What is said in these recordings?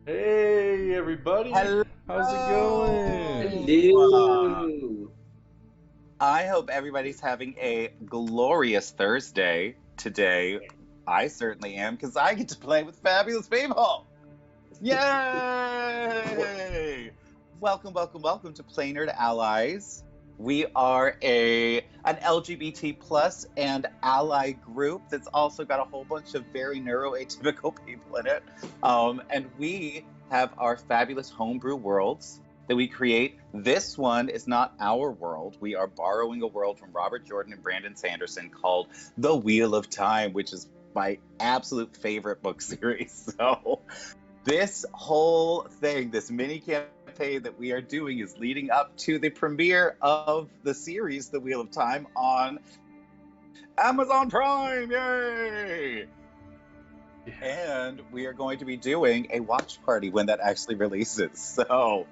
Hey everybody, Hello. how's it going? Hello. I hope everybody's having a glorious Thursday today. I certainly am because I get to play with fabulous people. Yay! Welcome to Play Nerd Allies. We are an LGBT plus and ally group that's also got a whole bunch of very neuroatypical people in it. And we have our fabulous homebrew worlds that we create. This one is not our world. We are borrowing a world from Robert Jordan and Brandon Sanderson called The Wheel of Time, which is my absolute favorite book series. So this whole thing, this mini campaign that we are doing, is leading up to the premiere of the series, The Wheel of Time, on Amazon Prime. Yay! And we are going to be doing a watch party when that actually releases. So,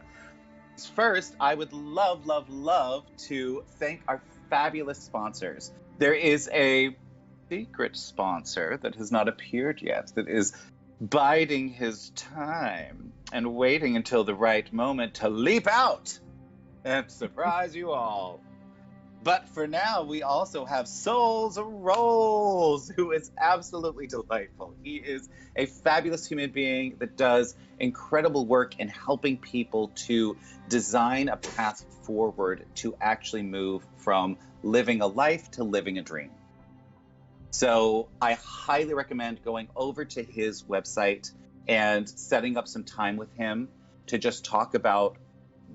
first, I would love to thank our fabulous sponsors. There is a secret sponsor that has not appeared yet that is biding his time and waiting until the right moment to leap out and surprise you all. But for now, we also have Souls Rolls, who is absolutely delightful. He is a fabulous human being that does incredible work in helping people to design a path forward to actually move from living a life to living a dream. So I highly recommend going over to his website and setting up some time with him to just talk about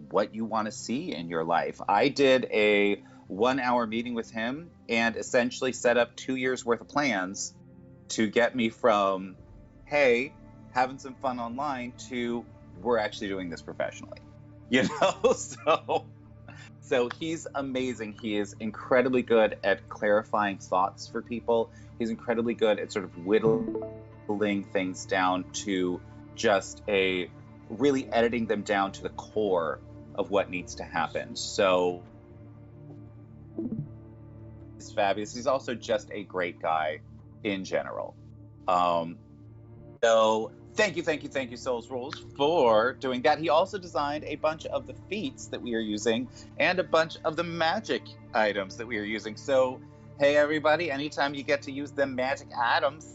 what you want to see in your life. I did a 1-hour meeting with him and essentially set up 2 years worth of plans to get me from, hey, having some fun online to we're actually doing this professionally. So he's amazing. He is incredibly good at clarifying thoughts for people. He's incredibly good at sort of whittling things down to just really editing them down to the core of what needs to happen. So he's fabulous. He's also just a great guy in general. So thank you, Souls Rules, for doing that. He also designed a bunch of the feats that we are using and a bunch of the magic items that we are using. So, hey, everybody, anytime you get to use them magic items,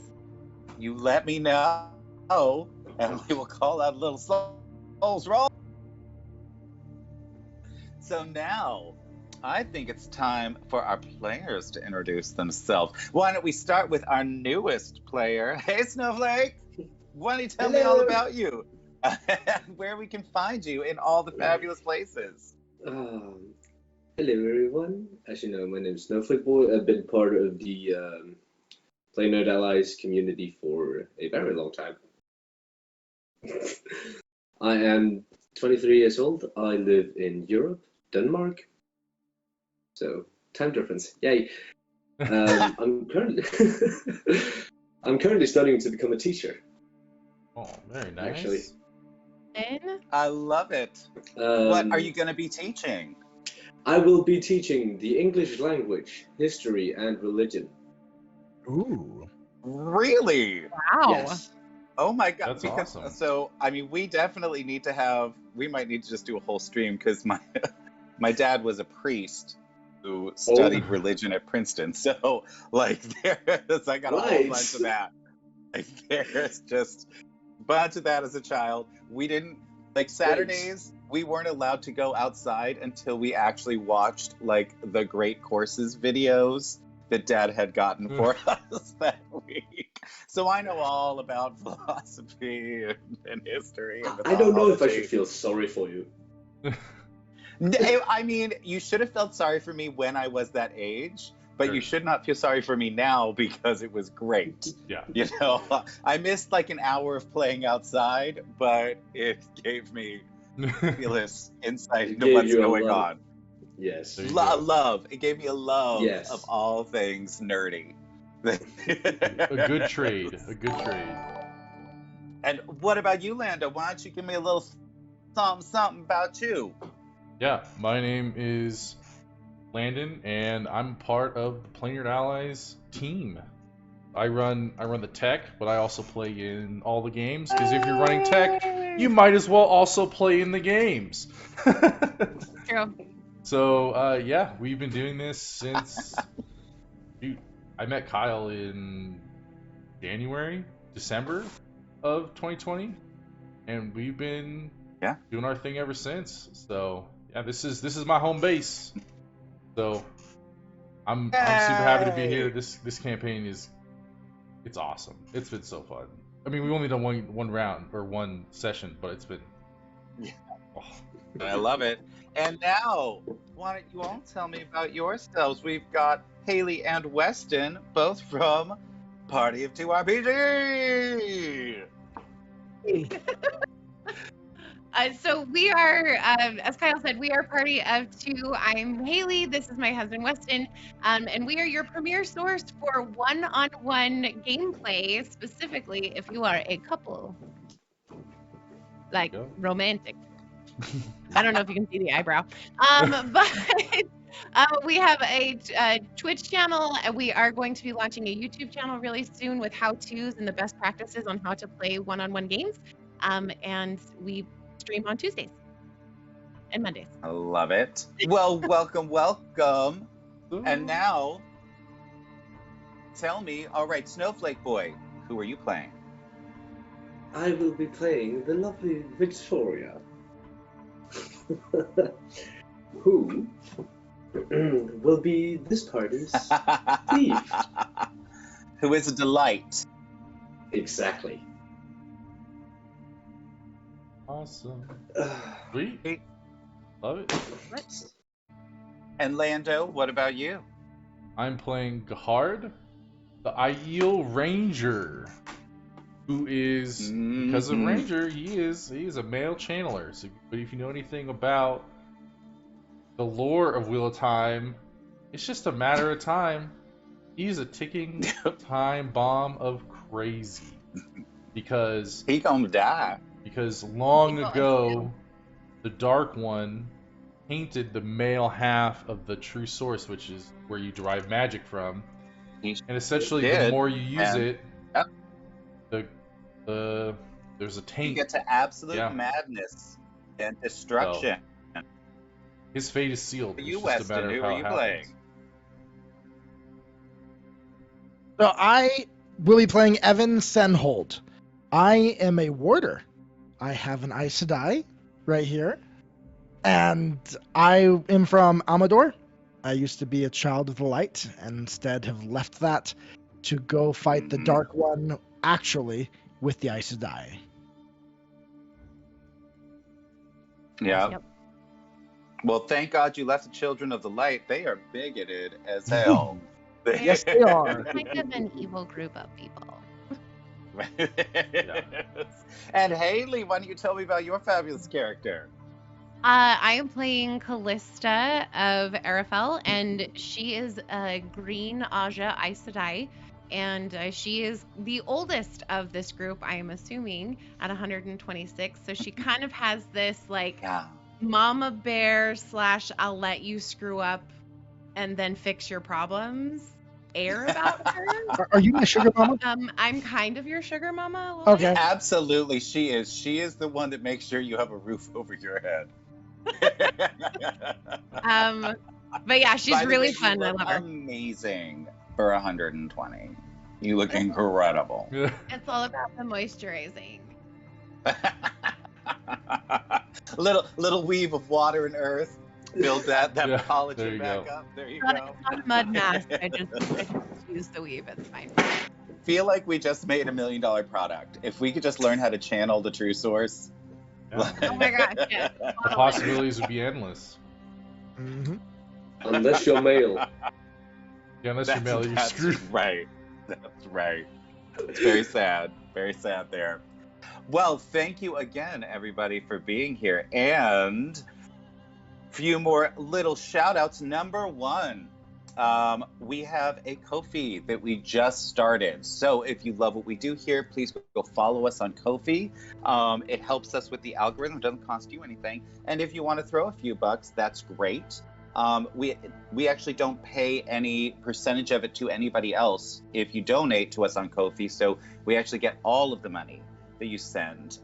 you let me know, and we will call out a little Souls Roll. So now, I think it's time for our players to introduce themselves. Why don't we start with our newest player? Hey, Snowflake! Why don't you tell me all about you and where we can find you in all the fabulous places? Um, Hello, everyone. As you know, my name is Snowflake Boy. I've been part of the Play Nerd Allies community for a very long time. I am 23 years old. I live in Europe, Denmark. So, time difference. Yay. I'm currently I'm currently studying to become a teacher. Oh, very nice. Actually. I love it. What are you going to be teaching? I will be teaching the English language, history, and religion. Ooh. Really? Wow. Yes. Oh my God. That's awesome. So, I mean, we definitely need to we might need to just do a whole stream because my dad was a priest who studied religion at Princeton. So, like, I got a whole bunch of that. Like, there's just a bunch of that as a child. We didn't, like, Saturdays, we weren't allowed to go outside until we actually watched, like, the Great Courses videos that Dad had gotten for us that week. So I know all about philosophy and history. And I don't know if I should feel sorry for you. I mean, you should have felt sorry for me when I was that age, but you should not feel sorry for me now because it was great. Yeah. You know, I missed like an hour of playing outside, but it gave me fabulous insight into what's going on. Yes. Love. It gave me a love Yes. of all things nerdy. A good trade. A good trade. And what about you, Lando? Why don't you give me a little something about you? Yeah, my name is Landon, and I'm part of the Play Nerd Allies team. I run the tech, but I also play in all the games. Because if you're running tech, you might as well also play in the games. True. So yeah, we've been doing this since. Shoot, I met Kyle in December of 2020, and we've been doing our thing ever since. So yeah, this is my home base. So I'm super happy to be here. This campaign it's awesome. It's been so fun. I mean, we've only done one round or one session, but it's been. Oh. I love it. And now, why don't you all tell me about yourselves? We've got Haley and Weston, both from Party of Two RPG. So we are, as Kyle said, we are Party of Two. I'm Haley. This is my husband, Weston. And we are your premier source for one-on-one gameplay, specifically if you are a couple. Like romantic. I don't know if you can see the eyebrow. But we have a Twitch channel. We are going to be launching a YouTube channel really soon with how-tos and the best practices on how to play one-on-one games. And we stream on Tuesdays and Mondays. I love it. Well, welcome. And now, tell me, all right, Snowflake Boy, who are you playing? I will be playing the lovely Victoria, who will be this party's thief. Who is a delight. Exactly. Awesome. Sweet. Love it. And Lando, what about you? I'm playing Gahard, the Aiel Ranger, who is, because of Ranger, he is a male channeler. So, but if you know anything about the lore of Wheel of Time, it's just a matter of time. He's a ticking time bomb of crazy. Because he gonna die. Because long ago, the Dark One painted the male half of the true source, which is where you derive magic from. And essentially, the more you use it, there's a taint. You get to absolute madness and destruction. So, his fate is sealed. For you, Weston, who are you playing? So I will be playing Evan Senhold. I am a warder. I have an Aes Sedai right here. And I am from Amador. I used to be a child of the light and instead have left that to go fight the Dark One, actually, with the Aes Sedai. Yeah. Yep. Well, thank God you left the Children of the Light. They are bigoted as hell. Yes, they are. Kind of an evil group of people. And Haley, why don't you tell me about your fabulous character? I am playing Callista of Arafel, and she is a green Ajah Aes Sedai, and she is the oldest of this group, I am assuming, at 126. So she kind of has this like mama bear / I'll let you screw up and then fix your problems air about her. Are you my sugar mama? I'm kind of your sugar mama. Okay. Absolutely, she is. She is the one that makes sure you have a roof over your head. But yeah, she's really fun. I love her. Amazing for 120. You look incredible. It's all about the moisturizing. little weave of water and earth. Build that collagen back up. There you go. It's not a mud mask. I just use the weave. It's fine. Feel like we just made $1 million product. If we could just learn how to channel the true source. Yeah. Oh my gosh, yes. The possibilities would be endless. Mm-hmm. Unless you're male. Yeah, unless you're male, you're screwed. Right. That's right. It's very sad. Very sad there. Well, thank you again, everybody, for being here. And few more little shout outs. Number one, we have a Ko-fi that we just started. So if you love what we do here, please go follow us on Ko-fi. It helps us with the algorithm. It doesn't cost you anything. And if you want to throw a few bucks, that's great. We actually don't pay any percentage of it to anybody else if you donate to us on Ko-fi. So we actually get all of the money that you send.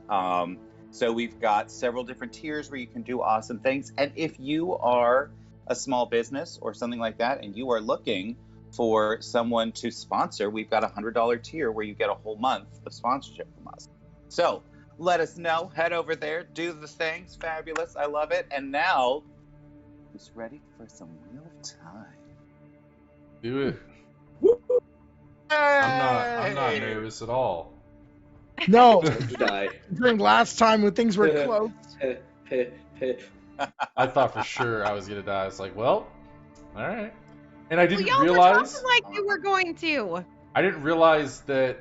So we've got several different tiers where you can do awesome things. And if you are a small business or something like that, and you are looking for someone to sponsor, we've got a $100 tier where you get a whole month of sponsorship from us. So let us know. Head over there, do the things. Fabulous. I love it. And now, who's ready for some Wheel of Time? Do it. Hey! I'm not nervous at all. No, Time to die. during last time when things were close. I thought for sure I was gonna die. I was like, well, all right. And I Well, didn't y'all were realize. talking like you were going to. I didn't realize that.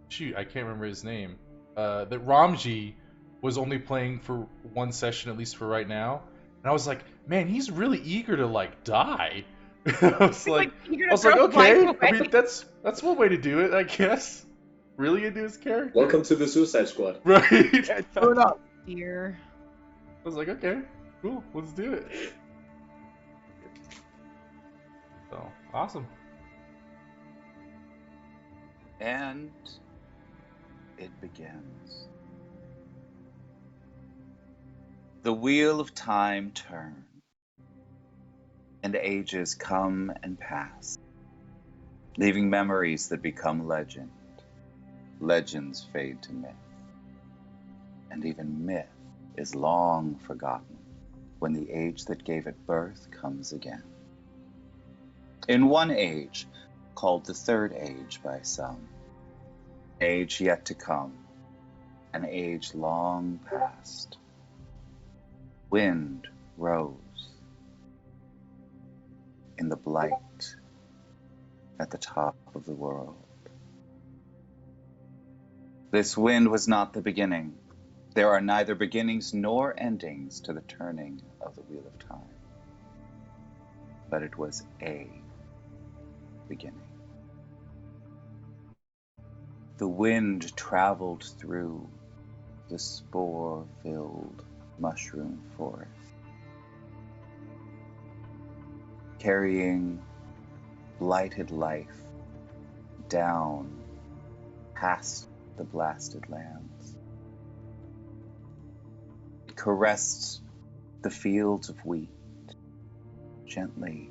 Shoot, I can't remember his name. That Ramji was only playing for one session, at least for right now. And I was like, man, he's really eager to like die. I was like, you're gonna throw okay. life I away. mean, that's one way to do it, I guess. Really into his character. Welcome to the Suicide Squad. Right. Yeah, turn up. Dear. I was like, okay, cool, let's do it. So awesome. And it begins. The wheel of time turns, and ages come and pass, leaving memories that become legend. Legends fade to myth, and even myth is long forgotten when the age that gave it birth comes again. In one age, called the Third Age by some, age yet to come, an age long past, wind rose in the blight at the top of the world. This wind was not the beginning. There are neither beginnings nor endings to the turning of the wheel of time. But it was a beginning. The wind traveled through the spore-filled mushroom forest, carrying blighted life down past the blasted lands. It caressed the fields of wheat, gently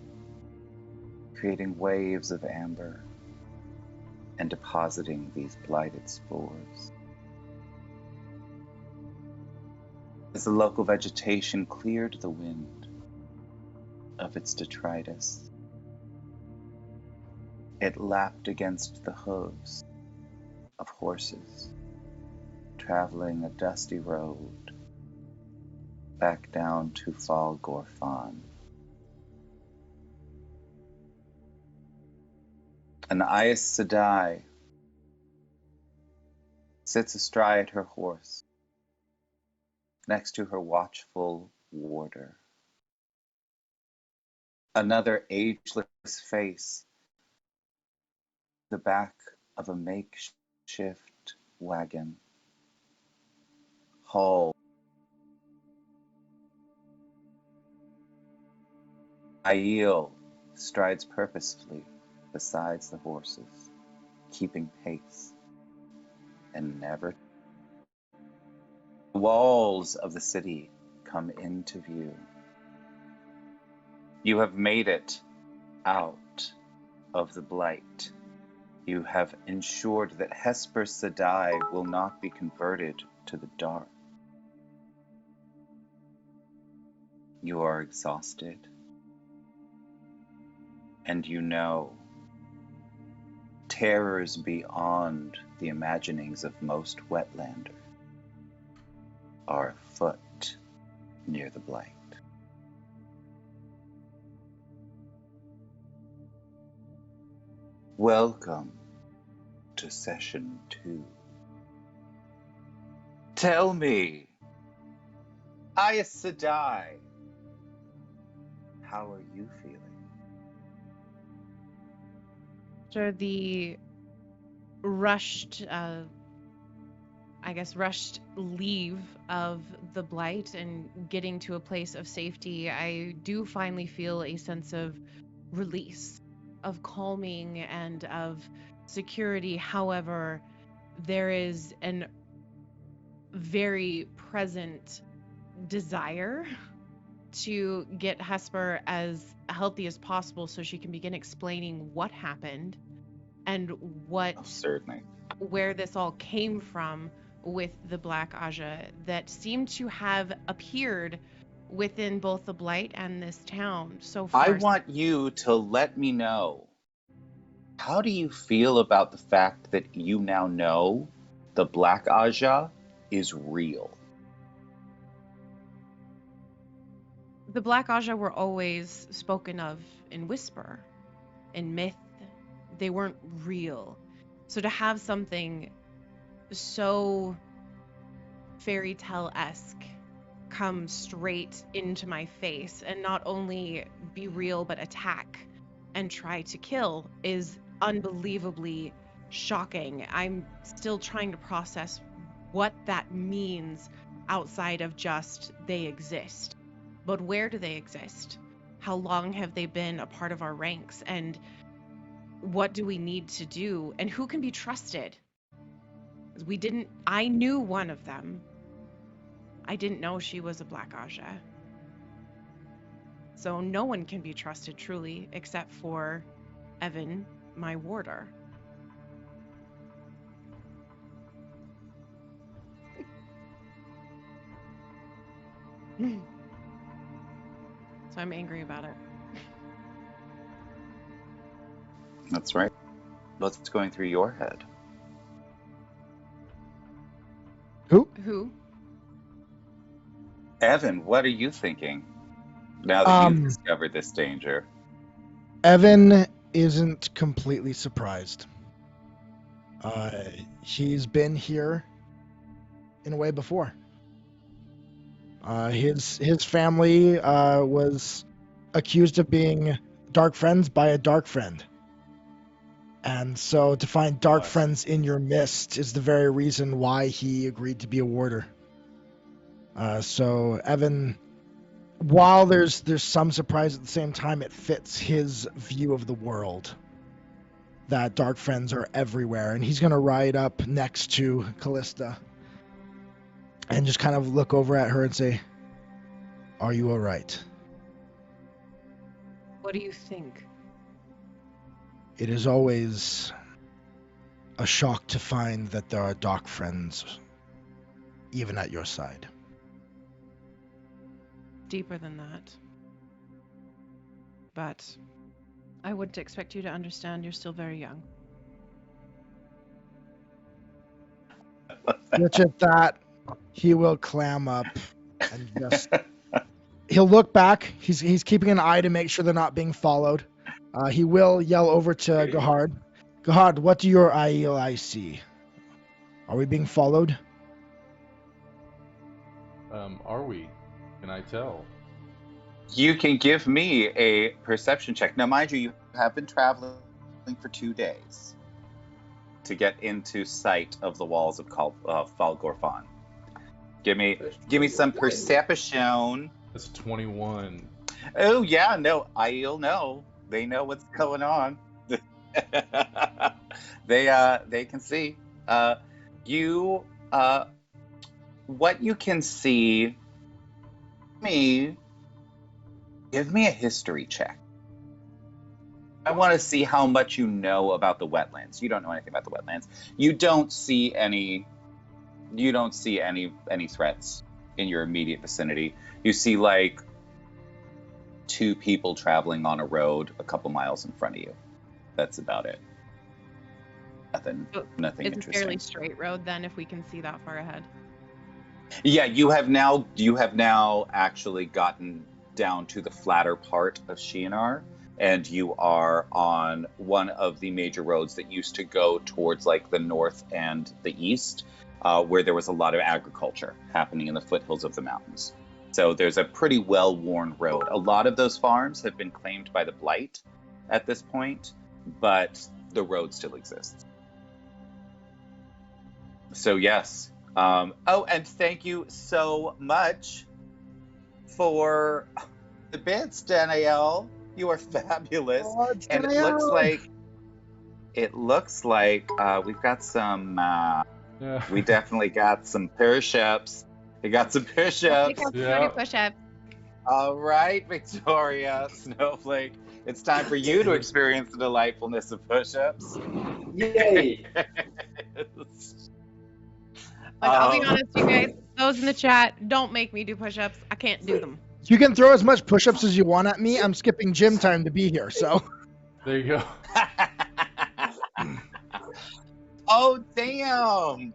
creating waves of amber and depositing these blighted spores. As the local vegetation cleared the wind of its detritus, it lapped against the hooves of horses traveling a dusty road back down to Fal Gorfan. And Aes Sedai sits astride her horse, next to her watchful warder. Another ageless face, the back of a makeshift wagon, hauled. Aiel strides purposefully beside the horses, keeping pace, and never. The walls of the city come into view. You have made it out of the blight. You have ensured that Hesper Sedai will not be converted to the dark. You are exhausted, and you know terrors beyond the imaginings of most wetlanders are afoot near the blight. Welcome to session 2. Tell me, Aes Sedai, how are you feeling? After the rushed I guess, rushed leave of the blight and getting to a place of safety, I do finally feel a sense of release, of calming, and of security. However, there is an very present desire to get Hesper as healthy as possible so she can begin explaining what happened and Certainly. where this all came from with the Black Ajah that seemed to have appeared within both the blight and this town so far. I want you to let me know, how do you feel about the fact that you now know the Black Ajah is real? The Black Ajah were always spoken of in whisper, in myth. They weren't real. So to have something so fairy tale-esque come straight into my face and not only be real but attack and try to kill is unbelievably shocking. I'm still trying to process what that means outside of just they exist. But where do they exist? How long have they been a part of our ranks? And what do we need to do? And who can be trusted? I knew one of them. I didn't know she was a Black Ajah. So no one can be trusted truly, except for Evan, my warder. So I'm angry about it. That's right. What's going through your head? Who? Evan, what are you thinking now that you've Um, discovered this danger? Evan isn't completely surprised. He's been here in a way before. His family was accused of being dark friends by a dark friend. And so to find dark What? friends in your midst is the very reason why he agreed to be a warder. So Evan, while there's some surprise at the same time, it fits his view of the world that dark friends are everywhere. And he's going to ride up next to Callista and just kind of look over at her and say, "Are you all right?" What do you think? It is always a shock to find that there are dark friends even at your side. Deeper than that. But I wouldn't expect you to understand. You're still very young. Which at that, he will clam up and just... He'll look back. He's keeping an eye to make sure they're not being followed. He will yell over to Gahard. Gahard, what do your eyes see? Are we being followed? Are we? Can I tell? You can give me a perception check. Now, mind you, you have been traveling for 2 days to get into sight of the walls of Falgorfan. Give me some perception. It's 21. Oh yeah, no, I'll know. They know what's going on. They can see. You what you can see. Give me a history check. I want to see how much you know about the wetlands. You don't know anything about the wetlands. You don't see any threats in your immediate vicinity. You see like 2 people traveling on a road a couple miles in front of you. That's about it. Nothing It's a interesting. fairly straight road then, if we can see that far ahead. Yeah, you have now actually gotten down to the flatter part of Shi'enar, and you are on one of the major roads that used to go towards like the north and the east, where there was a lot of agriculture happening in the foothills of the mountains. So there's a pretty well-worn road. A lot of those farms have been claimed by the Blight at this point, but the road still exists. So yes, Oh, and thank you so much for the bits, Danielle. You are fabulous. Oh, it's And it looks like we've got some. Yeah. We definitely got some push-ups. We got some We'll push-ups. take out the Yeah. push-up. All right, Victoria Snowflake. It's time for you to experience the delightfulness of push-ups. Yay! Like, I'll be Um, honest, you guys, those in the chat, don't make me do push-ups. I can't do them. You can throw as much push-ups as you want at me. I'm skipping gym time to be here, so. There you go. Oh, damn.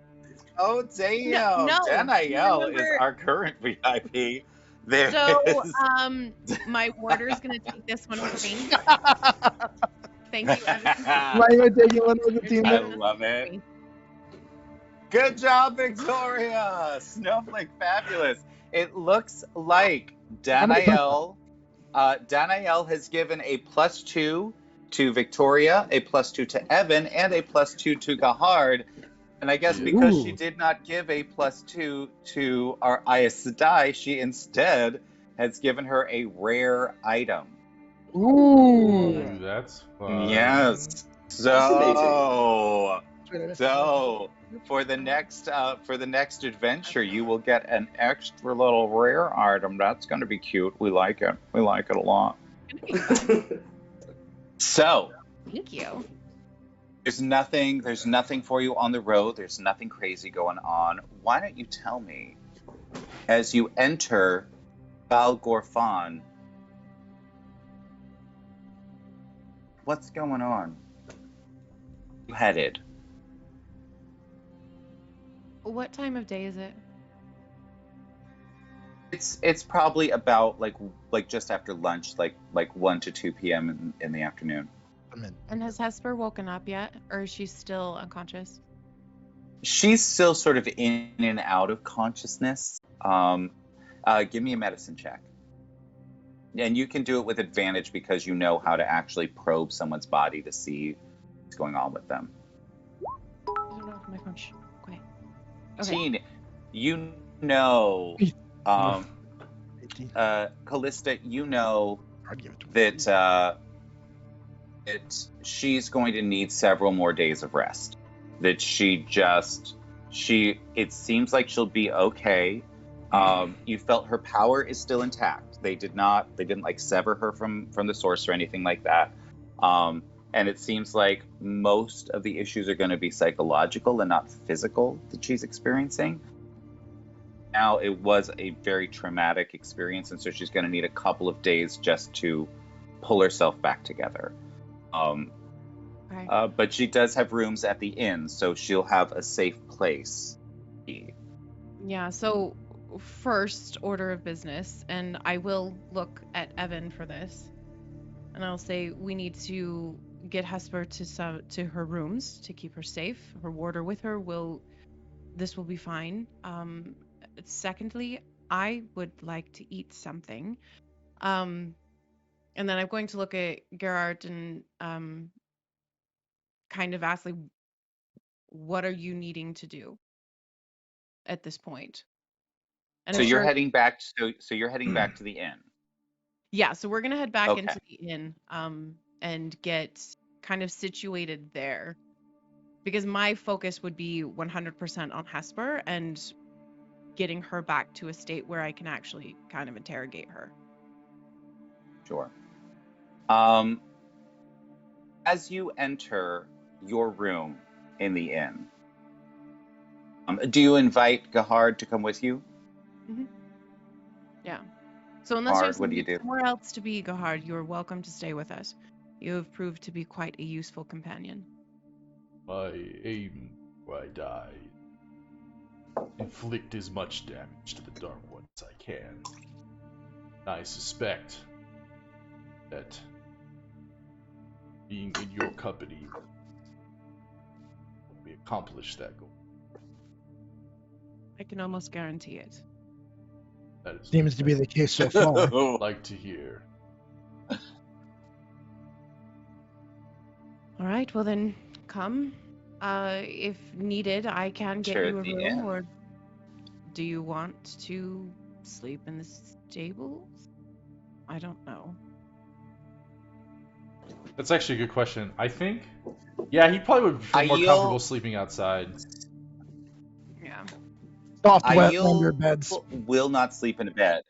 Oh, damn. No, Danielle is remember- our current VIP. There So, is. my warder's gonna take this one for me. Thank you, Evan. Why are you taking one with the team? I love it. Good job, Victoria. Snowflake fabulous. It looks like Danielle has given a +2 to Victoria, a +2 to Evan, and a +2 to Gahard. And I guess because she Ooh. did not give a +2 to our Aes Sedai, she instead has given her a rare item. Ooh. That's fun. Yes. So for the next adventure, you will get an extra little rare item. That's going to be cute. We like it. We like it a lot. So Thank you. there's nothing for you on the road. There's nothing crazy going on. Why don't you tell me, as you enter Val Gorfan, what's going on? You headed. What time of day is it? It's probably about like just after lunch, like 1 to 2 p.m. in the afternoon. And has Hesper woken up yet, or is she still unconscious? She's still sort of in and out of consciousness. Give me a medicine check. And you can do it with advantage because you know how to actually probe someone's body to see what's going on with them. I don't know if my crunch. Okay. Teen, you know, Callista, you know that she's going to need several more days of rest. That it seems like she'll be okay. You felt her power is still intact. They didn't like sever her from the source or anything like that. And it seems like most of the issues are going to be psychological and not physical that she's experiencing. Now, it was a very traumatic experience, and so she's going to need a couple of days just to pull herself back together. But she does have rooms at the inn, so she'll have a safe place. Yeah, so first order of business, and I will look at Evan for this, and I'll say we need to get Hesper to her rooms to keep her safe. Her warder with her this will be fine. Secondly, I would like to eat something. And then I'm going to look at Gerard and kind of ask, like, what are you needing to do at this point? And So you're heading back. So you're heading back to the inn. Yeah, so we're gonna head back into the inn, and get kind of situated there, because my focus would be 100% on Hesper and getting her back to a state where I can actually kind of interrogate her. Sure. As you enter your room in the inn, do you invite Gahard to come with you? Mm-hmm. Yeah. So unless Gahard, what do you do? somewhere else to be, Gahard, you are welcome to stay with us. You have proved to be quite a useful companion. My aim where I die. Inflict as much damage to the Dark One as I can. I suspect that being in your company we accomplish that goal. I can almost guarantee it. That is Seems to be the case so far. what I'd like to hear. All right, well then, come. If needed, I can get you a room, or Do you want to sleep in the stables? I don't know. That's actually a good question. I think, yeah, he probably would feel more comfortable sleeping outside. Yeah. Soft, wet, Aiel under beds. will not sleep in a bed.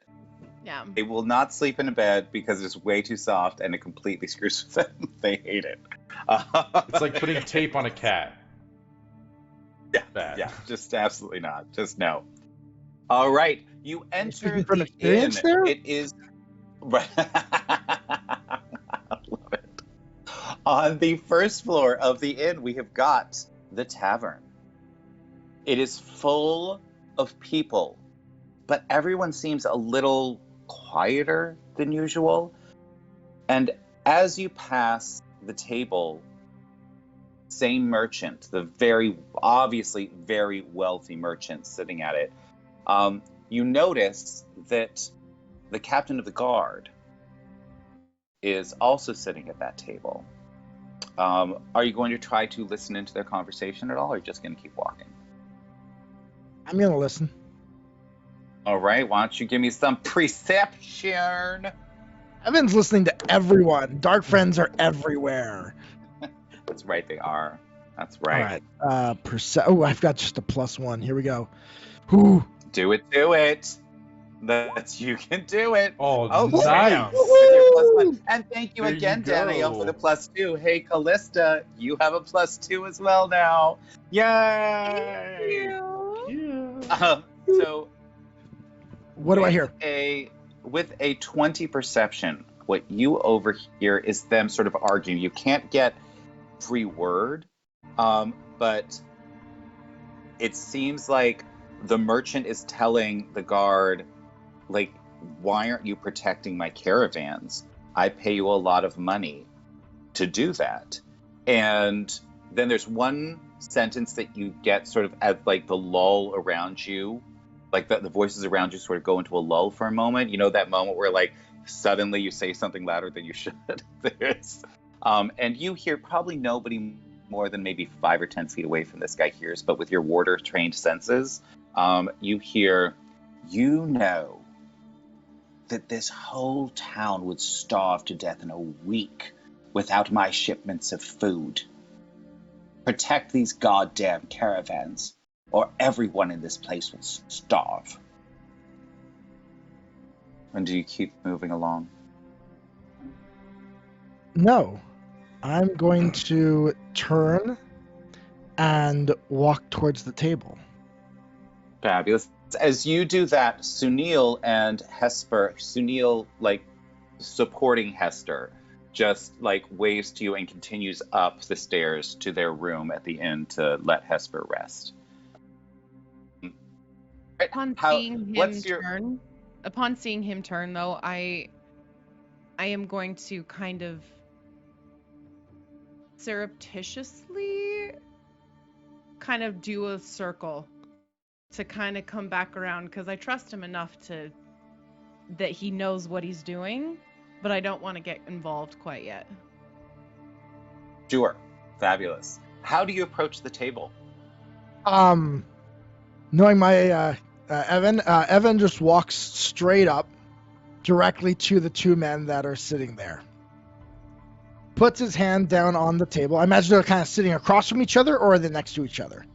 Yeah. They will not sleep in a bed because it's way too soft and it completely screws with them. They hate it. It's like putting tape on a cat. Yeah, Bad. yeah, just absolutely not. Just no. All right, you enter speaking from the experience inn. there? It is right. I love it. On the first floor of the inn, we have got the tavern. It is full of people, but everyone seems a little quieter than usual. And as you pass the table, same merchant, the very obviously very wealthy merchant sitting at it, you notice that the captain of the guard is also sitting at that table. Are you going to try to listen into their conversation at all, or are you just going to keep walking? I'm gonna listen. All right, why don't you give me some perception? Evan's listening to everyone. Dark friends are everywhere. That's right, they are. That's All right. right. Oh, I've got just a +1. Here we go. Whoo. Do it. You can do it. Oh, Damn, nice. with your +1. And thank you There again, you Daniel, go. for the +2. Hey, Callista, you have a +2 as well now. Yay! Yeah. So, What do I hear? With a 20 perception, what you overhear is them sort of arguing. You can't get every word, but it seems like the merchant is telling the guard, like, why aren't you protecting my caravans? I pay you a lot of money to do that. And then there's one sentence that you get sort of as like the lull around you, like the voices around you sort of go into a lull for a moment. You know, that moment where like suddenly you say something louder than you should. And you hear probably nobody more than maybe 5 or 10 feet away from this guy hears, but with your warder trained senses, you hear, you know that this whole town would starve to death in a week without my shipments of food. Protect these goddamn caravans, or everyone in this place will starve. And do you keep moving along? No. I'm going to turn and walk towards the table. Fabulous. As you do that, Sunil and Hesper, Sunil, like, supporting Hester, just, like, waves to you and continues up the stairs to their room at the inn to let Hesper rest. Upon seeing him turn, though, I am going to kind of surreptitiously kind of do a circle to kind of come back around, because I trust him enough that he knows what he's doing, but I don't want to get involved quite yet. Sure. Fabulous. How do you approach the table? Knowing my Evan just walks straight up directly to the two men that are sitting there. Puts his hand down on the table. I imagine they're kind of sitting across from each other, or are they next to each other?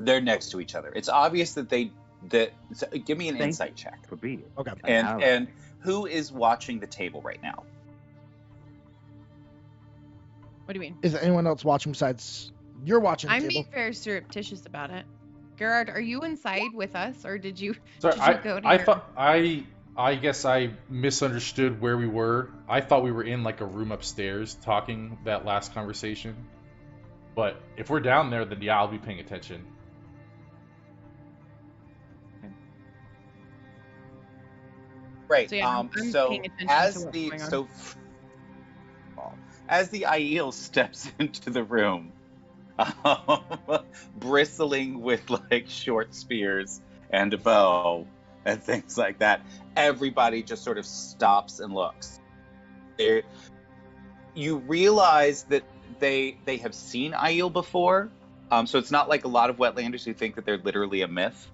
They're next to each other. It's obvious that so give me an insight check. Okay. And who is watching the table right now? What do you mean? Is there anyone else watching besides you're watching the I'm table? being very surreptitious about it. Gerard, are you inside with us, or did you? Sorry, did you go to I your... thought I guess I misunderstood where we were. I thought we were in like a room upstairs talking that last conversation. But if we're down there, then yeah, I'll be paying attention. Right. So, yeah, I'm so paying attention as to what's the going on. so as the Aiel steps into the room, bristling with like short spears and a bow and things like that, everybody just sort of stops and looks. You realize that they have seen Aiel before, So it's not like a lot of wetlanders who think that they're literally a myth.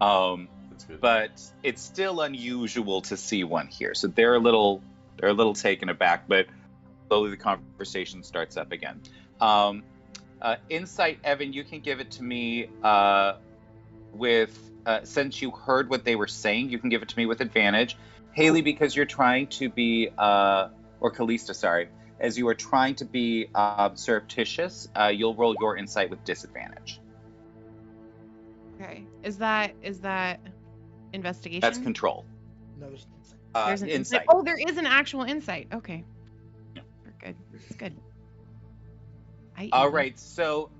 That's good. But it's still unusual to see one here. So they're a little taken aback, but slowly the conversation starts up again. Insight, Evan, you can give it to me with since you heard what they were saying, you can give it to me with advantage. Haley, because you're trying to be or Callista, sorry, as you are trying to be surreptitious, you'll roll your insight with disadvantage. Okay. Is that investigation? That's control. No, There's an insight. Oh, there is an actual insight. Okay. Yeah. We're good. It's good. All right, so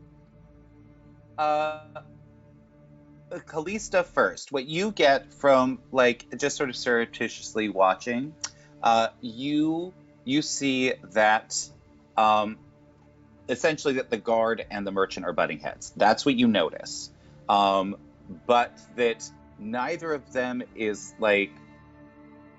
Callista first. What you get from like just sort of surreptitiously watching, you see that essentially that the guard and the merchant are butting heads. That's what you notice. But that neither of them is like,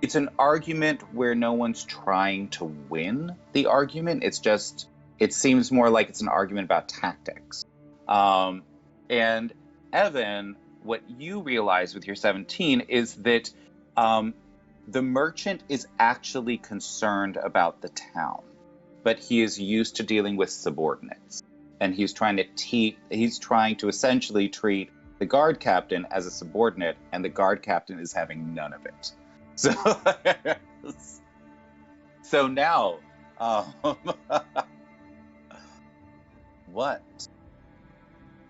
it's an argument where no one's trying to win the argument. It's just, it seems more like it's an argument about tactics. And Evan, what you realize with your 17 is that the merchant is actually concerned about the town, but he is used to dealing with subordinates. And he's trying to essentially treat the guard captain as a subordinate, and the guard captain is having none of it. So now, what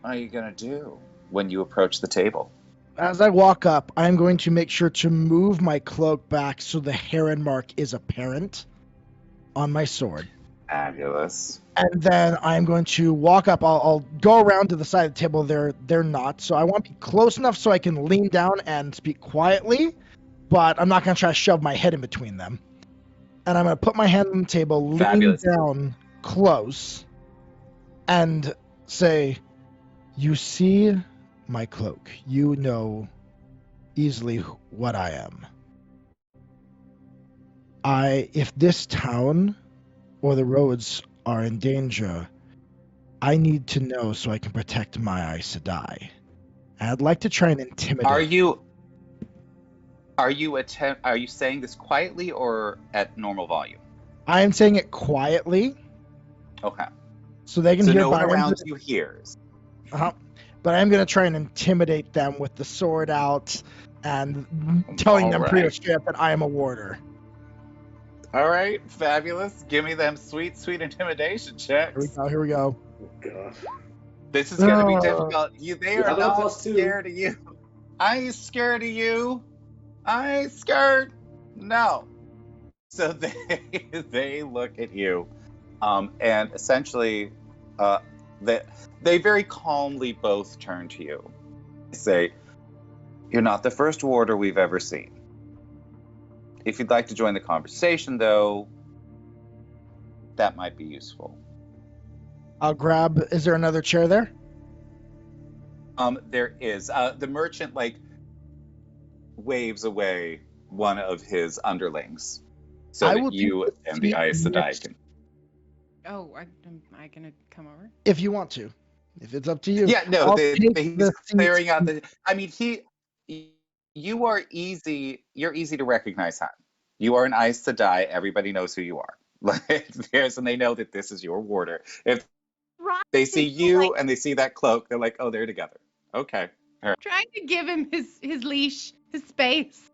are you gonna do when you approach the table? As I walk up, I'm going to make sure to move my cloak back so the heron mark is apparent on my sword. Fabulous. And then I'm going to walk up. I'll go around to the side of the table. They're not. So I want to be close enough so I can lean down and speak quietly, but I'm not going to try to shove my head in between them. And I'm going to put my hand on the table, lean Fabulous. down close, and say, "You see my cloak. You know easily what I am. If this town or the roads are in danger, I need to know so I can protect my Aes Sedai. And I'd like to try and intimidate." Are you saying this quietly or at normal volume? I am saying it quietly Okay. so they can So hear. no one But around you hears. But I'm going to try and intimidate them with the sword out and telling them pretty Alright. much straight up that I am a warder. All right, fabulous. Give me them sweet intimidation checks. Here we go. Oh, God. This is going to be Uh, difficult. They You are have a not +2. scared of you. I ain't scared of you. I ain't scared. No. So they look at you, and essentially, they very calmly both turn to you. They say, "You're not the first warder we've ever seen. If you'd like to join the conversation, though, that might be useful." I'll grab. Is there another chair there? There is. The merchant waves away one of his underlings, so I that will you take the and the seat Aes Sedai next- can. Oh, am I gonna come over? If you want to. If it's up to you. Yeah, no, I'll take he's the seat. clearing out the. I mean, you are easy. You're easy to recognize, Han. You are an Aes Sedai. Everybody knows who you are. And they know that this is your warder. If Right. they see you and they see that cloak, they're like, "Oh, they're together." Okay. Trying to give him his leash, his space.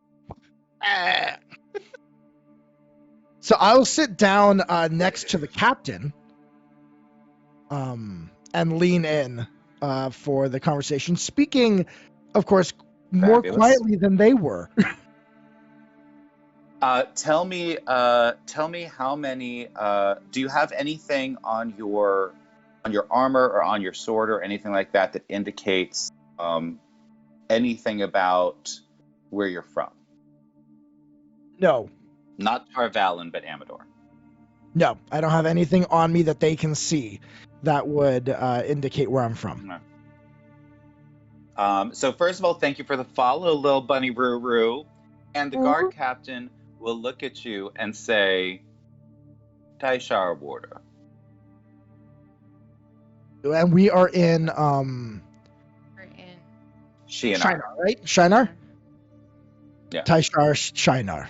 So I'll sit down next to the captain, and lean in for the conversation, speaking, of course, more Fabulous. quietly than they were. Tell me how many. Do you have anything on your armor or on your sword or anything like that that indicates anything about where you're from? No, Not Tarvalin, but Amador. no, I don't have anything on me that they can see that would indicate where I'm from. So first of all, thank you for the follow, little bunny Roo. And the guard captain will look at you and say, "Taishar warder." And we are in We're in. She and Shinar, I. right? Shinar? Yeah. Taishar Shinar.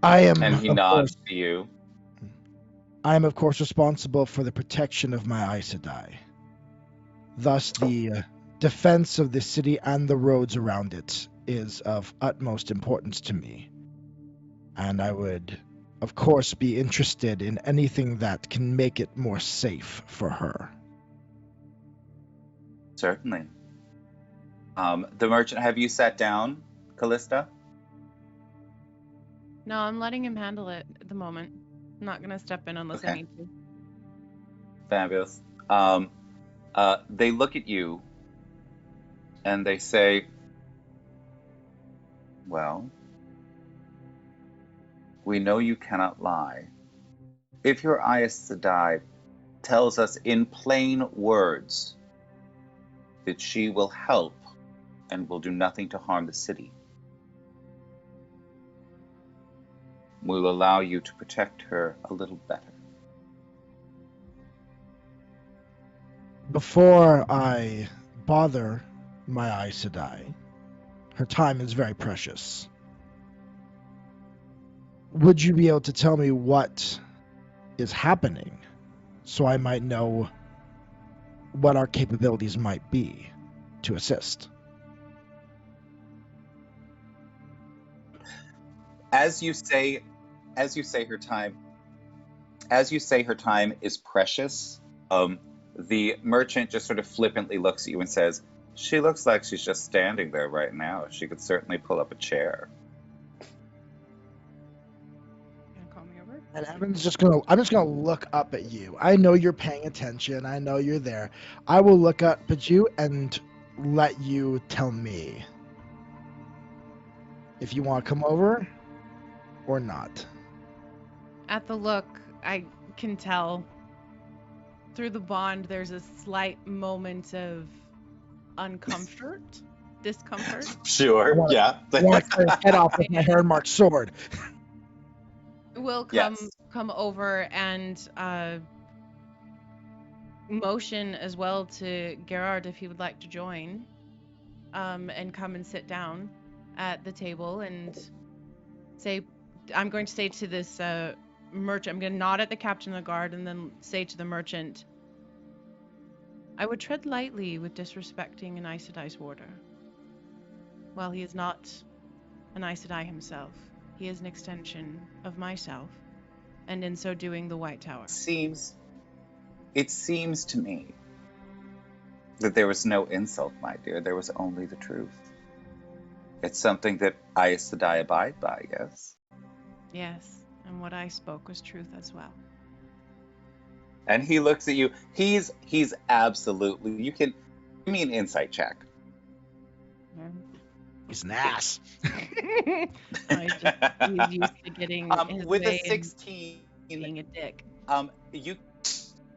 I am, And he of nods course, to you. I am, of course, responsible for the protection of my Aes Sedai. Thus, the defense of the city and the roads around it is of utmost importance to me. And I would, of course, be interested in anything that can make it more safe for her. Certainly. The merchant, have you sat down, Callista? No, I'm letting him handle it at the moment. I'm not gonna step in unless I Okay. need to. Fabulous. They look at you and they say, well, we know you cannot lie. If your Aes Sedai tells us in plain words that she will help and will do nothing to harm the city, we'll allow you to protect her a little better. Before I bother my Aes Sedai, her time is very precious. Would you be able to tell me what is happening so I might know what our capabilities might be to assist? As you say her time is precious, the merchant just sort of flippantly looks at you and says, she looks like she's just standing there right now. She could certainly pull up a chair. Gonna call me over? And I'm just gonna look up at you. I know you're paying attention. I know you're there. I will look up at you and let you tell me if you want to come over or not. At the look, I can tell through the bond there's a slight moment of discomfort. Sure, yeah. I want to cut his head off with my hair-marked sword. Will Yes. come over and motion as well to Gerard if he would like to join, and come and sit down at the table and say, I'm going to say to this merchant, I'm going to nod at the captain of the guard and then say to the merchant, I would tread lightly with disrespecting an Aes Sedai's warder. While he is not an Aes Sedai himself, he is an extension of myself, and in so doing, the White Tower. It seems to me that there was no insult, my dear. There was only the truth. It's something that Aes Sedai abide by, yes? Yes, and what I spoke was truth as well. And he looks at you. He's absolutely, you can give me an insight check. He's an ass. He's used to getting his with way a 16, and being a dick. you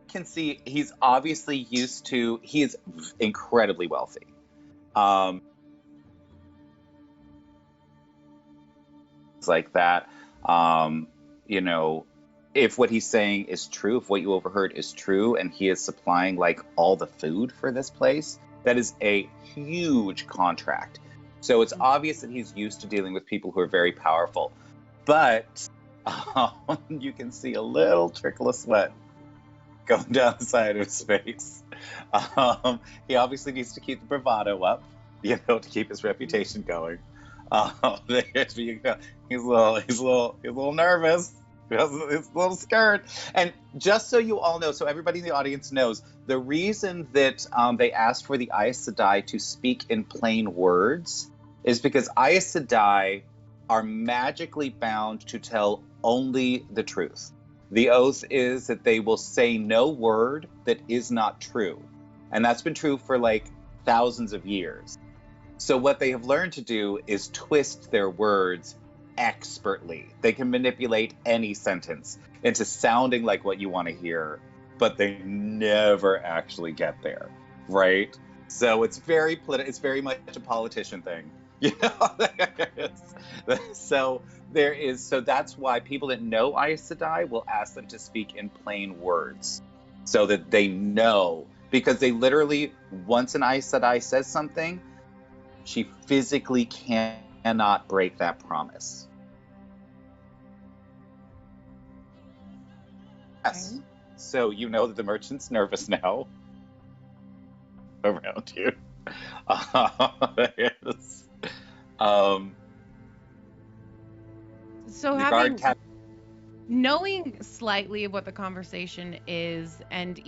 can see he's obviously used to, he is incredibly wealthy. Like that, you know, if what he's saying is true, if what you overheard is true, and he is supplying like all the food for this place, that is a huge contract. So it's obvious that he's used to dealing with people who are very powerful. But you can see a little trickle of sweat going down the side of his face. He obviously needs to keep the bravado up, you know, to keep his reputation going. He's a little nervous. He's a little scared. And just so you all know, so everybody in the audience knows, the reason that they asked for the Aes Sedai to speak in plain words is because Aes Sedai are magically bound to tell only the truth. The oath is that they will say no word that is not true. And that's been true for like thousands of years. So what they have learned to do is twist their words expertly. They can manipulate any sentence into sounding like what you want to hear, but they never actually get there, right? So it's very it's very much a politician thing, you know. So that's why people that know Aes Sedai will ask them to speak in plain words. so that they know. Because they literally, once an Aes Sedai says something, she physically cannot break that promise. Yes. Okay. So you know that the merchant's nervous now around you. Yes. So The guard having knowing slightly of what the conversation is, and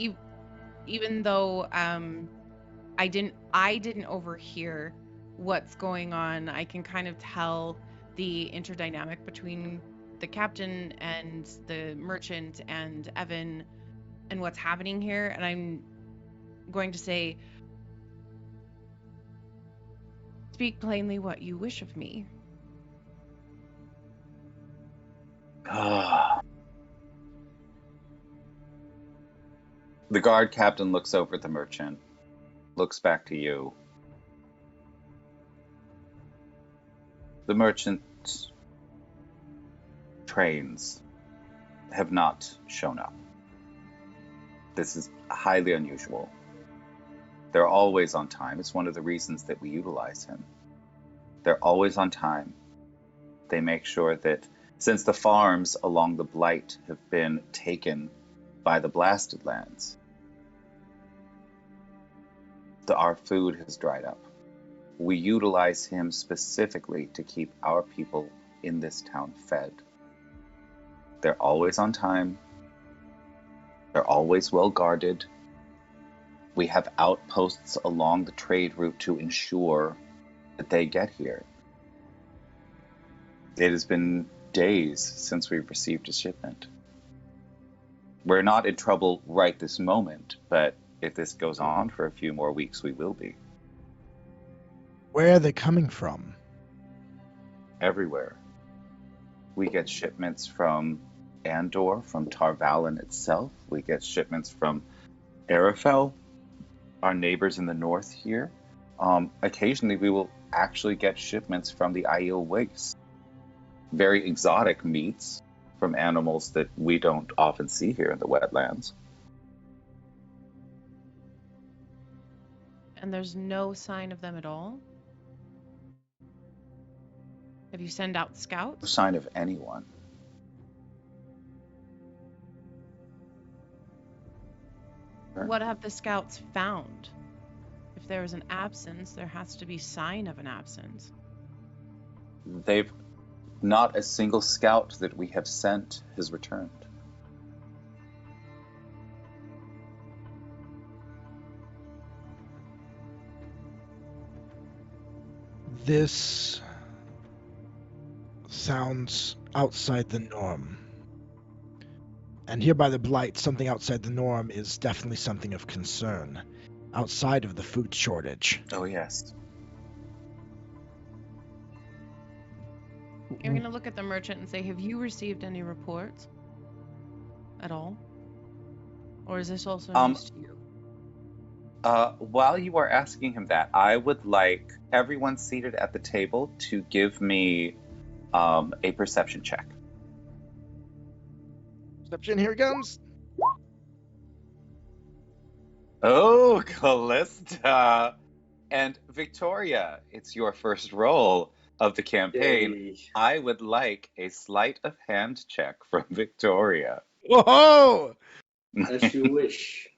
even though I didn't overhear what's going on, I can kind of tell the interdynamic between the captain and the merchant and Evan and what's happening here, and I'm going to say, speak plainly what you wish of me. The guard captain looks over at the merchant, looks back to you. The merchant's trains have not shown up. This is highly unusual. They're always on time. It's one of the reasons that we utilize him. They're always on time. They make sure that, since the farms along the Blight have been taken by the Blasted Lands, our food has dried up. We utilize him specifically to keep our people in this town fed. They're always on time. They're always well guarded. We have outposts along the trade route to ensure that they get here. It has been days since we've received a shipment. We're not in trouble right this moment, but if this goes on for a few more weeks, we will be. Where are they coming from? Everywhere. We get shipments from Andor, from Tarvalin itself. We get shipments from Arafel, our neighbors in the north here. Occasionally, we will actually get shipments from the Aiel Wastes. Very exotic meats from animals that we don't often see here in the wetlands. And there's no sign of them at all? Have you sent out No scouts? sign of anyone. What have the scouts found? If there is an absence, there has to be sign of an absence. They've not a single scout that we have sent has returned. This sounds outside the norm. And here by the Blight, something outside the norm is definitely something of concern, outside of the food shortage. Oh, yes. You're going to look at the merchant and say, have you received any reports at all? Or is this also news to you? While you are asking him that, I would like everyone seated at the table to give me a perception check. Perception, here it comes. Oh, Callista! And Victoria, it's your first roll of the campaign. Yay. I would like a sleight of hand check from Victoria. Whoa! As you wish.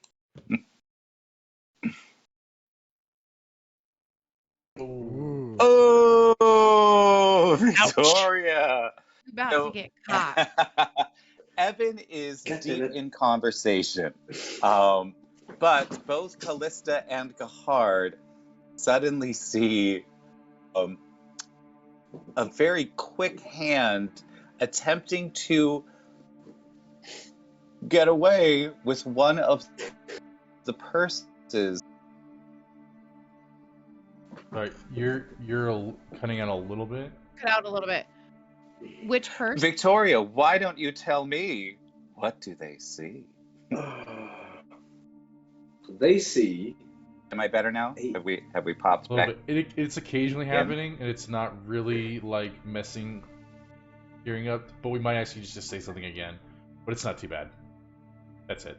Ooh. Oh, Victoria! You're about So- to get caught. Evan is God damn deep it. in conversation. But both Callista and Gahard suddenly see a very quick hand attempting to get away with one of the purses. Right, you're cutting out a little bit. Cut out a little bit. Which purse? Victoria, why don't you tell me? What do they see? They see. Am I better now? Hey. Have we popped A little back? bit. It's occasionally Yeah. happening, and it's not really like messing hearing up. But we might actually just say something again. But it's not too bad. That's it.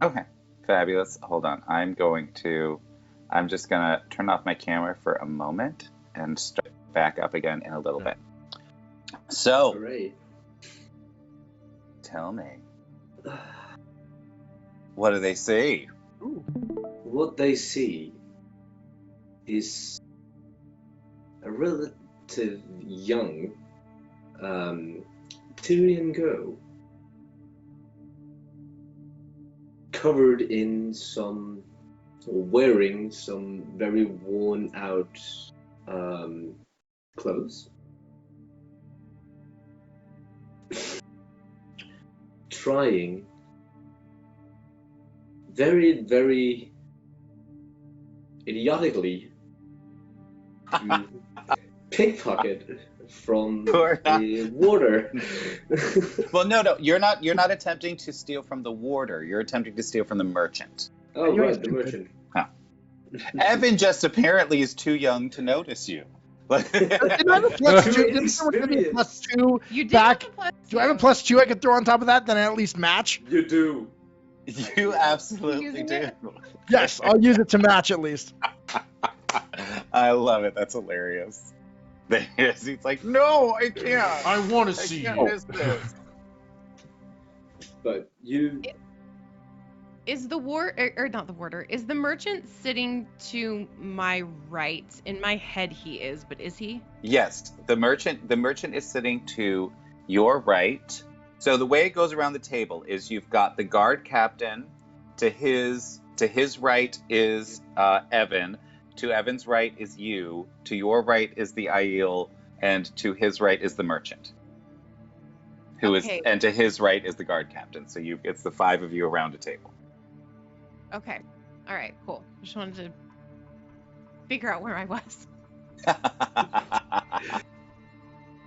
Okay, fabulous. Hold on. I'm just gonna turn off my camera for a moment and start back up again in a little bit. So, Hooray. tell me, what do they see? What they see is a relative young Tyrian girl covered in wearing some very worn out clothes, trying very, very idiotically to pickpocket from the water. Well, no, you're not attempting to steal from the warder. You're attempting to steal from the merchant. Oh, right, the merchant. Huh. Evan just apparently is too young to notice you. Did I have a plus two? Didn't someone give me a plus two You did back? have a plus Do I have a two. plus two I could throw on top of that? Then I at least match. You do. You absolutely Using do. it? Yes, I'll use it to match at least. I love it. That's hilarious. He's like, no, I can't. I want to I see can't you. miss this. But you. Is the not the warder? Is the merchant sitting to my right? In my head, he is, but is he? Yes, the merchant is sitting to your right. So the way it goes around the table is you've got the guard captain. To his right is Evan. To Evan's right is you. To your right is the Aiel, and to his right is the merchant. And to his right is the guard captain. So it's the five of you around a table. Okay. All right. Cool. Just wanted to figure out where I was. All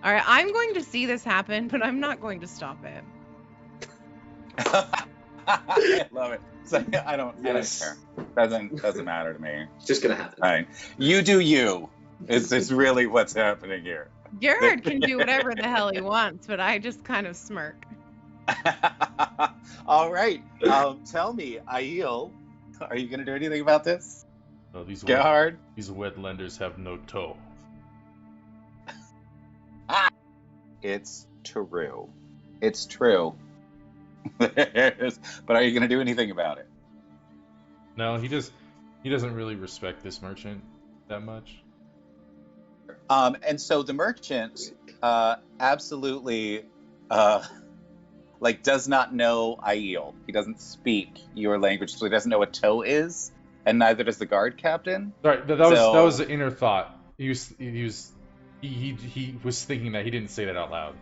right. I'm going to see this happen, but I'm not going to stop it. I love it. So I don't Yes. care. Doesn't matter to me. It's just gonna happen. Fine. You do you. It's really what's happening here. Gerard can do whatever the hell he wants, but I just kind of smirk. All right. Tell me, Aiel, are you going to do anything about this? No, these Gerhard? These wetlanders have no toe. It's true. It's true. But are you going to do anything about it? No, he doesn't really respect this merchant that much. And so the merchant absolutely does not know Aiel. He doesn't speak your language, so he doesn't know what toe is, and neither does the guard captain. Sorry, that was the inner thought. He was thinking that. He didn't say that out loud.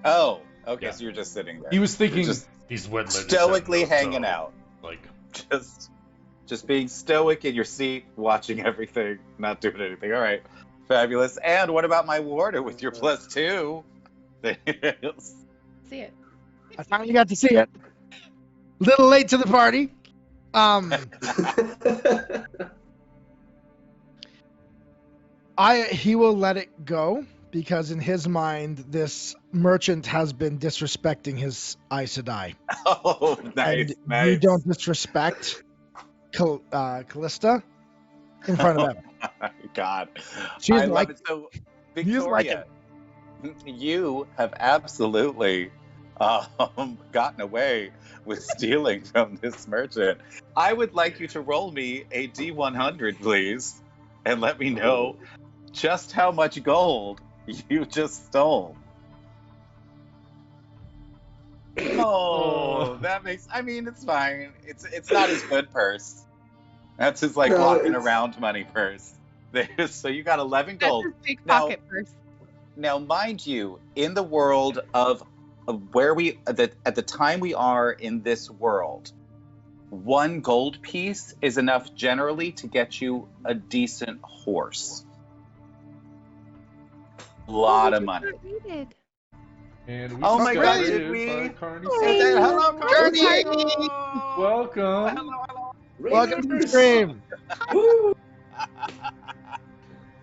Oh, okay. Yeah. So you're just sitting there. He was thinking just these wetlanders stoically have no hanging toe. out, Like just being stoic in your seat, watching everything, not doing anything. All right, fabulous. And what about my warder with your +2? See it. I finally got to see it. Little late to the party. He will let it go because in his mind, this merchant has been disrespecting his Aes Sedai. Oh, nice, And nice. you don't disrespect Callista in front of him. God, She's I like, love it. So, He's like Victoria, you have absolutely gotten away with stealing from this merchant. I would like you to roll me a D100, please, and let me know just how much gold you just stole. Oh, that makes. I mean, it's fine. It's not his good purse. That's his walking around money purse. So you got 11 gold. That's his big pocket purse. Now, mind you, in the world of where at the time we are in this world, 1 gold piece is enough generally to get you a decent horse. A lot of money. and we Oh my just God, got did raided we? by Carney. Hello, Carney. Welcome. welcome to the stream.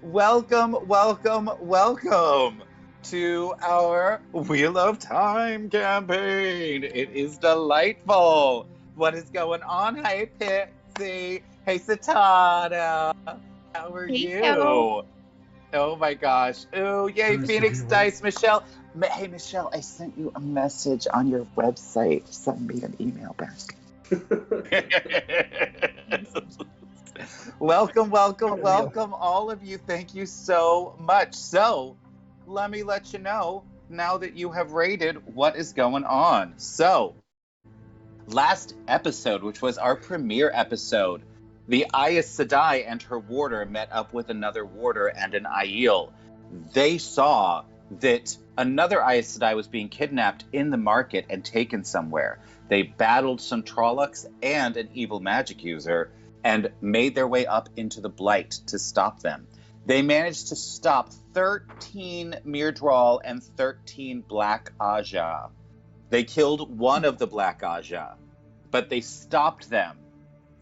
Welcome to our Wheel of Time campaign. It is delightful. What is going on? Hey, Pixie. Hey, Satana. How are Hey, you? Kel. Oh my gosh. Ooh, yay, Who's Phoenix doing Dice. Michelle. Hey, Michelle, I sent you a message on your website. Send me an email back. Welcome, all of you. Thank you so much. So, let me let you know now that you have rated what is going on. So, last episode, which was our premiere episode, the Aes Sedai and her warder met up with another warder and an Aiel. They saw that another Aes Sedai was being kidnapped in the market and taken somewhere. They battled some Trollocs and an evil magic user and made their way up into the Blight to stop them. They managed to stop 13 Myrddraal and 13 Black Ajah. They killed one of the Black Ajah, but they stopped them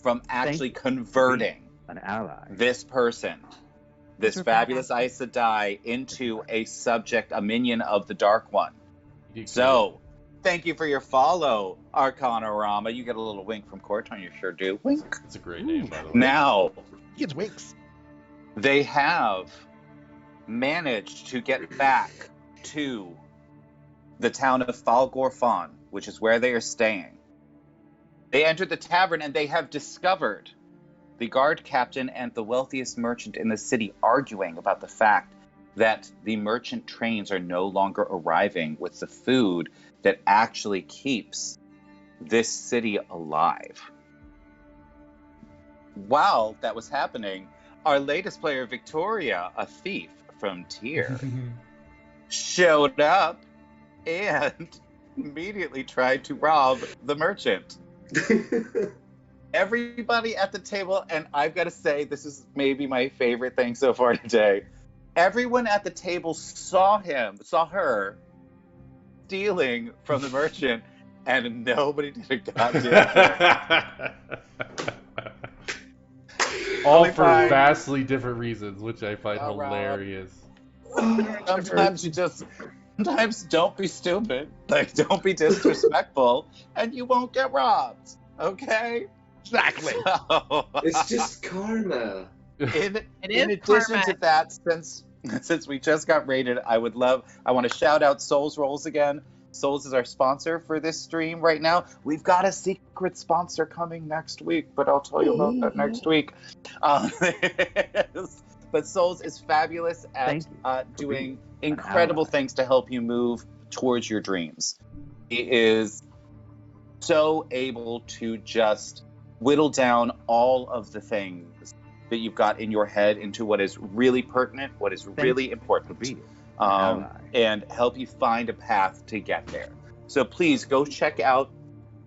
from actually converting an ally. this person, this fabulous Aes Sedai, into a subject, a minion of the Dark One. So, thank you for your follow, Arcanorama. You get a little wink from Corton, you sure do. Wink. It's a great name, by the way. Now, He gets winks. they have managed to get back to the town of Falgorfan, which is where they are staying. They entered the tavern and they have discovered the guard captain and the wealthiest merchant in the city arguing about the fact that the merchant trains are no longer arriving with the food that actually keeps this city alive. While that was happening, our latest player, Victoria, a thief from Tyr, showed up and immediately tried to rob the merchant. Everybody at the table, and I've got to say, this is maybe my favorite thing so far today. Everyone at the table saw her stealing from the merchant, and nobody did a goddamn thing. All for vastly different reasons, which I find Rob. hilarious. Sometimes don't be stupid. Like, don't be disrespectful, and you won't get robbed. Okay? Exactly. So, It's just karma. in addition to that, since we just got rated, I want to shout out Souls Rolls again. Souls is our sponsor for this stream right now. We've got a secret sponsor coming next week, but I'll tell you about that next week. But Souls is fabulous at doing incredible things to help you move towards your dreams. He is so able to just whittle down all of the things that you've got in your head into what is really pertinent, what is really important, and help you find a path to get there. So please go check out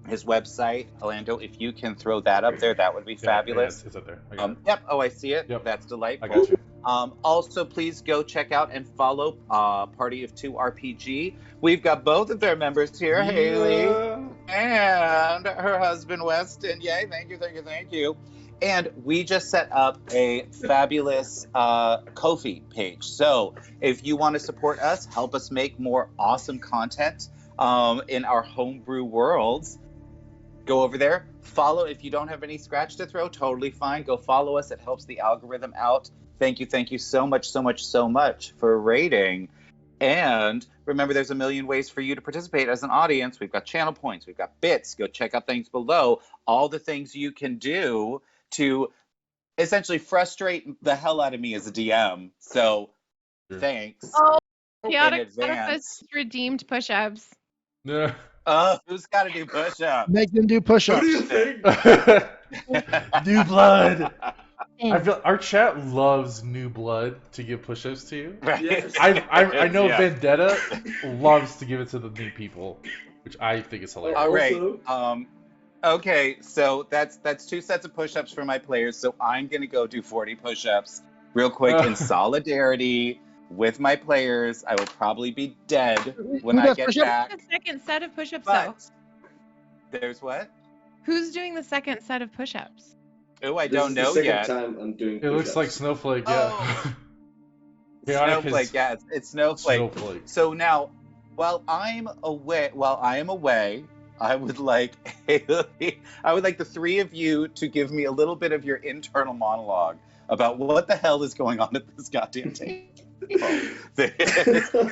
his website. Orlando, if you can throw that up there, that would be fabulous. Yeah, it's up there. I got it. Yep. Oh, I see it. Yep. That's delightful. I got you. Also, please go check out and follow Party of Two RPG. We've got both of their members here, Yeah. Haley and her husband, Weston. Yay, thank you. And we just set up a fabulous Ko-fi page. So if you want to support us, help us make more awesome content in our homebrew worlds, go over there. Follow. If you don't have any scratch to throw, totally fine. Go follow us. It helps the algorithm out. Thank you so much for rating. And remember, there's a million ways for you to participate as an audience. We've got channel points. We've got bits. Go check out things below. All the things you can do to essentially frustrate the hell out of me as a DM. So, thanks. Oh, in Chaotic advance. redeemed push-ups. Yeah. Who's got to do push-ups? Make them do push-ups. What do you think? New blood. I feel our chat loves new blood to give push-ups to. Right? Yes. I know Yeah. Vendetta loves to give it to the new people, which I think is hilarious. All right. Also- Okay, so that's 2 sets of push-ups for my players. So I'm gonna go do 40 push-ups real quick in solidarity with my players. I will probably be dead when Who I does get push-ups? back. The second set of push-ups, though. But there's what? Who's doing the second set of push-ups? Oh, I This don't is know the second yet. time I'm doing It looks like push-ups. Snowflake, yeah. Oh. Chaotic Snowflake, is yeah, it's Snowflake. Snowflake. So now, while I am away, I would like the three of you to give me a little bit of your internal monologue about what the hell is going on at this goddamn table.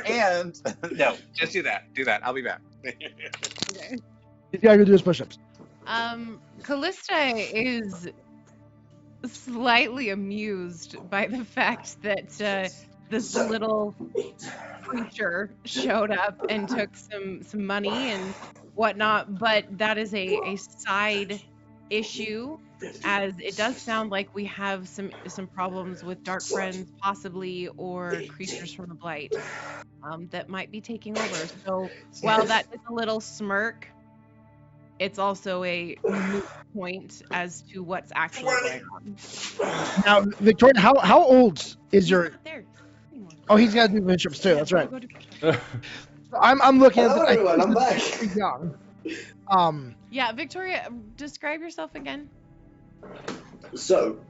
And no, just do that. Do that. I'll be back. Okay. He's got to go do his push-ups. Callista is slightly amused by the fact that this little creature showed up and took some money and whatnot, but that is a side issue, as it does sound like we have some problems with dark friends possibly, or creatures from the blight that might be taking over. So while that is a little smirk, it's also a moot point as to what's actually going on. Now, Victoria, how old is He's your? not there anymore. Oh, he's got to do push-ups too. Yeah, That's right. go do push-ups. I'm looking Hello, at the, everyone, I'm back. pretty young. Yeah, Victoria, describe yourself again. So,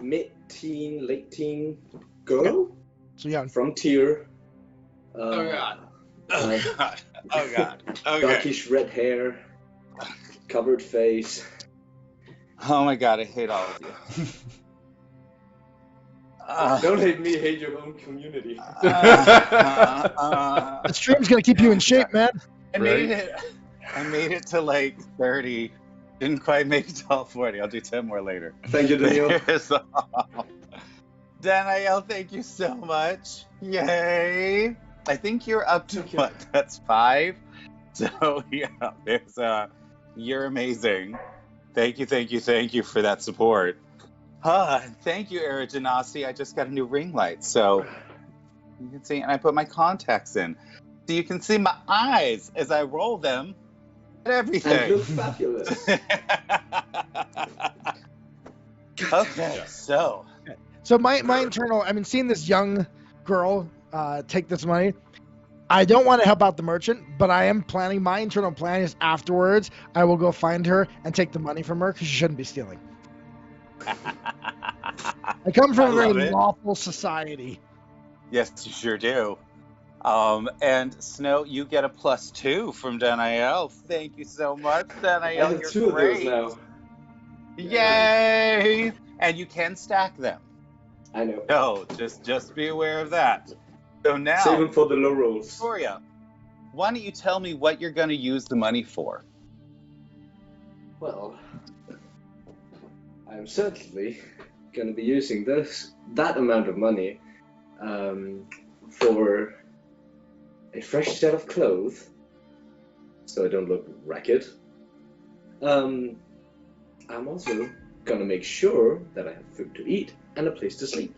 mid-teen, late-teen girl So young. from Tyr. Oh god. Oh god. Oh god. Okay. Darkish red hair, covered face. Oh my god, I hate all of you. Don't hate me, hate your own community. The stream's gonna keep you in shape, man. I made it to like 30. Didn't quite make it to all 40. I'll do 10 more later. Thank you, Daniel. Danielle, thank you so much. Yay. I think you're up to what? That's 5. So yeah, there's you're amazing. Thank you for that support. Thank you, Erigenasi. I just got a new ring light, so you can see, and I put my contacts in, so you can see my eyes as I roll them and everything. And look fabulous. Okay, so my internal, I mean, seeing this young girl take this money, I don't want to help out the merchant, but I am planning, my internal plan is afterwards, I will go find her and take the money from her because she shouldn't be stealing. I come from a very lawful society. Yes, you sure do. And Snow, you get a +2 from Danielle. Thank you so much, Danielle. I have You're 2 great. of those now. Yay! And you can stack them. I know. No, just be aware of that. So now, Save them for the low rolls. Victoria, why don't you tell me what you're going to use the money for? Well, I'm certainly going to be using that amount of money for a fresh set of clothes, so I don't look ragged. I'm also going to make sure that I have food to eat and a place to sleep.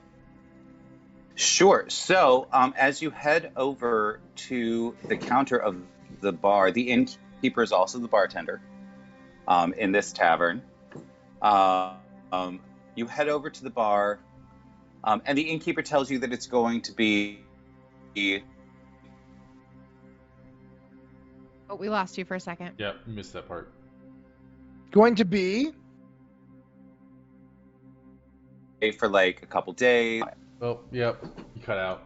Sure. So, as you head over to the counter of the bar, the innkeeper is also the bartender in this tavern. You head over to the bar, and the innkeeper tells you that it's going to be... Oh, we lost you for a second. Yeah, missed that part. Going to be for like a couple days. Oh, yep, you cut out.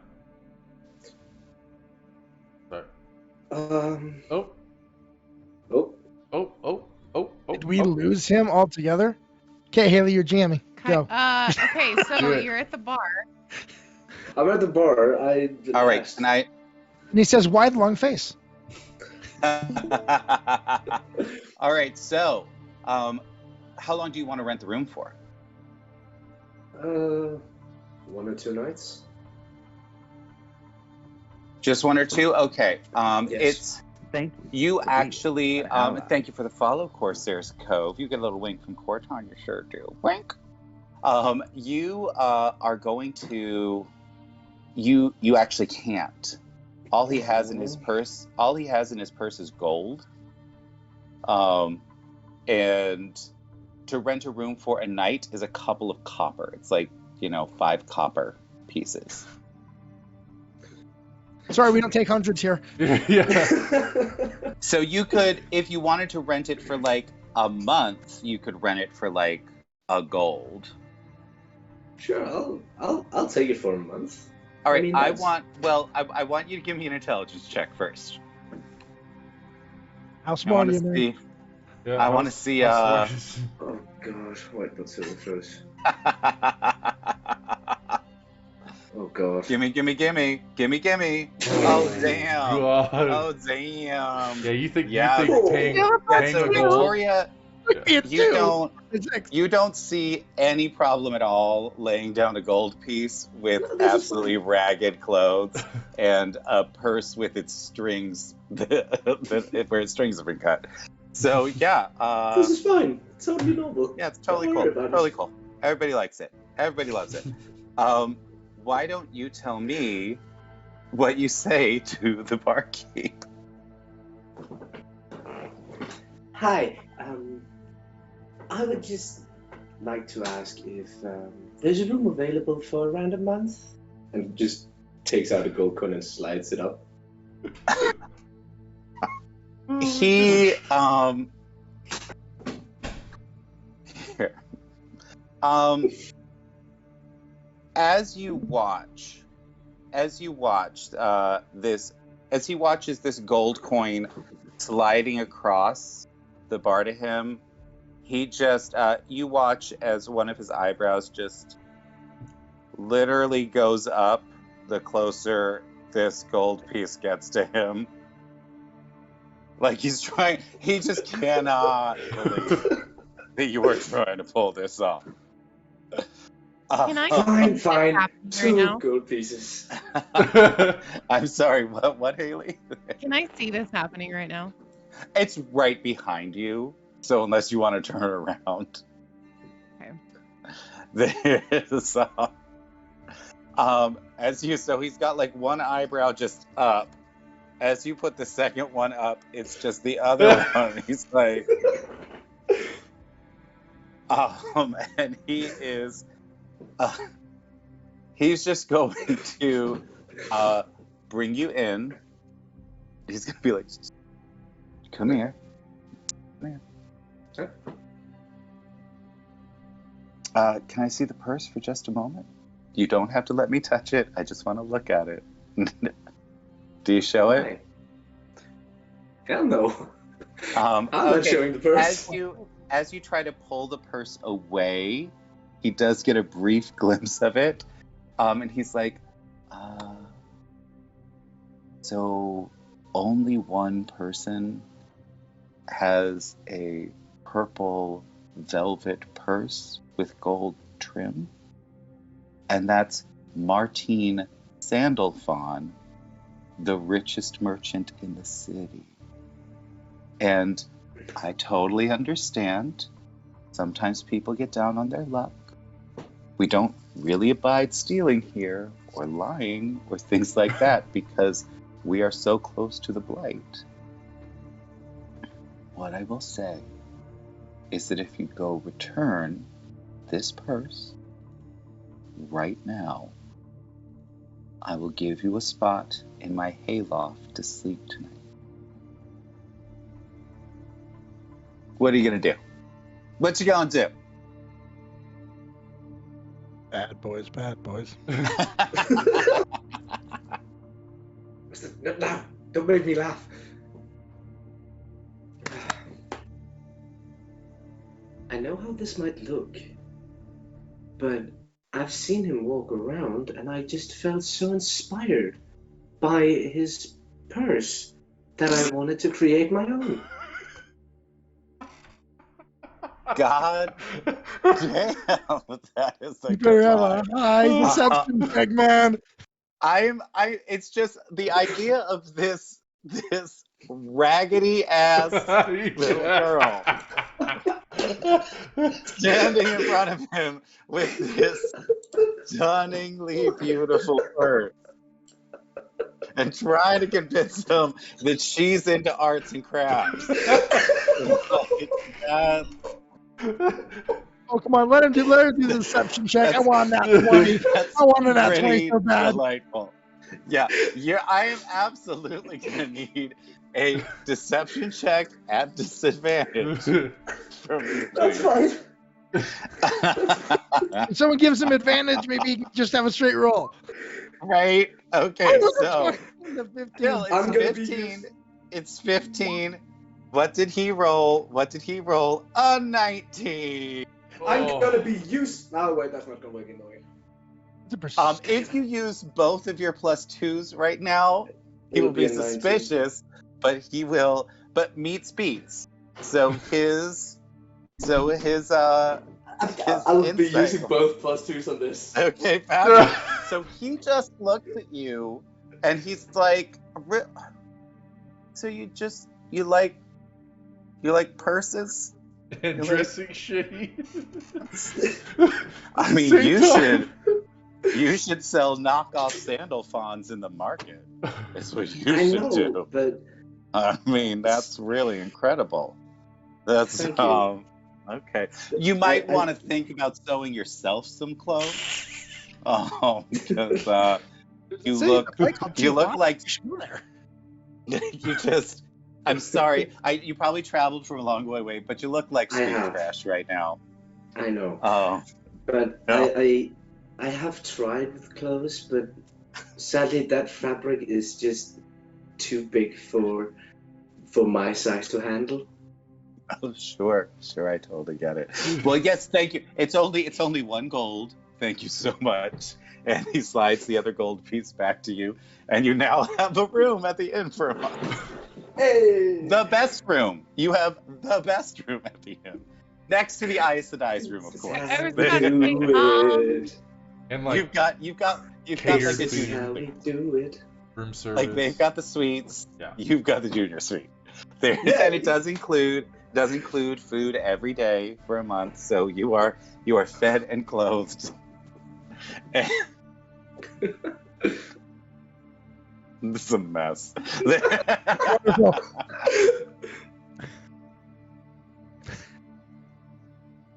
Sorry. Oh. Did we lose him altogether? Okay, Haley, you're jamming. Go. Okay, so you're at the bar. I'm at the bar. All right, tonight. And he says, "Why the long face?" All right, so how long do you want to rent the room for? 1 or 2 nights. Just 1 or 2? Okay. Yes. It's Thank you actually. ally. Thank you for the follow, Corsairs Cove. You get a little wink from Corton. You sure do. Wink. You are going to. You actually can't. All he has in his purse. All he has in his purse is gold. And to rent a room for a night is a couple of copper. It's like 5 copper pieces. Sorry, we don't take hundreds here. Yeah. So you could, if you wanted to rent it for like a month, you could rent it for like a gold. Sure, I'll take it for a month. All right, mean, I that's- want you to give me an intelligence check first. How I smart want are you, to nerd? see. Yeah, I want to see. how smart is- Oh gosh, white blood cell froze. Oh god. gimme. Oh, Oh damn. God. Oh damn. Yeah, you think Yeah. Tang Yeah, Yeah. Tang So of gold? Victoria, Look at you you. don't see any problem at all laying down a gold piece with absolutely ragged clothes and a purse with its strings where its strings have been cut. So yeah, This is fine. It's totally normal. yeah, it's totally Don't cool. worry about it. Totally cool. Everybody likes it. Everybody loves it. Why don't you tell me what you say to the barkeep? Hi. I would just like to ask if there's a room available for around a month. And just takes out a gold coin and slides it up. He here. As he watches this gold coin sliding across the bar to him, he just you watch as one of his eyebrows just literally goes up the closer this gold piece gets to him. Like he just cannot believe that you were trying to pull this off. Can I Fine, what's fine. happening right 2 now? gold pieces. I'm sorry, what, Haley? Can I see this happening right now? It's right behind you, so unless you want to turn around. Okay. There's so he's got like one eyebrow just up. As you put the second one up, it's just the other one. He's like and he is he's just going to bring you in. He's gonna be like, come here. Can I see the purse for just a moment? You don't have to let me touch it. I just want to look at it. Do you show it? Why? Hell no. I'm not showing the purse. As you try to pull the purse away, he does get a brief glimpse of it. And he's like, so only one person has a purple velvet purse with gold trim, and that's Martine Sandalphon, the richest merchant in the city. And I totally understand. Sometimes people get down on their luck. We don't really abide stealing here, or lying, or things like that, because we are so close to the blight. What I will say is that if you go return this purse right now, I will give you a spot in my hayloft to sleep tonight. What are you gonna do? What you gonna do? Bad boys, bad boys. No, don't make me laugh. I know how this might look, but I've seen him walk around and I just felt so inspired by his purse that I wanted to create my own. God damn, that is a You good better have line. a high deception check, man. It's just the idea of this raggedy ass little girl standing in front of him with this stunningly beautiful purse and trying to convince him that she's into arts and crafts. Like, that, Oh, come on, let him do the deception check. I want that 20. that's I wanted that 20 pretty so bad. delightful. Yeah, I am absolutely gonna need a deception check at disadvantage from these That's dudes. fine. If someone gives him advantage, maybe he can just have a straight roll. Right? I Okay, was so expecting the 15. Bill, it's I'm gonna be 15. used. It's 15. What did he roll? A 19. I'm Oh. gonna be used. Oh wait, that's not gonna work anyway. If you use both of your +2s right now, he It'll will be a 19. suspicious, but he will. But meets beats. So his I'll be insight. using both +2s on this. Okay, fabulous. So he just looks at you, and he's like, "So you like purses? And You're dressing shitty. I mean, Same you time. should sell knockoff sandal fawns in the market. That's what you I should know, do. but I mean, that's really incredible. That's thank you. okay. You might want to think about sewing yourself some clothes. Because you look like you just. I'm sorry. You probably traveled from a long way away, but you look like I street have. trash right now. I know. Oh, But no. I have tried with clothes, but sadly that fabric is just too big for my size to handle. Oh, sure, I totally get it. Well, yes, thank you. It's only 1 gold. Thank you so much. And he slides the other gold piece back to you, and you now have a room at the inn for a month. Hey! The best room. You have the best room at the inn, next to the Aes Sedai's room, of course. I was about to say, do it. And like You've got like catered a This is junior. how we do it. room service. Like they've got the suites. Yeah. You've got the junior suite. There, Yeah. and it does include food every day for a month. So you are fed and clothed. This is a mess. Wonderful.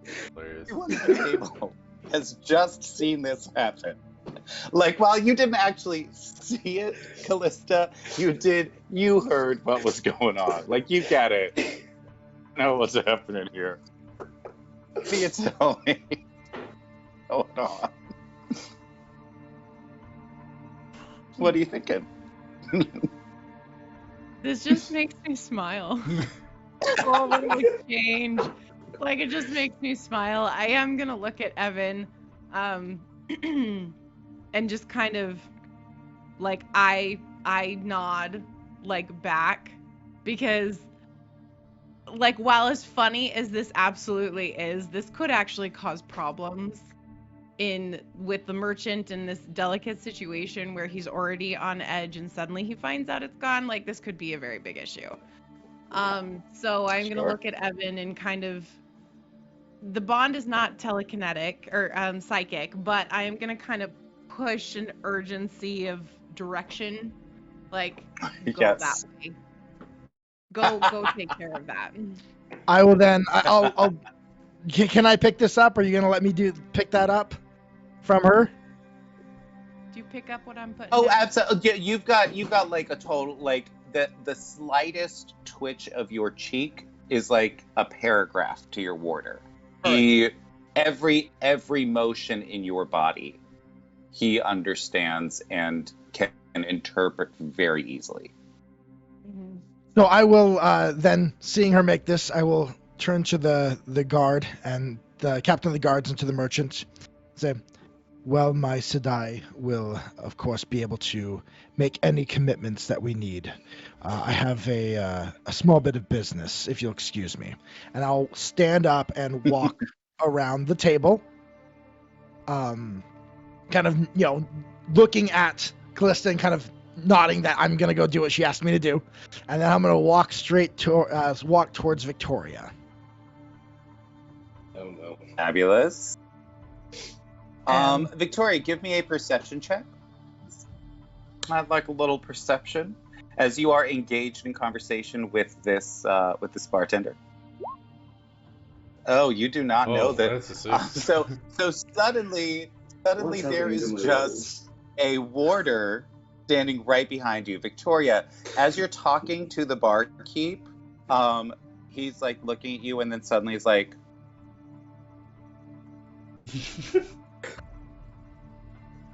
Hilarious. Everyone at the table has just seen this happen. Like, while you didn't actually see it, Callista, you heard what was going on. Like, you get it. You know what's happening here. What do you tell me? Going on. What are you thinking? This just makes me smile. Oh, what an exchange. Like, it just makes me smile. I am gonna look at Evan, and just kind of like I nod like back, because like, while as funny as this absolutely is, this could actually cause problems with the merchant in this delicate situation where he's already on edge and suddenly he finds out it's gone. Like, this could be a very big issue. So I'm gonna Sure. look at Evan and kind of, the bond is not telekinetic or psychic, but I am gonna kind of push an urgency of direction, like, go Yes. that way. Go take care of that. I will then. I'll. Can I pick this up? Are you gonna let me pick that up from her? Do you pick up what I'm putting Oh, down? absolutely. Yeah, you've got like a total, like the slightest twitch of your cheek is like a paragraph to your warder. Every motion in your body, he understands and can interpret very easily. Mhm. So I will then, seeing her make this, I will turn to the guard and the captain of the guards and to the merchant, say, well, my Sedai will, of course, be able to make any commitments that we need. I have a small bit of business, if you'll excuse me. And I'll stand up and walk around the table, kind of, looking at Callista and kind of nodding that I'm going to go do what she asked me to do. And then I'm going to walk towards Victoria. Oh no. Fabulous. Victoria, give me a perception check. I'd like a little perception as you are engaged in conversation with this bartender. Oh, you do not know that. That's a 6. So suddenly What's there happening is to my just a warder standing right behind you. Victoria, as you're talking to the barkeep, he's like looking at you, and then suddenly he's like,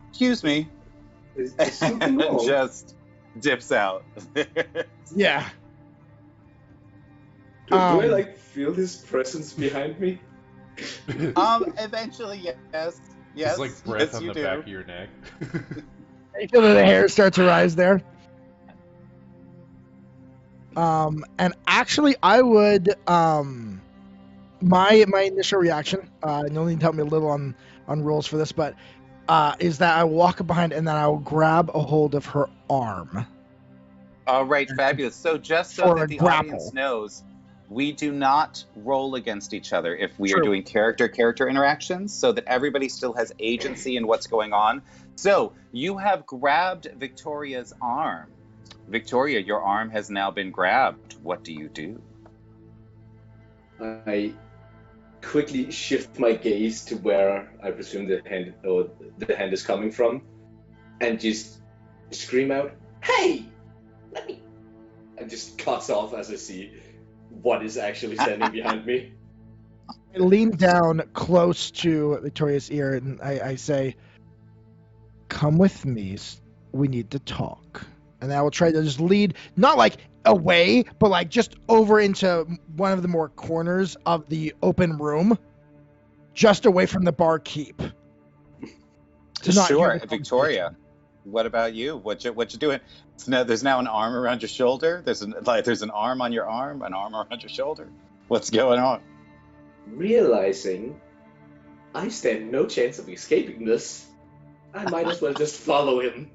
excuse me, Is something wrong? Just dips out. Yeah. Do I like feel his presence behind me? Eventually, yes. Yes, It's like breath yes, on you the do. back of your neck. You feel that the hair start to rise there. And actually, I would my initial reaction. You'll need to help me a little on rules for this, but is that I walk up behind and then I'll grab a hold of her arm. All right, fabulous. So just so For that a the grapple. audience knows, we do not roll against each other if we are True. doing character interactions, so that everybody still has agency in what's going on. So you have grabbed Victoria's arm. Victoria, your arm has now been grabbed. What do you do? I quickly shift my gaze to where I presume the hand is coming from, and just scream out, "Hey, let me!" And just cuts off as I see what is actually standing behind me. I lean down close to Victoria's ear and I say, "Come with me. We need to talk." And I will try to just lead, not like away, but like just over into one of the more corners of the open room, just away from the barkeep. To not hear Sure, the Victoria. conversation. What about you? What you doing? There's now an arm around your shoulder. There's an arm on your arm, an arm around your shoulder. What's going on? Realizing I stand no chance of escaping this, I might as well just follow him.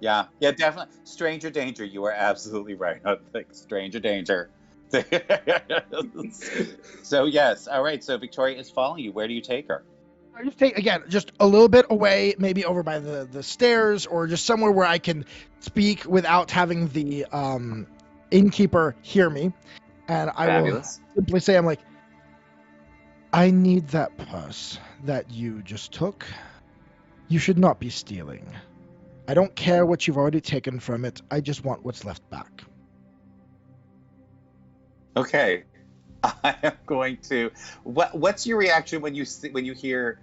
Yeah, definitely. Stranger danger. You are absolutely right. I think stranger danger. So yes, all right. So Victoria is following you. Where do you take her? I just take, again, just a little bit away, maybe over by the stairs, or just somewhere where I can speak without having the innkeeper hear me. And I Fabulous. will simply say, I'm like, I need that purse that you just took. You should not be stealing. I don't care what you've already taken from it. I just want what's left back. Okay, I am going to. What's your reaction when you hear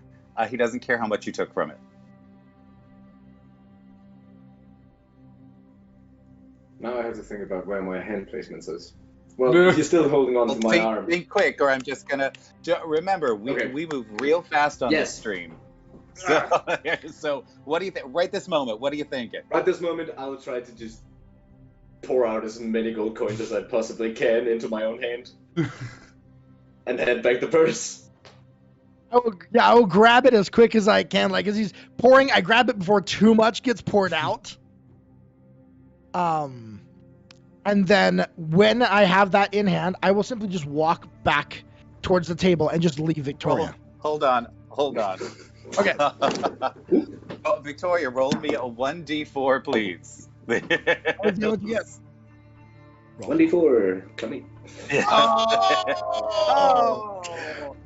he doesn't care how much you took from it? Now I have to think about where my hand placement is. Well, he's still holding on to my arm. Think quick, or I'm just gonna. Remember, we move real fast on this stream. So what do you think? Right this moment, what are you thinking? Right this moment, I'll try to just pour out as many gold coins as I possibly can into my own hand, and hand back the purse. I will grab it as quick as I can. Like as he's pouring, I grab it before too much gets poured out. And then when I have that in hand, I will simply just walk back towards the table and just leave Victoria. Hold on. Okay. Victoria, roll me a 1d4, please. What you get? 1d4 coming. Oh!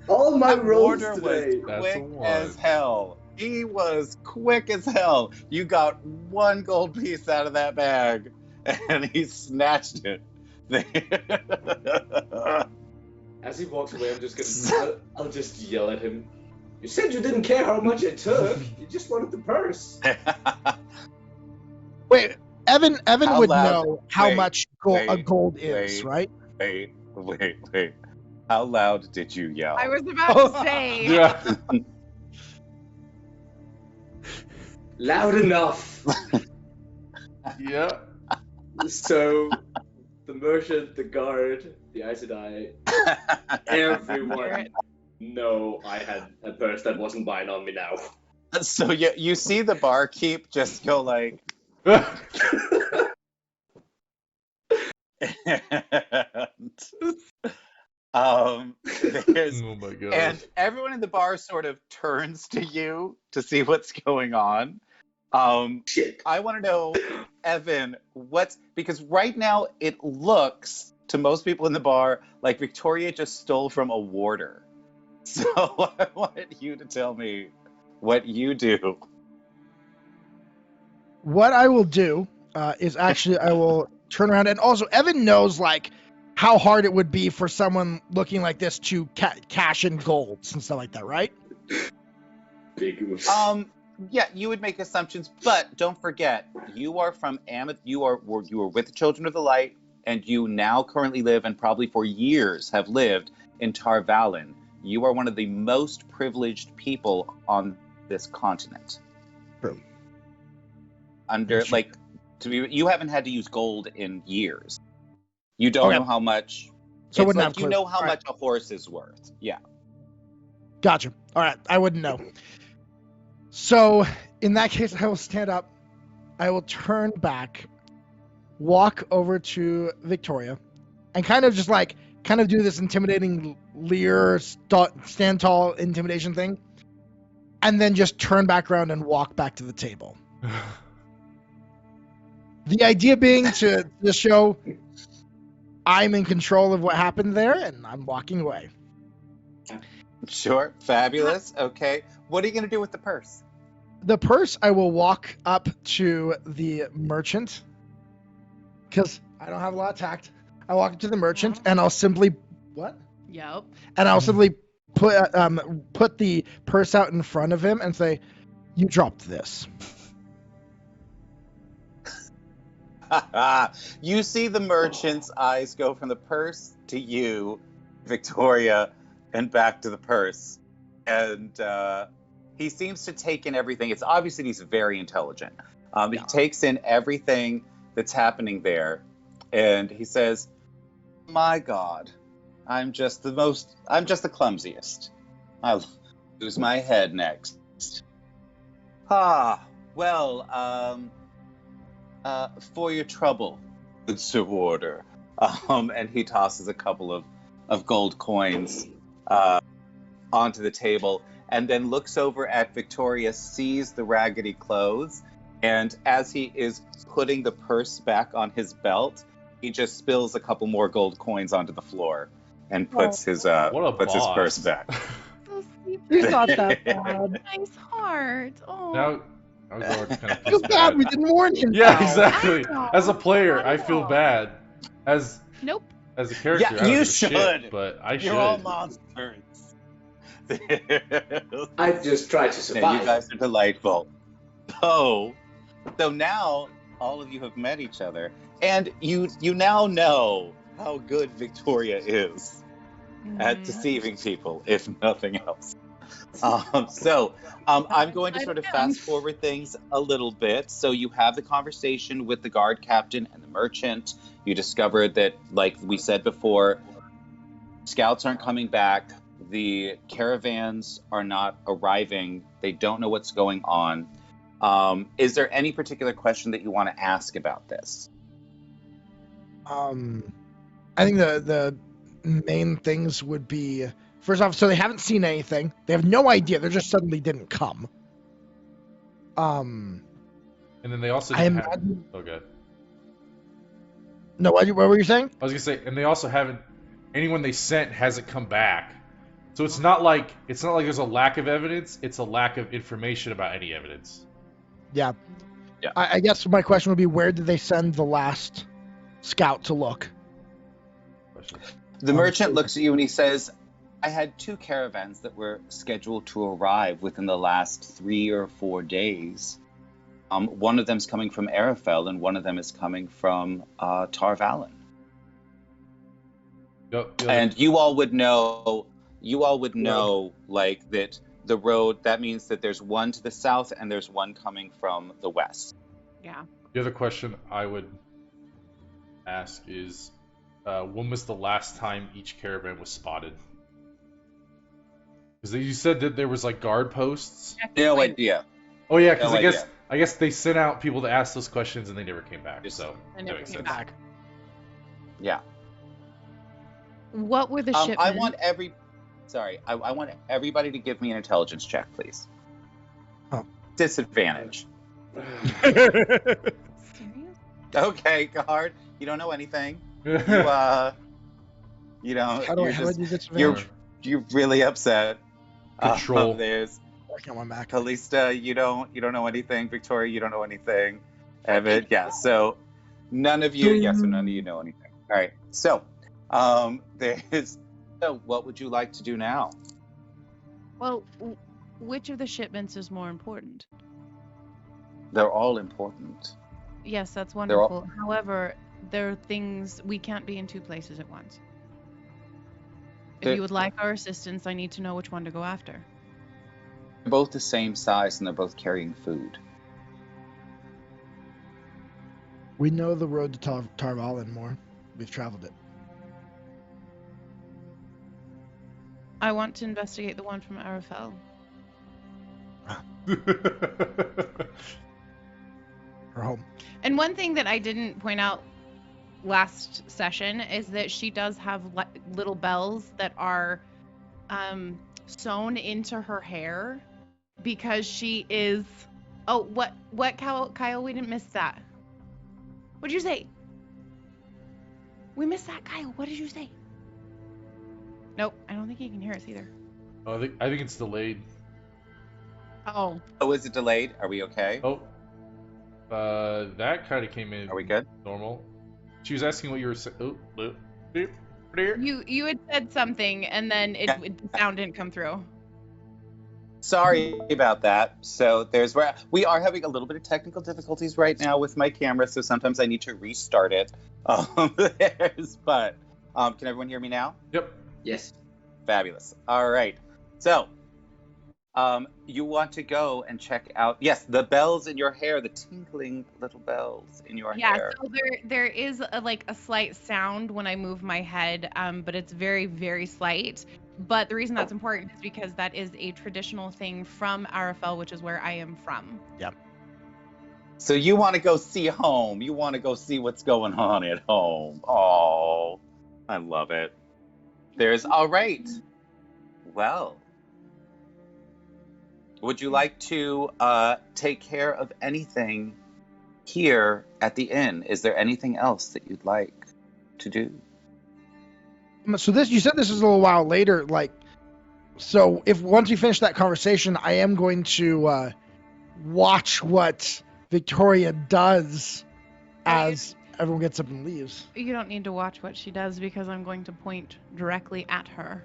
All my That rolls order today. was quick as hell. He was quick as hell. You got one gold piece out of that bag, and he snatched it. As he walks away, I'll just yell at him. You said you didn't care how much I took. You just wanted the purse. Wait, Evan How would loud- know how wait, much a gold is, right? Wait. How loud did you yell? I was about to say. Yeah. Loud enough. Yeah. So, the merchant, the guard, the Aes Sedai, everyone know I had a purse that wasn't mine on me now. So you see the barkeep just go like... Oh my god. And everyone in the bar sort of turns to you to see what's going on. Shit. I want to know, Evan, because right now it looks to most people in the bar like Victoria just stole from a warder. So I wanted you to tell me what you do. What I will do is actually I will turn around, and also Evan knows like how hard it would be for someone looking like this to cash in golds and stuff like that, right? Big moves. Yeah, you would make assumptions, but don't forget, you are from you were with the Children of the Light, and you now currently live, and probably for years have lived, in Tar Valon. You are one of the most privileged people on this continent. True. You haven't had to use gold in years. You don't Okay. know how much. So I it's wouldn't like have you clue. know how All right. much a horse is worth. Yeah. Gotcha. All right, I wouldn't know. So in that case, I will stand up. I will turn back, walk over to Victoria, and kind of do this intimidating leer, stand tall intimidation thing, and then just turn back around and walk back to the table. The idea being to show I'm in control of what happened there, and I'm walking away. Sure. Fabulous. Okay. What are you going to do with the purse? The purse, I will walk up to the merchant, because I don't have a lot of tact. I walk up to the merchant, and I'll simply Yep. And I'll simply put the purse out in front of him and say, "You dropped this." You see the merchant's eyes go from the purse to you, Victoria, and back to the purse. And he seems to take in everything. It's obvious that he's very intelligent. He takes in everything that's happening there. And he says, "My God, I'm just the clumsiest. I'll lose my head next." Well, for your trouble, good Sir Warder. And he tosses a couple of gold coins onto the table, and then looks over at Victoria, sees the raggedy clothes, and as he is putting the purse back on his belt, he just spills a couple more gold coins onto the floor and puts his purse back. So sweet. He's not that bad. Nice heart. Oh. Now Gordon kind of Feel feels bad we didn't warn him. Yeah, now. exactly. I know. As a player, Not I at feel all. bad. As Nope. a character, Yeah, I don't you give a shit, should. but I should. You're all monsters. I just try to Yeah, survive. you guys are delightful. So now all of you have met each other, and you now know how good Victoria is at deceiving people, if nothing else. I'm going to sort of fast forward things a little bit. So you have the conversation with the guard captain and the merchant. You discover that, like we said before, scouts aren't coming back. The caravans are not arriving. They don't know what's going on. Is there any particular question that you want to ask about this? I think the main things would be, first off, so they haven't seen anything. They have no idea. They just suddenly didn't come. And then they also I didn't have... imagine. Oh, good. No, what were you saying? I was gonna say, and they also haven't... Anyone they sent hasn't come back. So it's not like there's a lack of evidence. It's a lack of information about any evidence. Yeah. Yeah. I guess my question would be, where did they send the last scout to look? The merchant looks at you and he says, "I had 2 caravans that were scheduled to arrive within the last 3 or 4 days. One of them's coming from Arafel, and one of them is coming from Tar Valon. And you all would know, like, that the road, that means that there's one to the south and there's one coming from the west." Yeah. The other question I would ask is, when was the last time each caravan was spotted? Because you said that there was like guard posts. No idea. Oh yeah, because No I guess they sent out people to ask those questions and they never came back. So They that never makes came sense. back. Yeah. What were the shipments? I want everybody to give me an intelligence check, please. Oh. Disadvantage. Serious? Okay, guard. You don't know anything. You How do you're I just do this? you're really upset. Control. There's Working on my Mac. Callista. You don't know anything. Victoria, you don't know anything. Evan, yeah. So none of you, yes, so none of you know anything. All right. So So what would you like to do now? Well, which of the shipments is more important? They're all important. Yes, that's They're all wonderful. However, there are things we can't be in two places at once. If They're- you would like our assistance, I need to know which one to go after. both the same size and they're both carrying food. We know the road to Tarvalin more. We've traveled it. I want to investigate the one from Arafel. Her home. And one thing that I didn't point out last session is that she does have little bells that are sewn into her hair because she is. Oh, what, Kyle? We didn't miss that. What did you say? We missed that, Kyle. What did you say? Nope, I don't think he can hear us either. Oh, I think it's delayed. Oh, Oh, is it delayed? Are we okay? Oh, that kind of came in Are we good? normal. She was asking what you were saying. Oh, you had said something and then the sound didn't come through. Sorry about that. So there's where we are having a little bit of technical difficulties right now with my camera, so sometimes I need to restart it. But can everyone hear me now? Yep. Yes. Fabulous. All right. So you want to go and check out, yes, the bells in your hair, the tinkling little bells in your Yeah, hair. so there is a slight sound when I move my head, but it's very, very slight. But the reason that's important is because that is a traditional thing from Arafel, which is where I am from. Yep. So you want to go see home. You want to go see what's going on at home. Oh, I love it. There's, all right. Well, would you like to take care of anything here at the inn? Is there anything else that you'd like to do? So you said this is a little while later. So if once we finish that conversation, I am going to watch what Victoria does as everyone gets up and leaves. You don't need to watch what she does because I'm going to point directly at her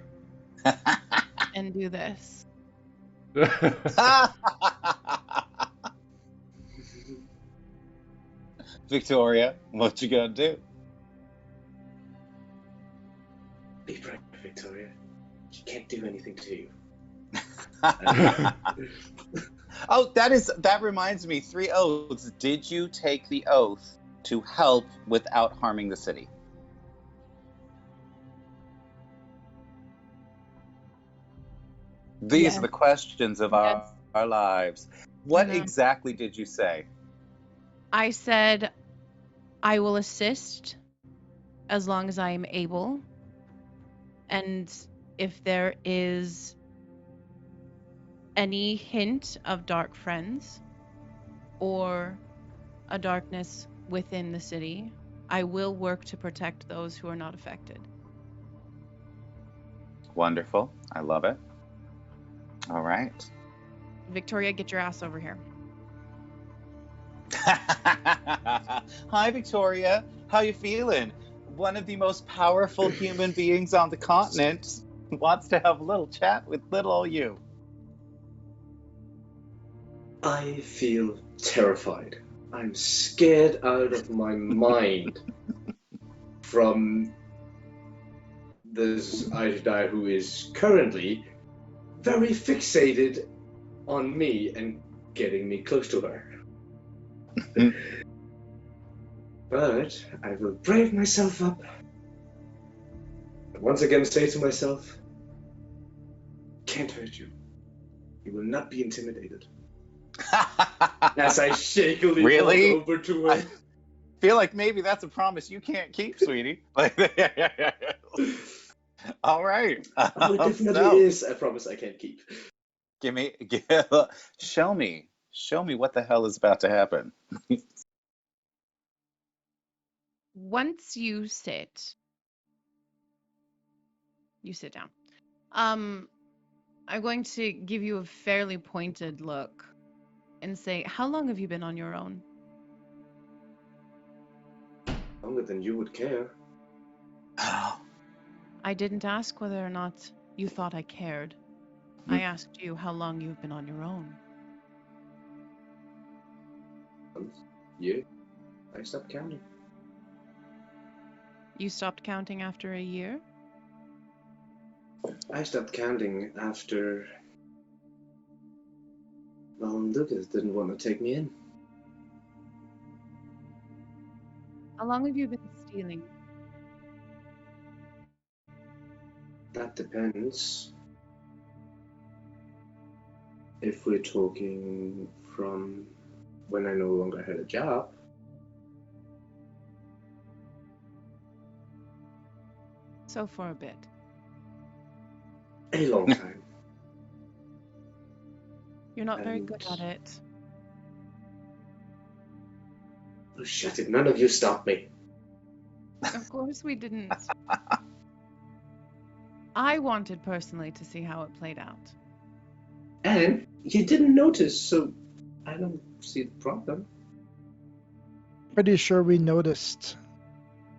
and do this. Victoria, what you gonna do? Be brave, Victoria. She can't do anything to you. Oh, that reminds me. 3 oaths. Did you take the oath to help without harming the city? These Yes. are the questions of Yes. our lives. What Mhm. exactly did you say? I said, I will assist as long as I am able. And if there is any hint of dark friends or a darkness within the city, I will work to protect those who are not affected. Wonderful. I love it. All right. Victoria, get your ass over here. Hi, Victoria. How you feeling? One of the most powerful human beings on the continent wants to have a little chat with little old you. I feel terrified. I'm scared out of my mind from this Ajah who is currently very fixated on me and getting me close to her. But I will brave myself up. And once again say to myself, can't hurt you. You will not be intimidated. As I shakily Really? walk over to her. I feel like maybe that's a promise you can't keep, sweetie. All right. Oh, it definitely So, is a promise I can't keep. show me what the hell is about to happen. Once you sit down. I'm going to give you a fairly pointed look and say, how long have you been on your own? Longer than you would care. I didn't ask whether or not you thought I cared. I asked you how long you've been on your own. Yeah, I stopped counting. You stopped counting after a year? I stopped counting after... Well, Lucas didn't want to take me in. How long have you been stealing? That depends. If we're talking from when I no longer had a job, So for a bit. a long time. You're not very good And- at it. Oh, shut it, none of you stop me. Of course we didn't. I wanted personally to see how it played out. And you didn't notice, so I don't see the problem. Pretty sure we noticed.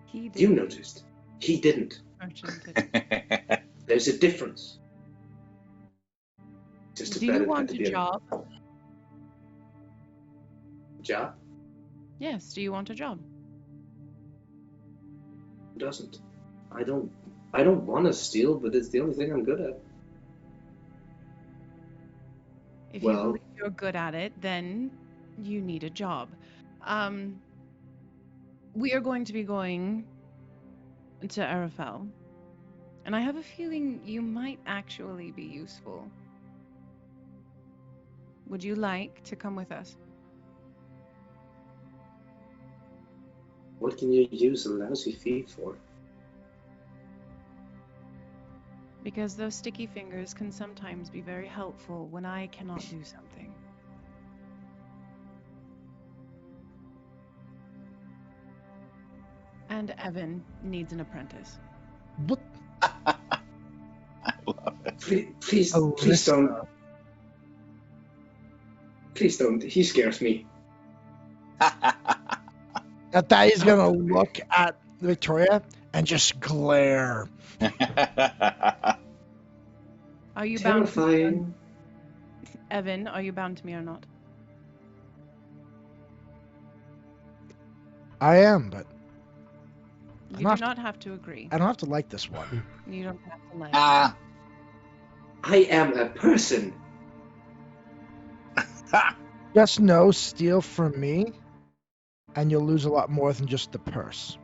He did. You noticed. He didn't. Merchant did. There's a difference. Just Do you want a job? Job? Yes, do you want a job? Doesn't. I don't want to steal, but it's the only thing I'm good at. If Well- you believe you're good at it, then you need a job. We are going to be going to Arafel, and I have a feeling you might actually be useful. Would you like to come with us? What can you use a lousy fee for? Because those sticky fingers can sometimes be very helpful when I cannot do something. And Evan needs an apprentice. What? I love it. Please Alyssa. don't. Please don't. He scares me. I thought he's gonna look at Victoria and just glare. Are you bound to me? Terrifying. Evan, are you bound to me or not? I am, but You not- do not have to agree. I don't have to like this one. You don't have to like. Ah. I am a person. Just know, steal from me, and you'll lose a lot more than just the purse.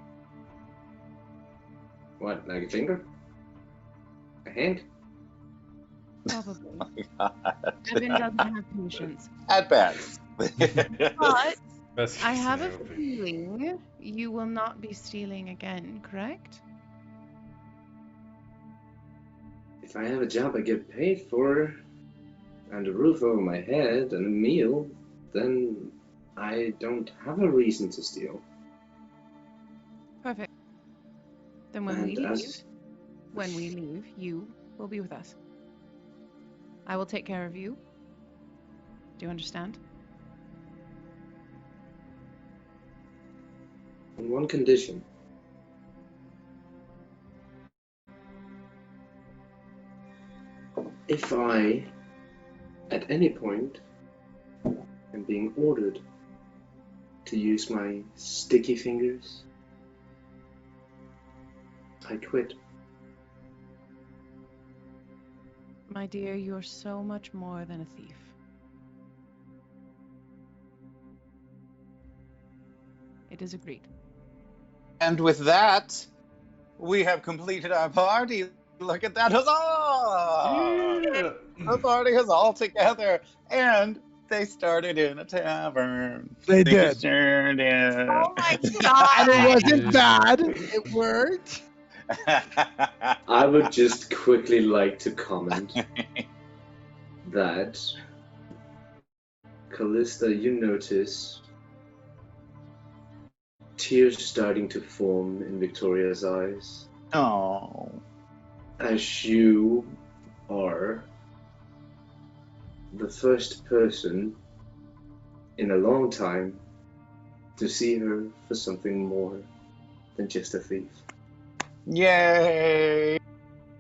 What, like a finger? A hand? Probably. God. Evan doesn't have patience. At best. But Best I have a scenario. feeling you will not be stealing again, correct? If I have a job I get paid for, and a roof over my head, and a meal, then I don't have a reason to steal. Perfect. Then when And we leave, you will be with us. I will take care of you. Do you understand? on one condition. If I, at any point, am being ordered to use my sticky fingers, I quit. My dear, you're so much more than a thief. It is agreed. And with that, we have completed our party. Look at that. Huzzah! Yeah. The party is all together. And they started in a tavern. They did. Sure did. Oh my And it god! wasn't bad. It worked. I would just quickly like to comment that, Callista, you notice tears starting to form in Victoria's eyes Oh. as you are the first person in a long time to see her for something more than just a thief. Yay!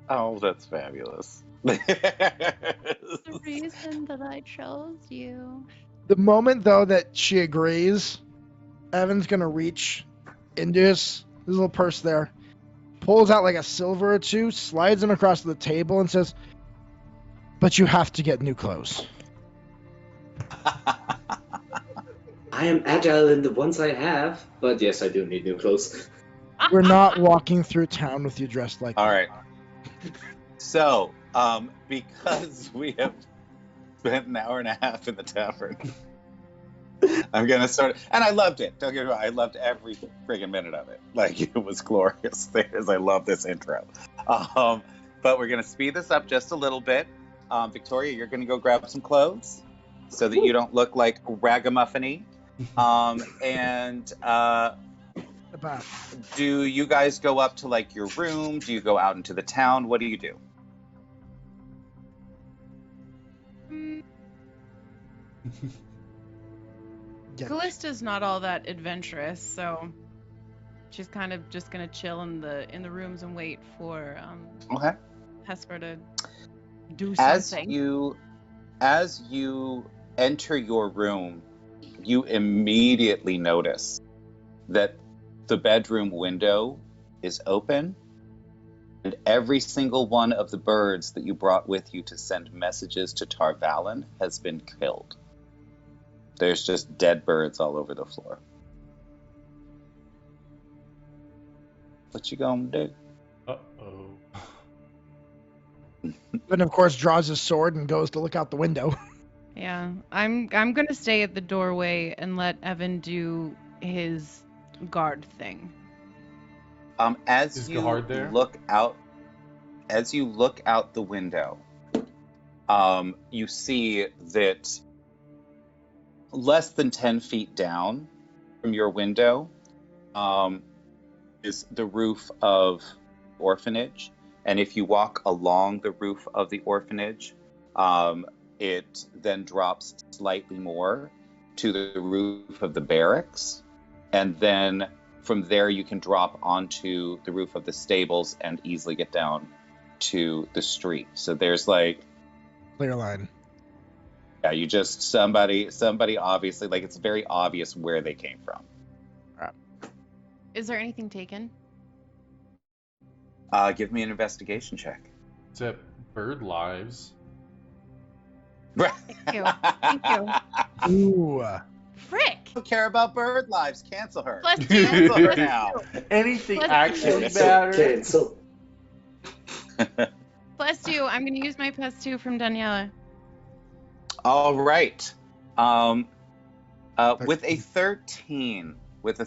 Oh, that's fabulous. The reason that I chose you. The moment, though, that she agrees, Evan's gonna reach into his little purse there, pulls out like a silver or two, slides them across the table, and says, "But you have to get new clothes." I am agile in the ones I have, but yes, I do need new clothes. We're not walking through town with you dressed like All that. right. So, because we have spent an hour and a half in the tavern, I'm gonna start. And I loved it. Don't get me wrong. I loved every friggin' minute of it. Like it was glorious. I love this intro. But we're gonna speed this up just a little bit. Victoria, you're gonna go grab some clothes so that you don't look like ragamuffin-y. And About do you guys go up to like your room? Do you go out into the town? What do you do? get Callista's not all that adventurous, so she's kind of just gonna chill in the rooms and wait for Okay. Hesper to do As something. you enter your room, you immediately notice that the bedroom window is open, and every single one of the birds that you brought with you to send messages to Tarvalin has been killed. There's just dead birds all over the floor. What you gonna do? Uh-oh. And of course draws his sword and goes to look out the window. Yeah, I'm gonna stay at the doorway and let Evan do his guard thing. As Is you Gahard there? look out the window, you see that less than 10 feet down from your window is the roof of orphanage. And if you walk along the roof of the orphanage, it then drops slightly more to the roof of the barracks. And then from there, you can drop onto the roof of the stables and easily get down to the street. So there's like, Clear line. yeah, you just somebody obviously, like it's very obvious where they came from. Is there anything taken? Give me an investigation check. Except bird lives. Thank you. Thank you. Ooh. Frick. Don't care about bird lives. Cancel her. Plus two. Cancel her now. Anything Let's actually Cancel, matters. cancel. Plus two. I'm gonna use my plus 2 from Daniela. All right. With a 13, what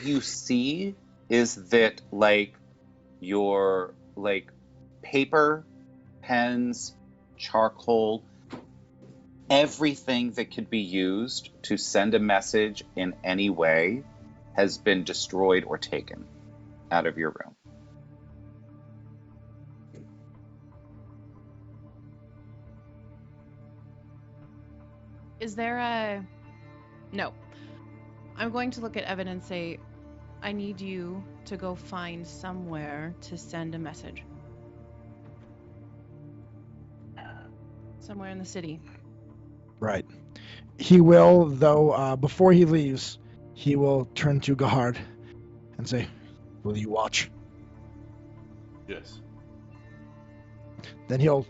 you see is that like your like paper, pens, charcoal, everything that could be used to send a message in any way has been destroyed or taken out of your room. Is there a... No. I'm going to look at Evan and say, I need you to go find somewhere to send a message. Somewhere in the city. Right. He will, though, before he leaves, he will turn to Gahard and say, "Will you watch?" Yes. Then he'll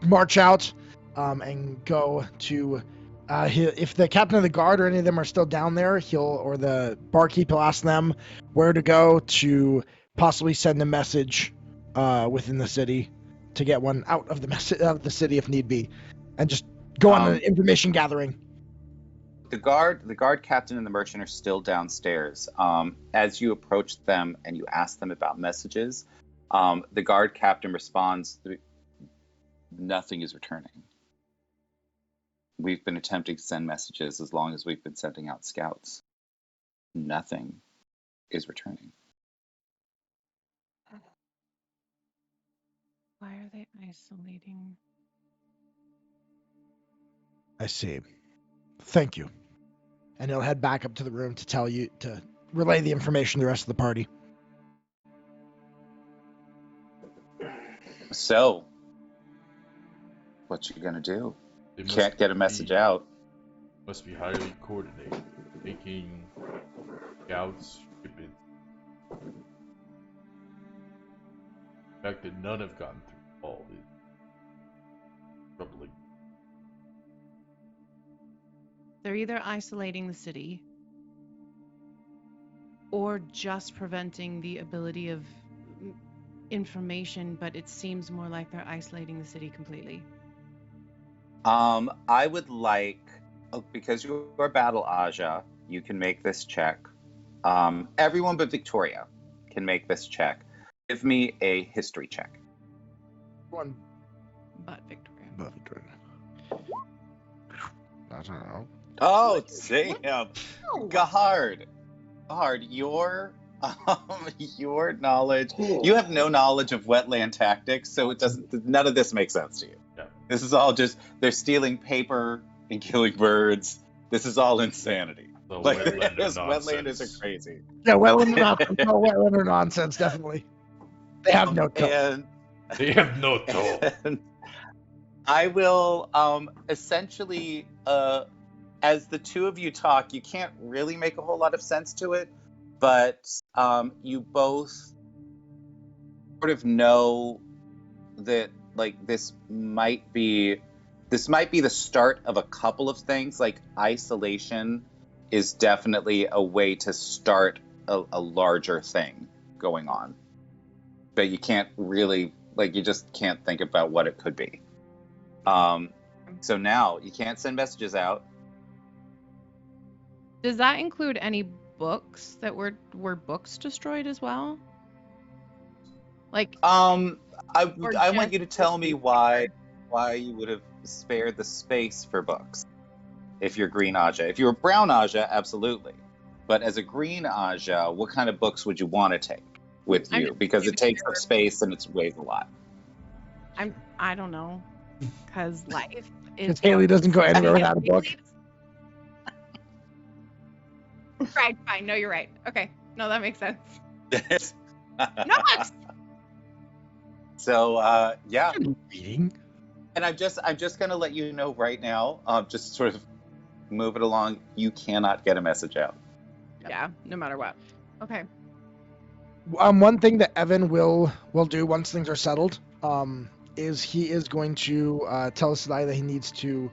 march out and go to. If the captain of the guard or any of them are still down there, or the barkeep will ask them where to go to possibly send a message within the city to get one out of the city if need be, and just go on an information gathering. The guard captain and the merchant are still downstairs. As you approach them and you ask them about messages, the guard captain responds, "Nothing is returning. We've been attempting to send messages as long as we've been sending out scouts. Nothing is returning." Why are they isolating? I see. Thank you. And he'll head back up to the room to relay the information to the rest of the party. So, what you gonna do? They Can't get a message out. Must be highly coordinated, making scouts, shipments. The fact that none have gotten through all is troubling. They're either isolating the city or just preventing the ability of information, but it seems more like they're isolating the city completely. I would like, because you're Battle Ajah, you can make this check. Everyone but Victoria can make this check. Give me a history check. One. But Victoria. I don't know. Oh, damn. Gahard, your knowledge. You have no knowledge of wetland tactics, so it doesn't. None of this makes sense to you. Yeah. This is all just they're stealing paper and killing birds. This is all insanity. The Like wetlander wetlanders nonsense. are crazy. Yeah, wetlander nonsense, definitely. They have no toe. And They have no toe. and I will essentially, as the two of you talk, you can't really make a whole lot of sense to it, but you both sort of know that like this might be the start of a couple of things. Like isolation is definitely a way to start a larger thing going on, but you can't really, like, you just can't think about what it could be. So now you can't send messages out. Does that include any books that were books destroyed as well? Like, I Or want just you to tell me paper. why you would have spared the space for books. If you're green Ajah, if you were brown Ajah, absolutely. But as a green Ajah, what kind of books would you want to take with I'm you? just Because it assuming takes there up were- space and it weighs a lot. I don't know, because life is. Because Haley doesn't go anywhere without a book. Right, fine. No, you're right. Okay, no, that makes sense. No books. So yeah, Reading. and I'm just gonna let you know right now. Just sort of move it along. You cannot get a message out. Yeah, no matter what. Okay. One thing that Evan will do once things are settled, is he is going to tell Sadai that he needs to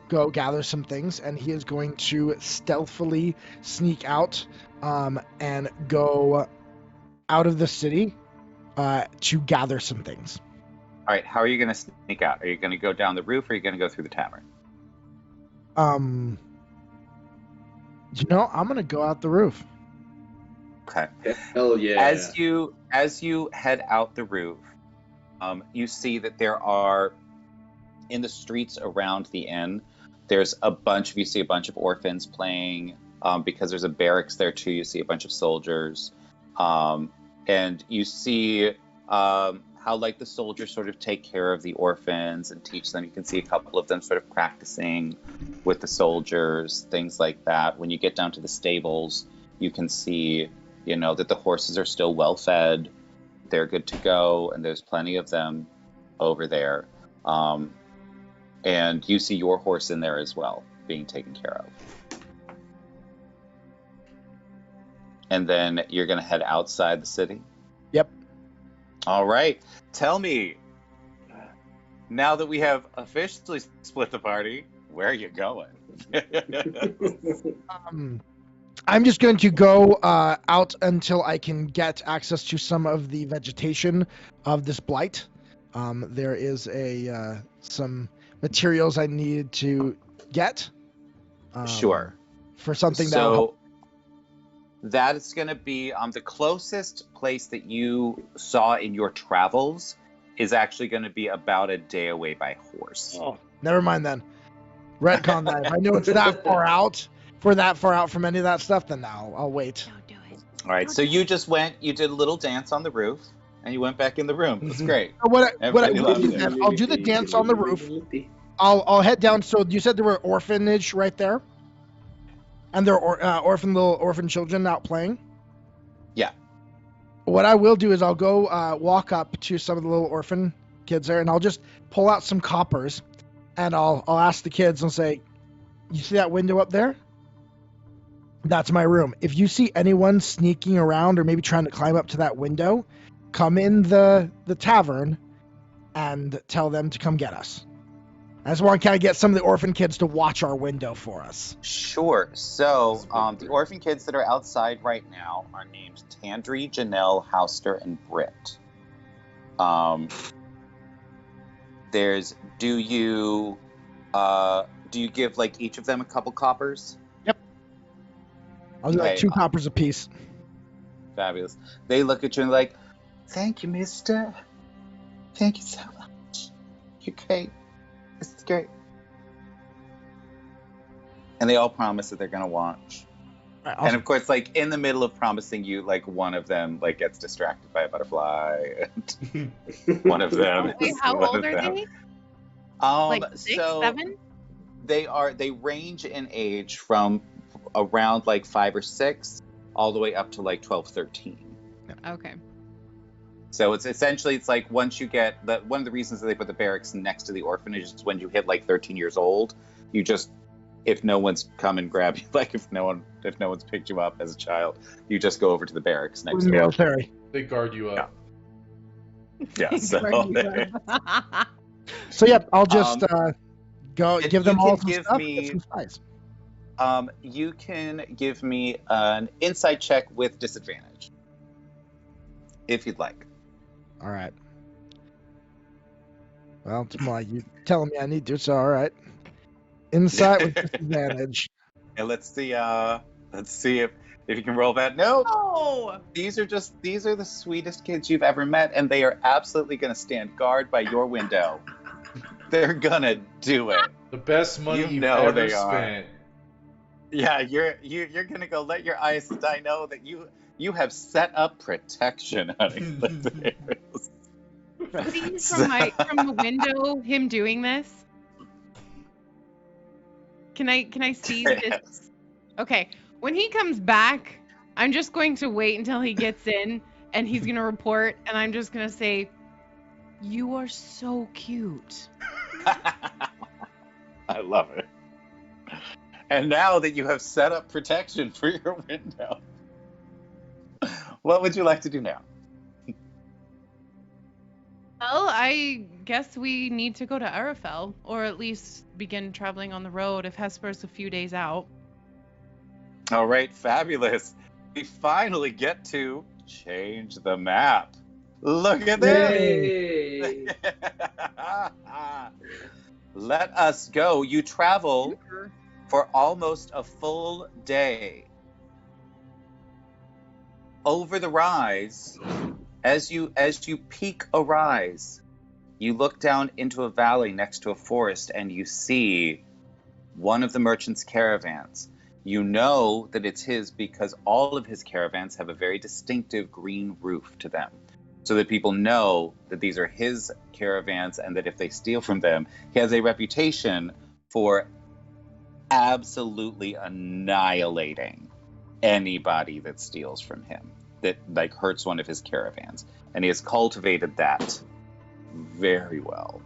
go gather some things, and he is going to stealthily sneak out, and go out of the city, to gather some things. All right, how are you gonna sneak out? Are you gonna go down the roof, or are you gonna go through the tavern? I'm gonna go out the roof. Okay. Hell yeah. As you head out the roof, you see that there are, in the streets around the inn, you see a bunch of orphans playing, because there's a barracks there too. You see a bunch of soldiers, and you see how like the soldiers sort of take care of the orphans and teach them. You can see a couple of them sort of practicing with the soldiers, things like that. When you get down to the stables, you can see, that the horses are still well fed, they're good to go, and there's plenty of them over there. And you see your horse in there as well, being taken care of. And then you're going to head outside the city? Yep. All right. Tell me, now that we have officially split the party, where are you going? I'm just going to go out until I can get access to some of the vegetation of this blight. There is some materials I need to get. Sure. For something So that is going to be the closest place that you saw in your travels is actually going to be about a day away by horse. Oh, never mind then. Retcon that. If I know it's that far out, from any of that stuff, then I'll wait. Don't do it. All right, so you just you did a little dance on the roof, and you went back in the room. That's great. What I Everybody will loves do it. then, I'll do the dance on the roof. I'll head down. So you said there were orphanage right there, and there are little orphan children out playing. Yeah. What I will do is I'll go walk up to some of the little orphan kids there, and I'll just pull out some coppers, and I'll ask the kids and say, "You see that window up there? That's my room. If you see anyone sneaking around or maybe trying to climb up to that window, come in the tavern and tell them to come get us." I just want to kind of get some of the orphan kids to watch our window for us. Sure. So, That's big the three. orphan kids that are outside right now are named Tandri, Janelle, Hauster, and Britt. Do you give like each of them a couple coppers? I'll do like Okay, 2 coppers apiece. Fabulous. They look at you and like, "Thank you, mister. Thank you so much. You're great. This is great." And they all promise that they're gonna watch. All right, And awesome. of course, like in the middle of promising you, like one of them like gets distracted by a butterfly, and one of them. Wait, is how one old of are them. they? Like 6, 7? They range in age from around like 5 or 6 all the way up to like 12, 13. Okay. So it's essentially like once you get one of the reasons that they put the barracks next to the orphanage is when you hit like 13 years old, you just, if no one's come and grabbed you, like if no one's picked you up as a child, you just go over to the barracks next door. Military. They guard you up. Yeah. So So yeah, I'll just go and give them you all can some give stuff. me- Get some spice. you can give me an insight check with disadvantage, if you'd like. All right. Well, it's more like you telling me I need to, so all right. Insight with disadvantage. And let's see if you can roll that. No, Oh, these are the sweetest kids you've ever met, and they are absolutely going to stand guard by your window. They're gonna do it. The best money You you've know ever they are. spent. Yeah, you're gonna go let your eyes die know that you have set up protection, honey. See from the window him doing this? Can I see this? Okay. When he comes back, I'm just going to wait until he gets in and he's gonna report, and I'm just gonna say, "You are so cute." I love it. And now that you have set up protection for your window, what would you like to do now? well, I guess we need to go to Arafel, or at least begin traveling on the road if Hesper's a few days out. All right, fabulous. We finally get to change the map. Look at this. Yay! Let us go. You travel for almost a full day. Over the rise, as you peak a rise, you look down into a valley next to a forest and you see one of the merchant's caravans. You know that it's his because all of his caravans have a very distinctive green roof to them, so that people know that these are his caravans and that if they steal from them, he has a reputation for absolutely annihilating anybody that steals from him, that like hurts one of his caravans. And he has cultivated that very well.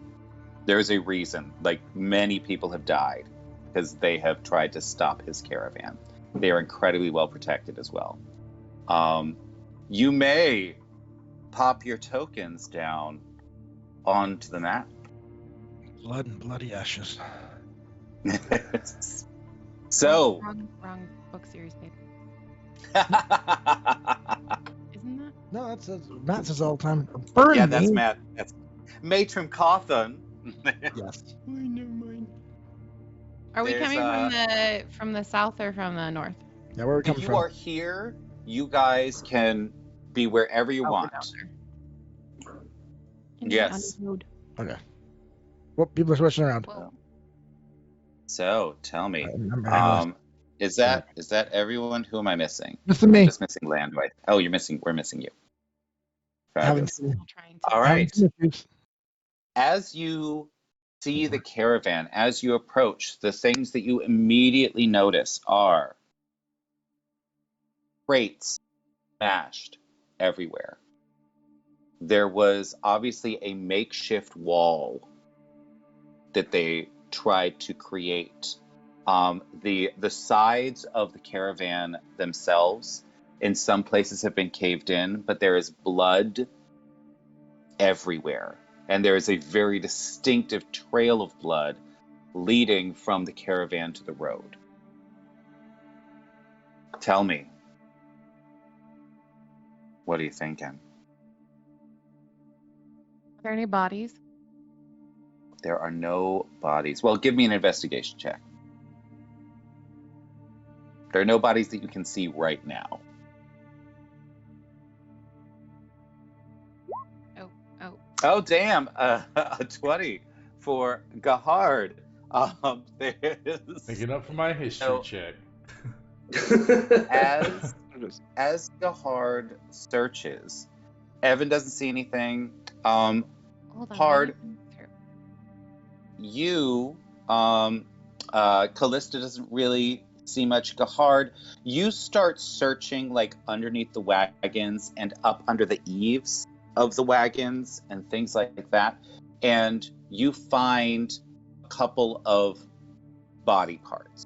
There's a reason, like many people have died because they have tried to stop his caravan. They are incredibly well protected as well. You may pop your tokens down onto the map. Blood and bloody ashes. So, Wrong book series, babe. Isn't that? No, that's Matt says all the time. Burn yeah, me. that's Matt. That's Matron Cawthon. Yes. Never mind. Are we There's, coming from the south or from the north? Yeah, where are we coming you from? are here. You guys can be wherever you Oh, we're want. down there. In the Yes. underroad. Okay. Well, people are switching around. Whoa. So tell me, I remember is that everyone? Who am I missing? Just me. I'm just missing Land, right? Oh, we're missing you. Haven't Fabulous. seen. Still trying to. All right. haven't seen As you see the caravan, as you approach, the things that you immediately notice are crates smashed everywhere. there was obviously a makeshift wall that they tried to create. The sides of the caravan themselves in some places have been caved in, but there is blood everywhere. And there is a very distinctive trail of blood leading from the caravan to the road. Tell me, what are you thinking? Are there any bodies? There are no bodies. Well, give me an investigation check. There are no bodies that you can see right now. Oh, damn. A 20 for Gahard. There's... Making up for my history check. As Gahard searches, Evan doesn't see anything. Hold on, Hard. wait. You, Callista doesn't really see much. Gahard, you start searching like underneath the wagons and up under the eaves of the wagons and things like that, and you find a couple of body parts,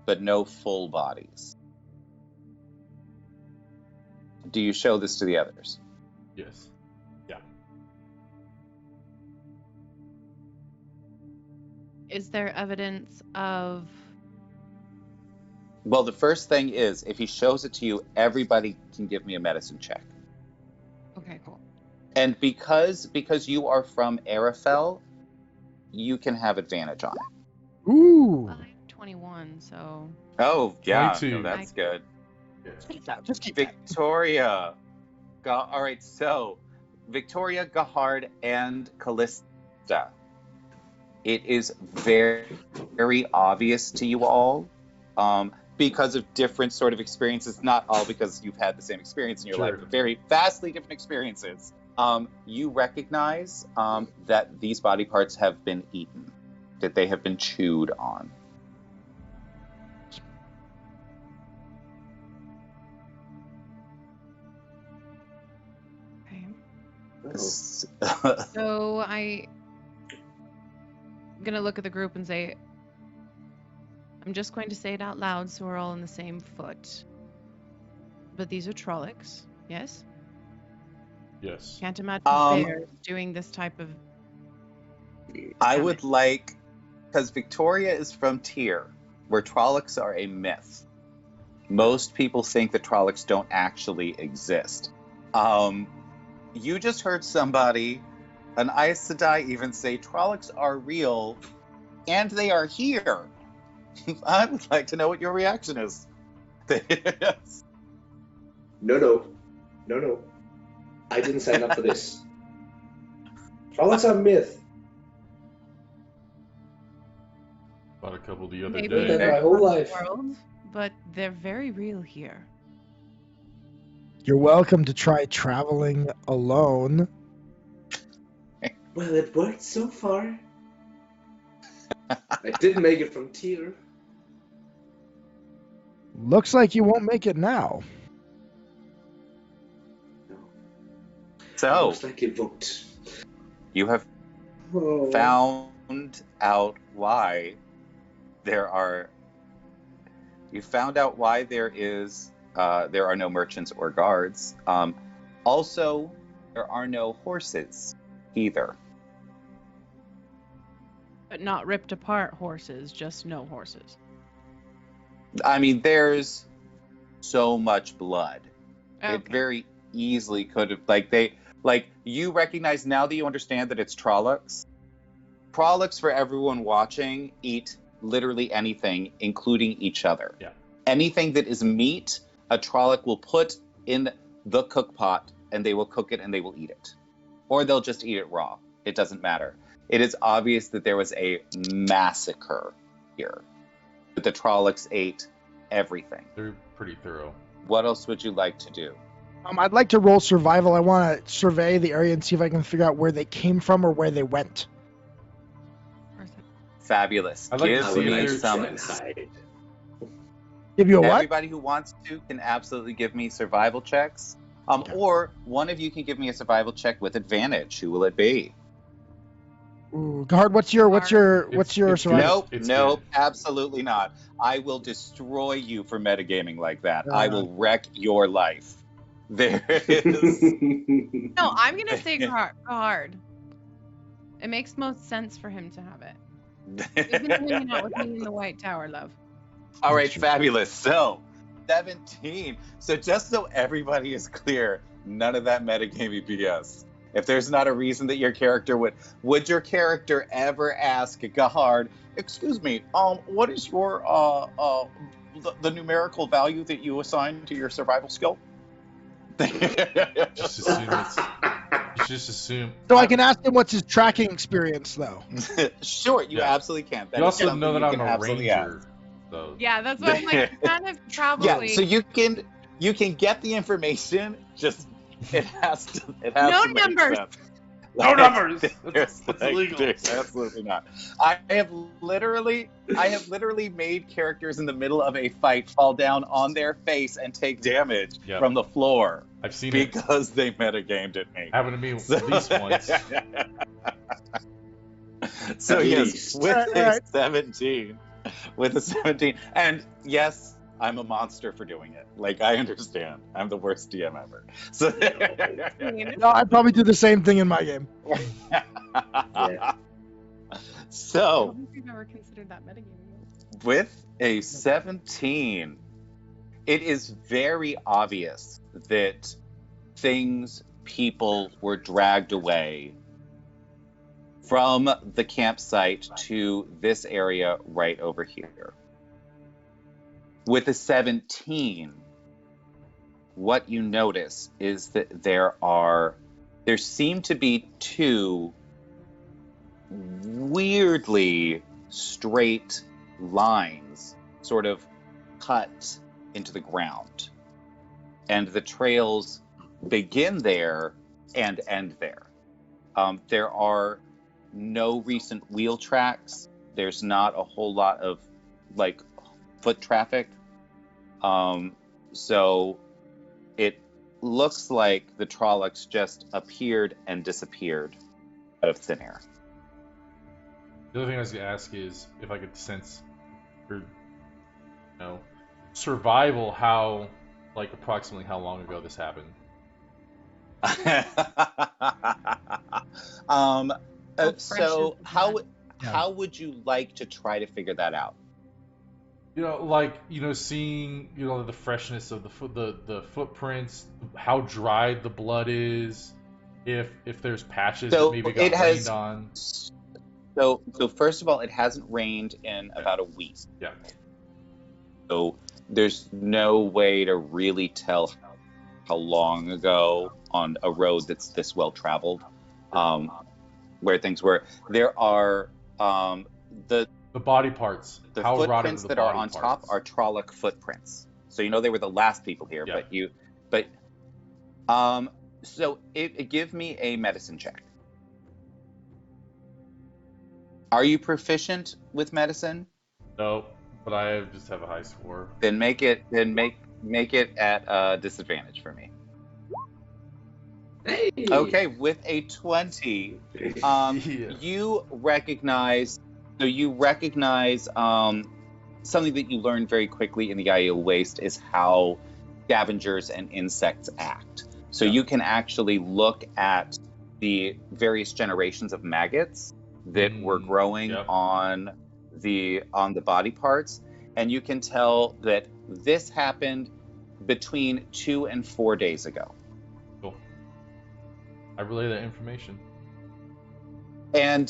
but no full bodies. Do you show this to the others? Yes. Yeah. Is there evidence of... Well, the first thing is, if he shows it to you, everybody can give me a medicine check. Okay, cool. And because you are from Arafel, you can have advantage on it. Ooh. I'm 21, so... Oh, yeah. 22. No, that's good. Yes. Just keep Victoria. All right, so Victoria, Gahard, and Callista. It is very, very obvious to you all, because of different sort of experiences. Not all because you've had the same experience in your Sure. life, but very vastly different experiences. You recognize that these body parts have been eaten, that they have been chewed on. Okay. So I'm gonna look at the group and say, I'm just going to say it out loud so we're all on the same foot. But these are Trollocs, yes? Yes. Can't imagine bears doing this type of... I would like, because Victoria is from Tyr, where Trollocs are a myth. Most people think that Trollocs don't actually exist. You just heard somebody, an Aes Sedai, even say Trollocs are real, and they are here. I would like to know what your reaction is. No. I didn't sign up for this. Trollocs are myth. Bought a couple the other Maybe day. my whole life. world, but they're very real here. You're welcome to try traveling alone. Well, it worked so far. I didn't make it from Tyr. Looks like you won't make it now. So, Looks like it won't. you have Oh. found out why there are... You found out why there are no merchants or guards. Also, there are no horses either. But not ripped apart horses, just no horses. I mean, there's so much blood. It Okay. very easily could have, you recognize now that you understand that it's Trollocs. Trollocs, for everyone watching, eat literally anything, including each other. Yeah. Anything that is meat, a Trolloc will put in the cook pot, and they will cook it and they will eat it. Or they'll just eat it raw. It doesn't matter. It is obvious that there was a massacre here. That the Trollocs ate everything. They're pretty thorough. What else would you like to do? I'd like to roll survival. I want to survey the area and see if I can figure out where they came from or where they went. Fabulous. I'd like to Give see me if some... and hide. Give you a what? Everybody who wants to can absolutely give me survival checks. Okay. Or one of you can give me a survival check with advantage. Who will it be? Ooh, Gahard, what's your It's survival? good. It's Nope, good. absolutely not. I will destroy you for metagaming like that. I Uh, will wreck your life. There is. No, I'm gonna say Gahard. It makes most sense for him to have it. You've been hanging out with me in the White Tower, love. All right, That's true. fabulous. So, 17. So, just so everybody is clear, none of that metagaming BS. If there's not a reason that your character would your character ever ask Gahard, excuse me, what is your the numerical value that you assign to your survival skill? Just assume it's. Just assume. So I can ask him what's his tracking experience, though. Sure, you Yeah. absolutely can. That You is also something know that you I'm can a absolutely ranger, ask. so. Yeah, that's what I'm like. Kind of Yeah, probably. so you can get the information. Just it has to No make numbers. sense. No numbers. There's That's illegal. There's absolutely not. I have literally made characters in the middle of a fight fall down on their face and take damage Yep. from the floor I've seen it. because they metagamed at me. Happened to me So- at least once. So At yes, least. with All a right. 17, and yes, I'm a monster for doing it. Like, I understand. I'm the worst DM ever. So, No, I'd probably do the same thing in my game. Yeah. I so don't think we've ever considered that metagaming. with a 17, it is very obvious that people were dragged away from the campsite to this area right over here. With a 17, what you notice is that there seem to be two weirdly straight lines sort of cut into the ground. And the trails begin there and end there. There are no recent wheel tracks. There's not a whole lot of like foot traffic. So it looks like the Trollocs just appeared and disappeared out of thin air. The other thing I was gonna ask is if I could sense your, survival. How, like, approximately how long ago this happened? So fresh is how would you like to try to figure that out? Seeing the freshness of the footprints, how dried the blood is, if there's patches that So maybe it got has. rained on. So first of all, it hasn't rained in about a week. Yeah. So there's no way to really tell how long ago on a road that's this well traveled, where things were. There are the body parts. the How rotted footprints the that are body on parts? top are Trolloc footprints. So they were the last people here, Yeah. so give me a medicine check. Are you proficient with medicine? No, but I just have a high score. Then make it at disadvantage for me. Hey. Okay, with a 20, Yeah. you recognize something that you learn very quickly in the Aiel Waste is how scavengers and insects act. So you can actually look at the various generations of maggots that were growing on the body parts, and you can tell that this happened between 2 and 4 days ago. Cool. I relay that information. And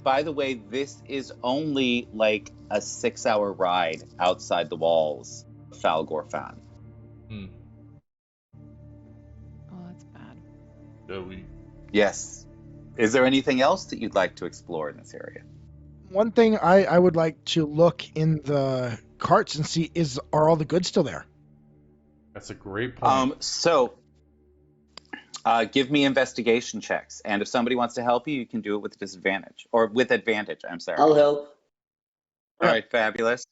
by the way, this is only like a 6-hour ride outside the walls of Falgor Fan. Oh, that's bad. Yes. Is there anything else that you'd like to explore in this area? One thing I would like to look in the carts and see are all the goods still there? That's a great point. Give me investigation checks, and if somebody wants to help you, you can do it with disadvantage or with advantage. I'm sorry. I'll help. All right, fabulous.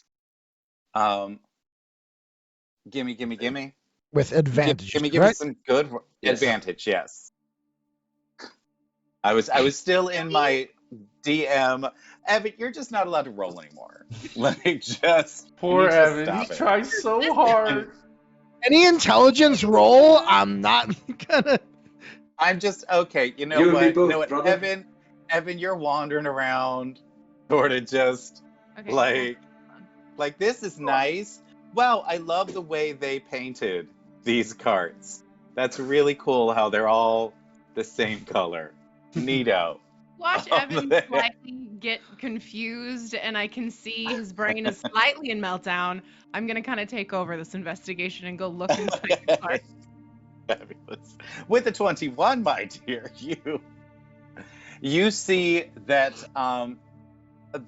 Gimme. with advantage. Give me correct? some good Yes. advantage. Yes. I was still in my DM. Evan, you're just not allowed to roll anymore. Like, just Poor you need to Evan. stop He it. tries so hard. Any intelligence roll, I'm not gonna. I'm just okay. You know You and me what? You know both, what? brother. Evan, you're wandering around, sort of just Okay. like this is nice. Wow, I love the way they painted these carts. That's really cool. How they're all the same color. Neato. Watch Evan slightly get confused, and I can see his brain is slightly in meltdown. I'm gonna kind of take over this investigation and go look inside the car. Fabulous. With a 21, my dear, you see that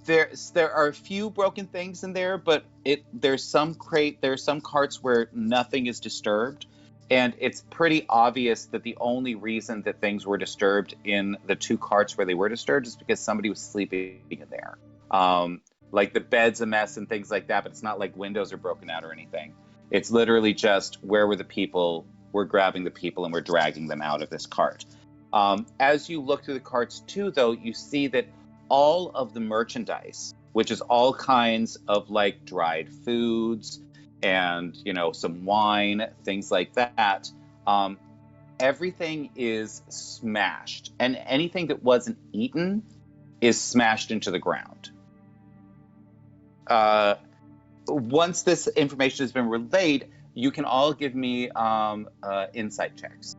there are a few broken things in there, but there's some carts where nothing is disturbed, and it's pretty obvious that the only reason that things were disturbed in the two carts where they were disturbed is because somebody was sleeping in there. Like the bed's a mess and things like that, but it's not like windows are broken out or anything. It's literally just where were the people? We're grabbing the people and we're dragging them out of this cart. As you look through the carts too, though, you see that all of the merchandise, which is all kinds of like dried foods and, you know, some wine, things like that, everything is smashed. And anything that wasn't eaten is smashed into the ground. Once this information has been relayed, you can all give me insight checks.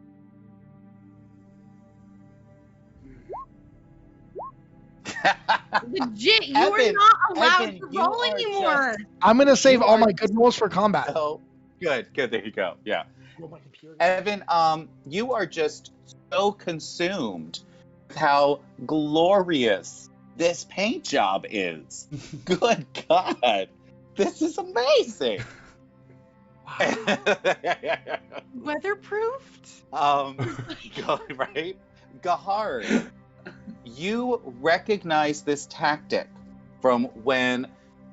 Legit, you Evan, are not allowed Evan, to you roll are anymore. I'm gonna save You all are my good rolls for combat. Oh, good. There you go. Yeah. Roll my computer. Evan, you are just so consumed with how glorious this paint job is. Good God. This is amazing. Weatherproofed? Right? Gahard, you recognize this tactic from when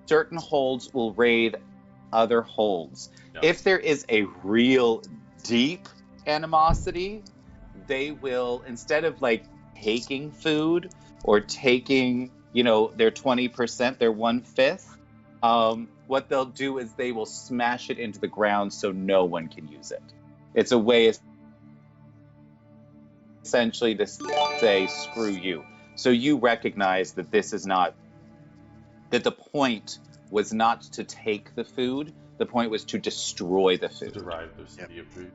certain holds will raid other holds. Yeah. If there is a real deep animosity, they will, instead of like taking food or taking, you know, their 20%, their 1/5, what they'll do is they will smash it into the ground so no one can use it. It's a way essentially to say, screw you. So you recognize that this is not, that the point was not to take the food, the point was to destroy the food. Derive the city of food.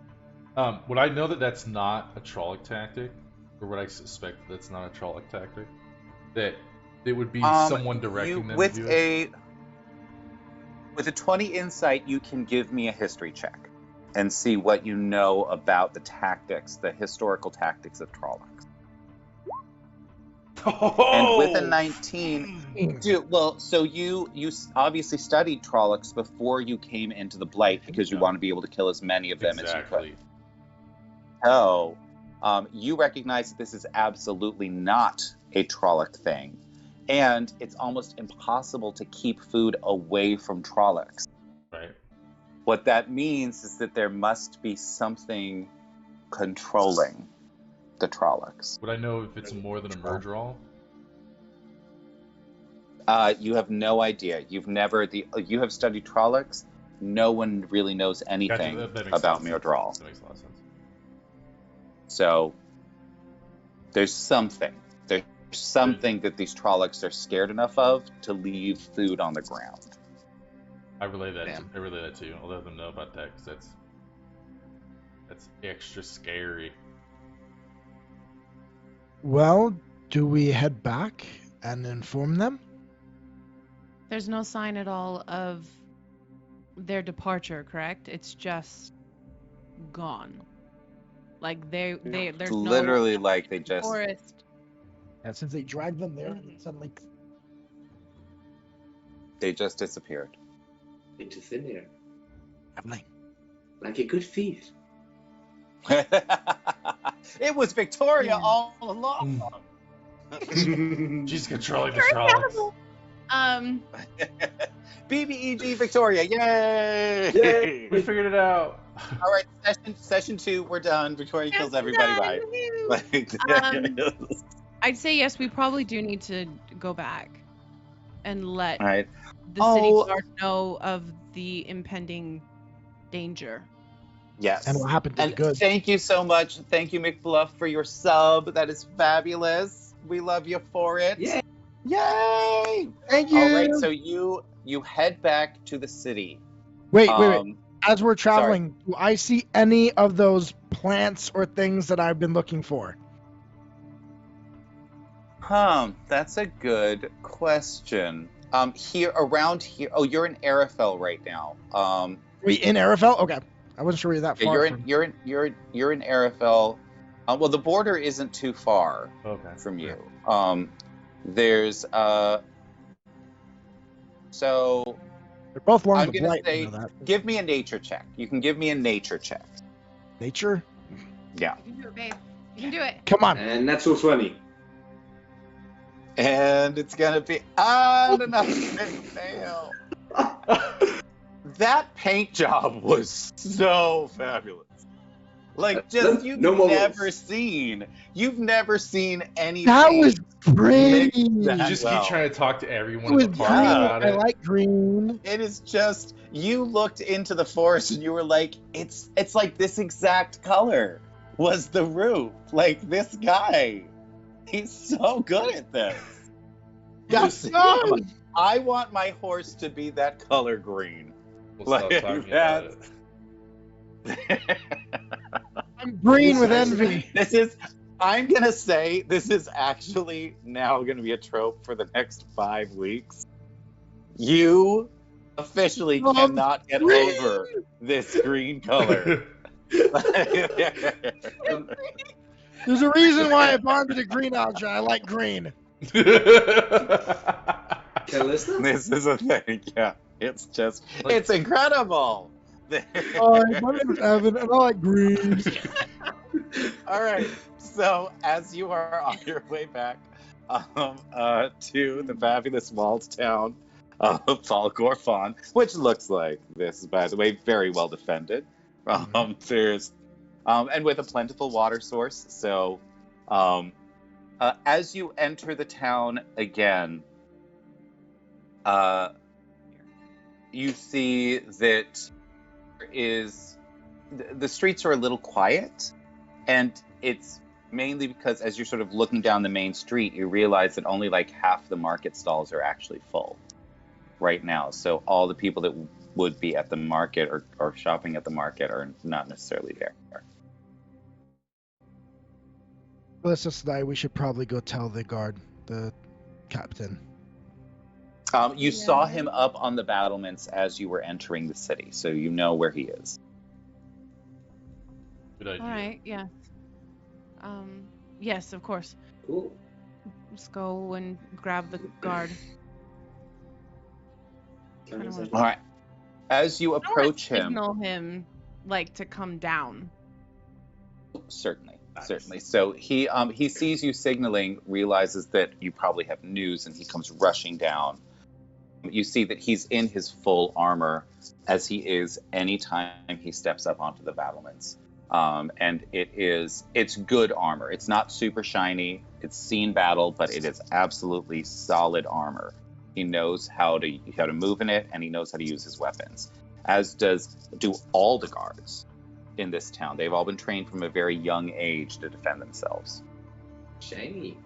Would I know that that's not a Trolloc tactic? Or would I suspect that's not a Trolloc tactic? That it would be someone directing them to do it? With a 20 insight, you can give me a history check and see what you know about the tactics, the historical tactics of Trollocs. And with a 19, so you obviously studied Trollocs before you came into the Blight because you want to be able to kill as many of them as you could. So, you recognize that this is absolutely not a Trolloc thing. And it's almost impossible to keep food away from Trollocs. Right. What that means is that there must be something controlling the Trollocs. Would I know if it's more than a merge roll? You have no idea. You have studied Trollocs. No one really knows anything about Myrdral. That makes a lot of sense. So there's something that these Trollocs are scared enough of to leave food on the ground. I relay that too. I'll let them know about that because that's extra scary. Well, do we head back and inform them? There's no sign at all of their departure, correct? It's just gone. Like there's literally no like they just forest. And since they dragged them there, suddenly they just disappeared. Into thin air. Lovely. Like a good thief. It was Victoria all along. She's controlling the Trollocs. BBEG Victoria, yay! Yay! We figured it out. All right, session 2, we're done. Victoria kills everybody. Bye. I'd say yes. We probably do need to go back and let All right. the city guard know of the impending danger. Yes. And what happened to the And goods? thank you so much. Thank you, McBluff, for your sub. That is fabulous. We love you for it. Yay! Yay! Thank you. All right, so you head back to the city. Wait. As we're traveling, do I see any of those plants or things that I've been looking for? That's a good question. Around here. Oh, you're in Arafel right now. Are we in Arafel? Okay, I wasn't sure we were that far. You're in Arafel. Well, the border isn't too far from you. There's so they're both along I'm the gonna blight. say, give me a nature check. You can give me a nature check. Nature? Yeah. You can do it, babe. You can do it. Come on. And natural 20. And it's gonna be another fail. That paint job was so fabulous. Like, just you've never seen anything. That was great. You just keep trying to talk to everyone It in was the party green. about I it. like green. It is just, you looked into the forest and you were like, it's like this exact color was the roof. Like, this guy, he's so good at this. Yes, I want my horse to be that color green. We'll stop talking about it. I'm green with envy. I'm gonna say this is actually now gonna be a trope for the next 5 weeks. You officially cannot get over this green color. There's a reason why I bonded to green, Ajah. I like green. This is a thing, yeah. It's just, it's incredible. Hi, my name is Evan, and I like green. All right, so as you are on your way back to the fabulous walled town of Falgorfon, which looks like this, by the way, very well defended. There's and with a plentiful water source. So as you enter the town again, you see that the streets are a little quiet, and it's mainly because as you're sort of looking down the main street, you realize that only like half the market stalls are actually full right now. So all the people that would be at the market or shopping at the market are not necessarily there. Let's just say we should probably go tell the guard, the captain. You saw him up on the battlements as you were entering the city, so you know where he is. Good idea. All right, yeah. Yes, of course. Cool. Let's go and grab the guard. All right. As you approach him, signal him like to come down. Certainly. So he sees you signaling, realizes that you probably have news, and he comes rushing down. You see that he's in his full armor, as he is anytime he steps up onto the battlements. And it's good armor. It's not super shiny. It's seen battle, but it is absolutely solid armor. He knows how to move in it, and he knows how to use his weapons, as do all the guards in this town. They've all been trained from a very young age to defend themselves. Shiny.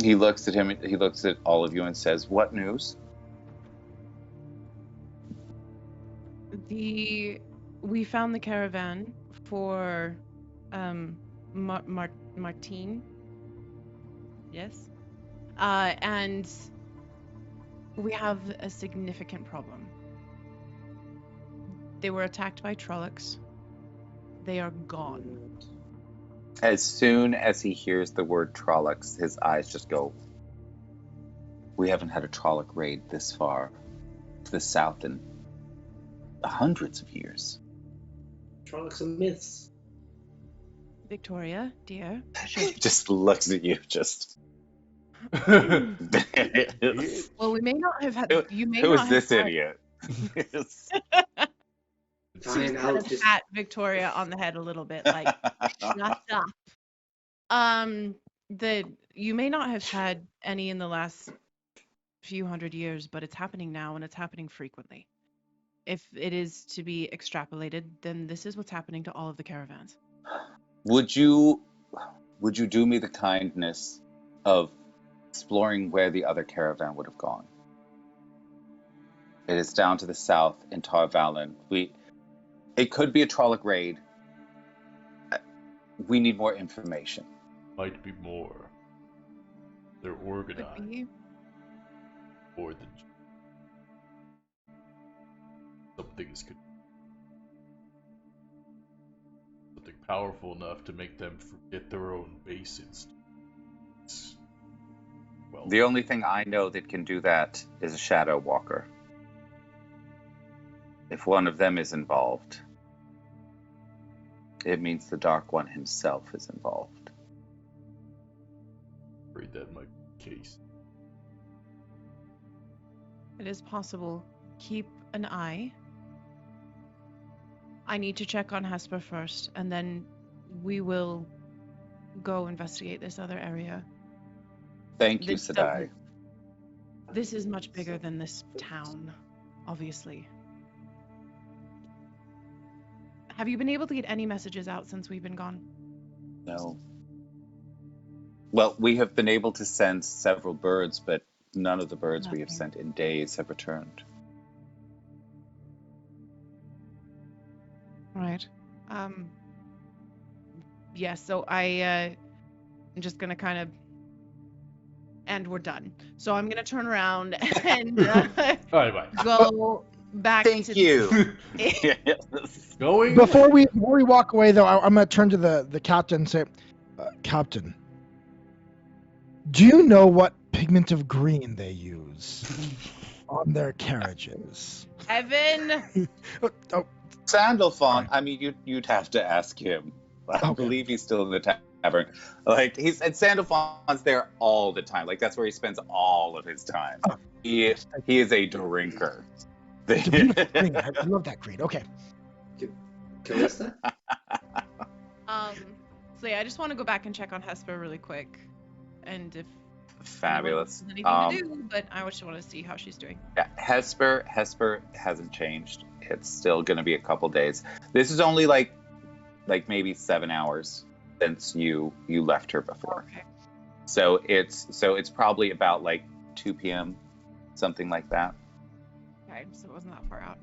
He looks at him. He looks at all of you and says, "What news?" We found the caravan for Martine. Yes. And we have a significant problem. They were attacked by Trollocs. They are gone. As soon as he hears the word Trollocs, his eyes just go. We haven't had a Trolloc raid this far to the south in hundreds of years. Trollocs and myths. Victoria, dear. He just looks at you, just. Well, we may not have had. You may Who not is this have had- idiot? Fine, kind of pat Victoria on the head a little bit, like, shut up. You may not have had any in the last few hundred years, but it's happening now, and it's happening frequently. If it is to be extrapolated, then this is what's happening to all of the caravans. Would you do me the kindness of exploring where the other caravan would have gone? It is down to the south in Tar Valon. It could be a Trolloc raid. We need more information. Might be more. They're Could organized. be. Or the something is something powerful enough to make them forget their own base instincts. Well, The only thing I know that can do that is a Shadow Walker. If one of them is involved, it means the Dark One himself is involved. I'm afraid that might be the case. It is possible. Keep an eye. I need to check on Hesper first, and then we will go investigate this other area. Thank you, This Sadai. doesn't- This is much bigger than this town, obviously. Have you been able to get any messages out since we've been gone? No. Well, we have been able to send several birds, but none of the birds we have Nothing. sent in days have returned. Right. Yeah, so I'm just gonna kind of, and we're done. So I'm gonna turn around and Alright, bye. go back Thank to you. Going. Before we walk away, though, I'm going to turn to the captain and say, Captain, do you know what pigment of green they use on their carriages? Evan. Oh, Sandalphon, I mean, you'd have to ask him. I Okay. believe he's still in the tavern. Like, and Sandalphon's there all the time. Like, that's where he spends all of his time. He is a drinker. it's a beautiful green. I love that green. Okay. Callista? So yeah, I just want to go back and check on Hesper really quick, and if Fabulous. anyone has anything to do, but I just want to see how she's doing. Yeah, Hesper hasn't changed. It's still going to be a couple days. This is only like maybe 7 hours since you left her before. Okay. So it's probably about like 2 p.m., something like that. Okay, so it wasn't that far out.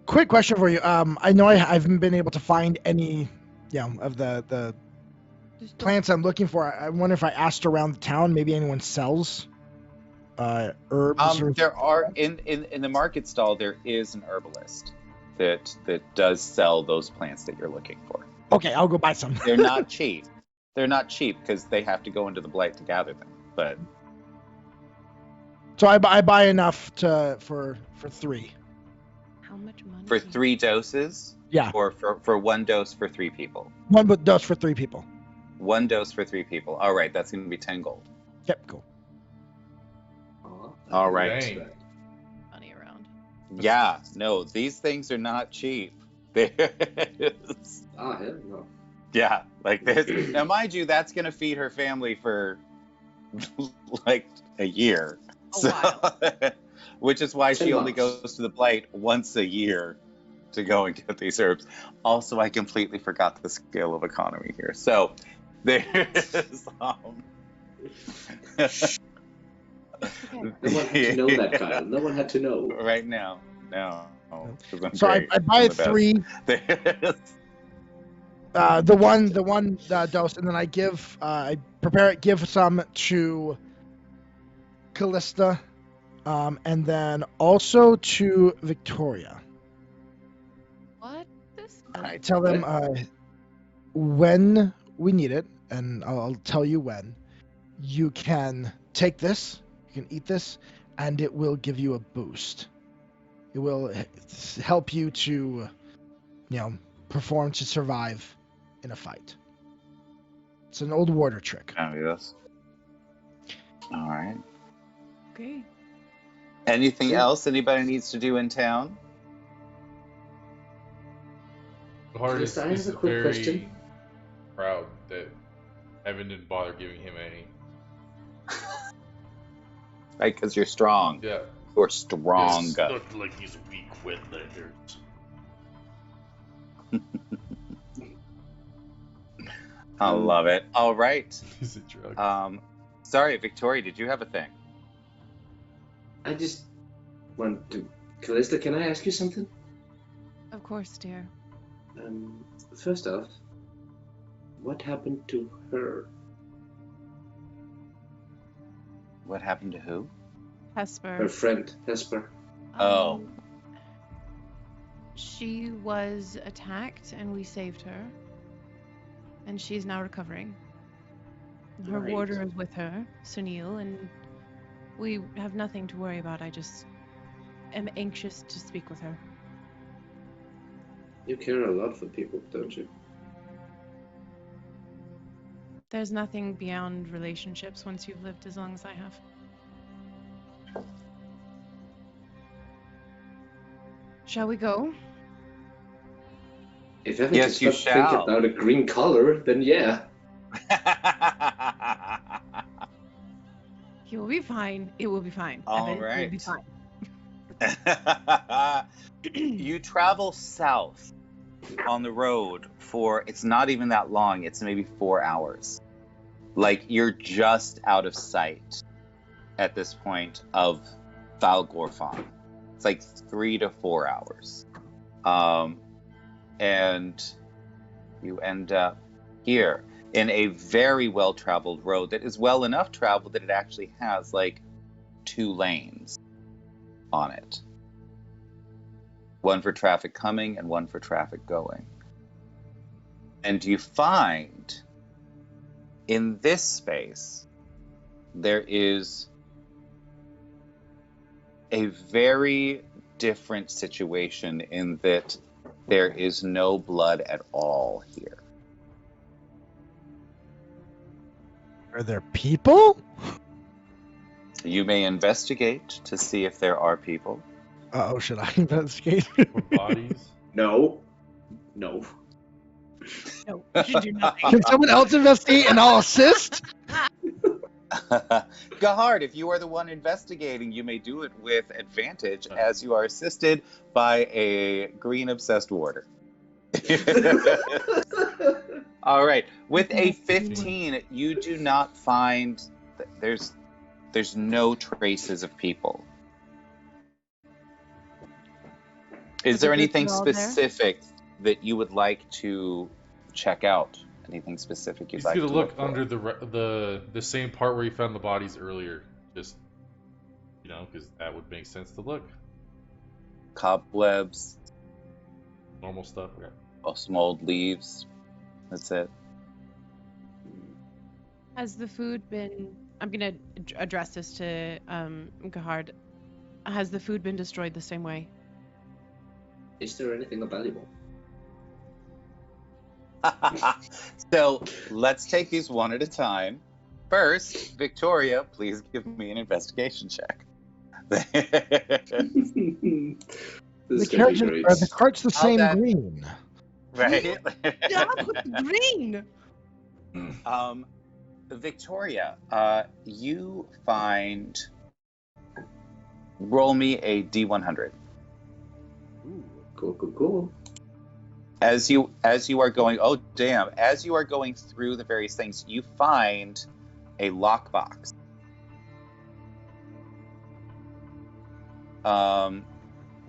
Quick question for you. I know I haven't been able to find any, of the plants I'm looking for. I wonder if I asked around the town, maybe anyone sells herbs. Or... There are in the market stall. There is an herbalist that does sell those plants that you're looking for. Okay, I'll go buy some. They're not cheap. They're not cheap because they have to go into the blight to gather them. But So I buy enough for 3. How much money? for 3 doses, Yeah, or for 1 dose for 3 people. one dose for 3 people. 1 dose for 3 people. All right, that's going to be 10 gold. Yep, cool. All right. Dang. Money around. Yeah, no, these things are not cheap. There's- Hell no. yeah, like this. Now, mind you, that's going to feed her family for like a year. A while. Which is why 10 she only months. goes to the blight once a year to go and get these herbs. Also, I completely forgot the scale of economy here. So there's No one had to know that, Kyle. No one had to know. right now. No. 'Cause I'm So great. I buy I'm the best. 3. There's- The one dose, and then I prepare it, give some to Callista, and then also to Victoria. What? This? I tell them when we need it, and I'll tell you when. You can take this, you can eat this, and it will give you a boost. It will help you to, perform to survive in a fight. It's an old warder trick. Fabulous. All right. Okay. Anything else anybody needs to do in town? Gahard Callista, I have is a quick very question. proud that Evan didn't bother giving him any. Right, because you're strong. Yeah. You're strong. Yes. Look like he's weak with letters. I love it. All right. He's a drug. Sorry, Victoria, did you have a thing? I just want to. Callista, can I ask you something? Of course, dear. First off, what happened to her? What happened to who? Hesper. Her friend, Hesper. Oh. She was attacked and we saved her. And she's now recovering. Her Right. warder is with her, Sunil, and we have nothing to worry about. I just am anxious to speak with her. You care a lot for people, don't you? There's nothing beyond relationships once you've lived as long as I have. Shall we go? If Evan Yes, can you stop thinking shall. about a green color, then yeah. He will be fine. It will be fine. All Evan, it will be right. fine. You travel south on the road for, it's not even that long, it's maybe 4 hours. Like, you're just out of sight at this point of Valgorfon. It's like 3 to 4 hours. And you end up here in a very well-traveled road that is well enough traveled that it actually has like 2 lanes on it. One for traffic coming and one for traffic going. And you find in this space there is a very different situation in that there is no blood at all here. Are there people? You may investigate to see if there are people. Oh, should I investigate? Or bodies. No. No. No, you should do nothing. Can someone else investigate and I'll assist? Gahard, if you are the one investigating, you may do it with advantage as you are assisted by a green obsessed warder. All right. With a 15, you do not find there's no traces of people. Is there anything Are there? specific that you would like to check out? Anything specific you'd He's like to gonna look for? under the same part where he found the bodies earlier. Just, because that would make sense to look. Cobwebs, Normal stuff. Okay. some old leaves. That's it. Has the food been... I'm going to address this to Gahard. Has the food been destroyed the same way? Is there anything valuable? So let's take these one at a time. First, Victoria, please give me an investigation check. This The is gonna be great. cart's the How same that- green. Right? Green! Victoria, you find. Roll me a D100. Ooh, cool. As you are going, oh damn! As you are going through the various things, you find a lockbox.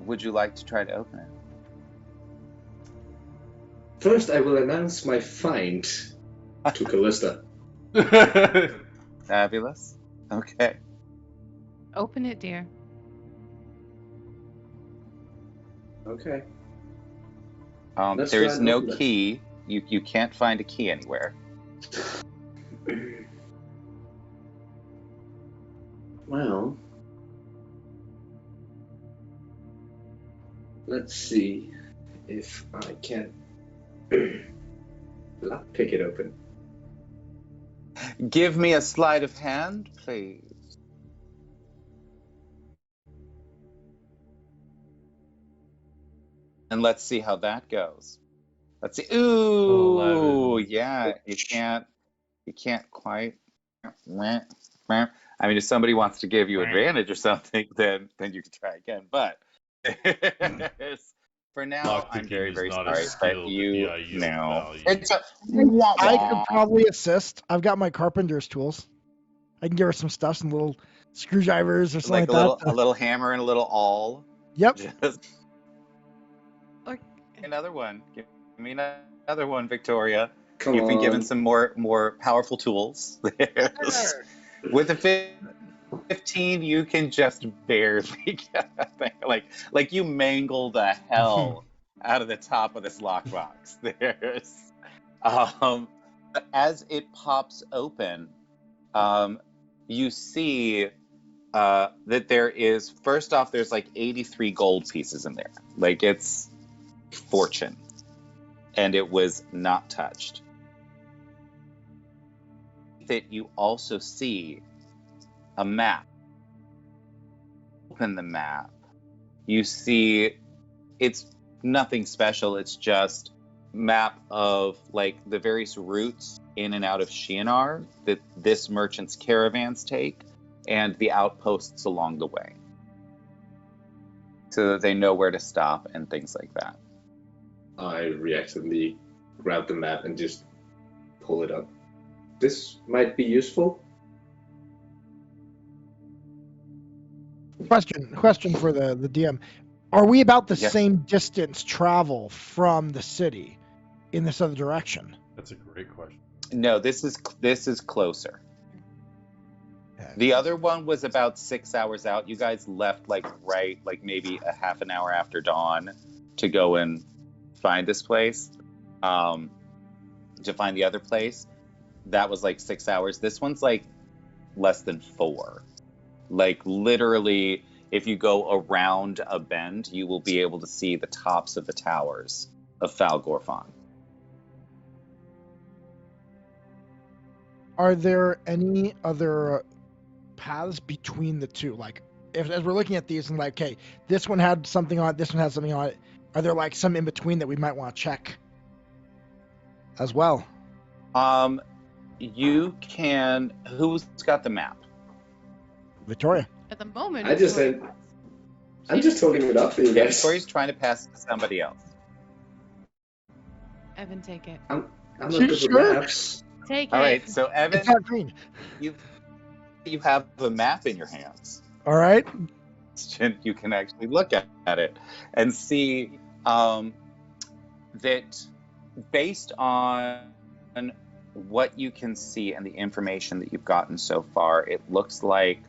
Would you like to try to open it? First, I will announce my find to Callista. Fabulous. Okay. Open it, dear. Okay. Let's There try is and no open it. key. You can't find a key anywhere. Well, let's see if I can pick it open. Give me a sleight of hand, please. And let's see how that goes. Let's see. Ooh, 11. yeah. You can't quite. I mean, if somebody wants to give you advantage or something, then you can try again. But for now, I'm Lockpicking very, is very not sorry, as but skilled at the you IU know. value. It's a I could probably assist. I've got my carpenter's tools. I can give her some stuff, some little screwdrivers or something like like a little hammer and a little awl. Yep. Just Or another one. Give me another one, Victoria. Come You've been given on. some more powerful tools. With the 15, you can just barely get that thing. Like you mangle the hell out of the top of this lockbox. As it pops open, you see that there is, first off, there's like 83 gold pieces in there. Like it's fortune. And it was not touched. That you also see a map. Open the map. You see it's nothing special. It's just map of like the various routes in and out of Shi'enar that this merchant's caravans take and the outposts along the way. So that they know where to stop and things like that. I reactively grab the map and just pull it up. This might be useful. Question for the DM. Are we about the Yes. same distance travel from the city in this other direction? That's a great question. No, this is closer. Okay. The other one was about 6 hours out. You guys left like maybe a half an hour after dawn to go and find this place, to find the other place. That was like 6 hours. This one's like less than 4. Like literally, if you go around a bend, you will be able to see the tops of the towers of Falgorfan. Are there any other paths between the two? Like, as we're looking at these and like, okay, this one had something on it, this one has something on it. Are there like some in between that we might want to check as well? You can. Who's got the map? Victoria. At the moment, I just said, I'm just holding it up for you Yeah, guys. Victoria's trying to pass it to somebody else. Evan, take it. I'm not You good with sure? maps. Take All it. right, so Evan, It's not green. you have a map in your hands. All right. You can actually look at it and see that based on what you can see and the information that you've gotten so far, it looks like,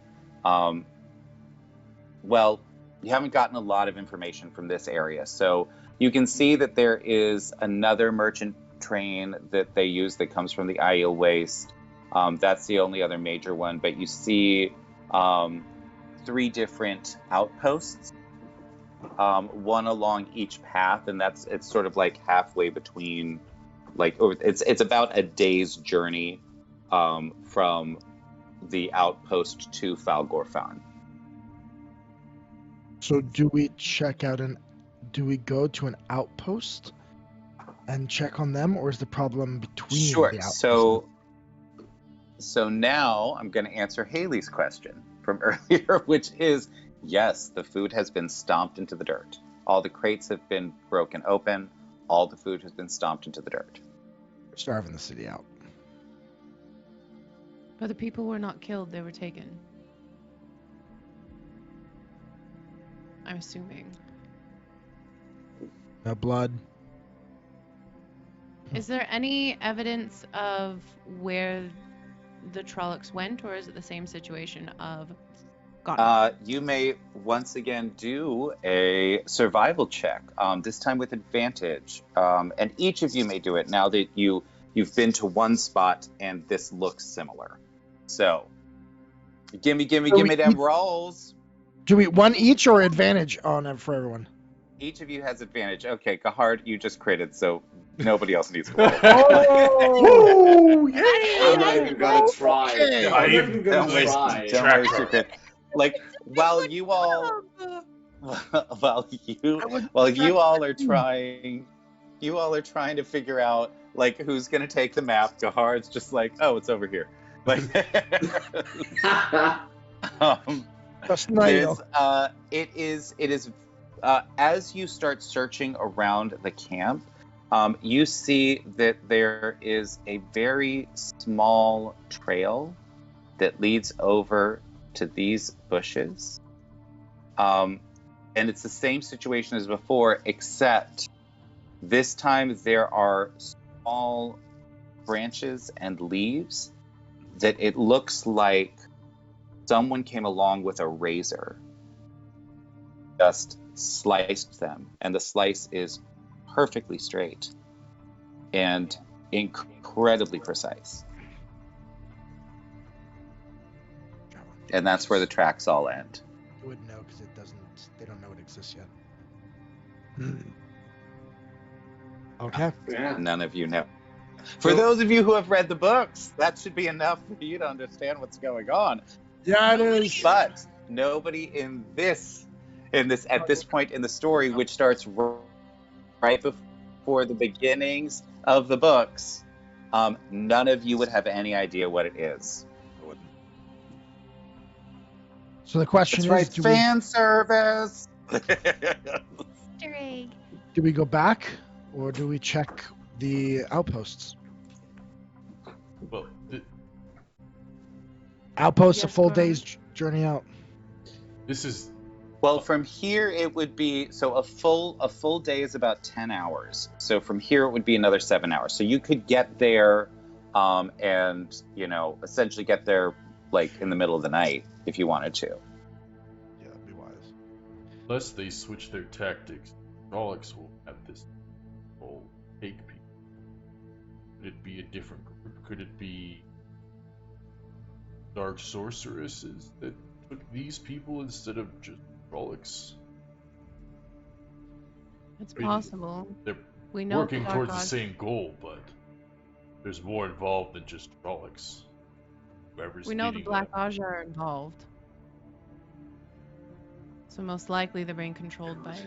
well, you haven't gotten a lot of information from this area. So you can see that there is another merchant train that they use that comes from the Aiel Waste. That's the only other major one, but you see 3 different outposts, one along each path, and it's sort of like halfway between, like it's about a day's journey from the outpost to Falgorfan. So do we go to an outpost and check on them, or is the problem between Sure. the outposts? So now I'm going to answer Haley's question from earlier, which is yes, the food has been stomped into the dirt. All the crates have been broken open. All the food has been stomped into the dirt. We're starving the city out. But the people were not killed, they were taken. I'm assuming. No blood. Is there any evidence of where the Trollocs went, or is it the same situation of gone? You may once again do a survival check, this time with advantage. And each of you may do it now that you've been to one spot and this looks similar. So, gimme them rolls. Do we one each or advantage on it for everyone? Each of you has advantage. Okay, Gahard, you just critted, so nobody else needs to roll. Oh, yeah. I'm not even gonna try. Okay. I'm not even Don't gonna waste try. your crit. Like while you all are trying You all are trying to figure out like who's gonna take the map. Gahard's just like, oh, it's over here. Like, Just Nido. it is. As you start searching around the camp, you see that there is a very small trail that leads over to these bushes. And it's the same situation as before, except this time there are small branches and leaves that it looks like someone came along with a razor, just sliced them, and the slice is perfectly straight and incredibly precise. And that's where the tracks all end. You wouldn't know because they don't know it exists yet. Okay. Yeah. None of you know. For those of you who have read the books, that should be enough for you to understand what's going on. Yeah, it is. But nobody at this point in the story, which starts right before the beginnings of the books, none of you would have any idea what it is. So the question That's is, right, fan service. Easter egg. do we go back or do we check the outposts? Well, Outposts a Yes, full go ahead. day's journey out. this is Well, from here it would be a full day is about 10 hours. So from here it would be another 7 hours. So you could get there, and essentially get there like in the middle of the night if you wanted to. Yeah, that'd be wise. unless they switch their tactics, Trollocs will have this whole take people. Could it be a different group? Could it be dark sorceresses that took these people instead of just Trollocs? It's Maybe. possible. They're We know working Dark towards the Oz- same goal, but there's more involved than just Trollocs. Whoever's We know the leading Black them. Ajah are involved. So most likely they're being controlled by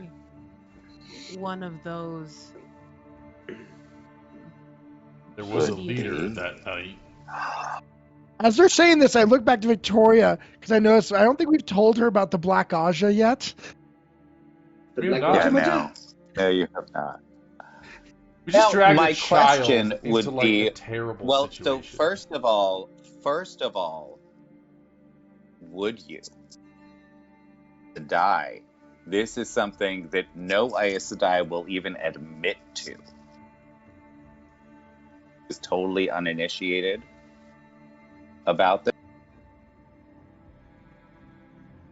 one of those. There was a Could leader be. that night. As they're saying this, I look back to Victoria because I noticed I don't think we've told her about the Black Ajah yet. The We have Black not. Yeah, Magic? no, you have not. We just Now, dragged my a child question into would like be, a terrible well, situation. so first of all, would you die? This is something that no Aes Sedai will even admit to. Is totally uninitiated about this.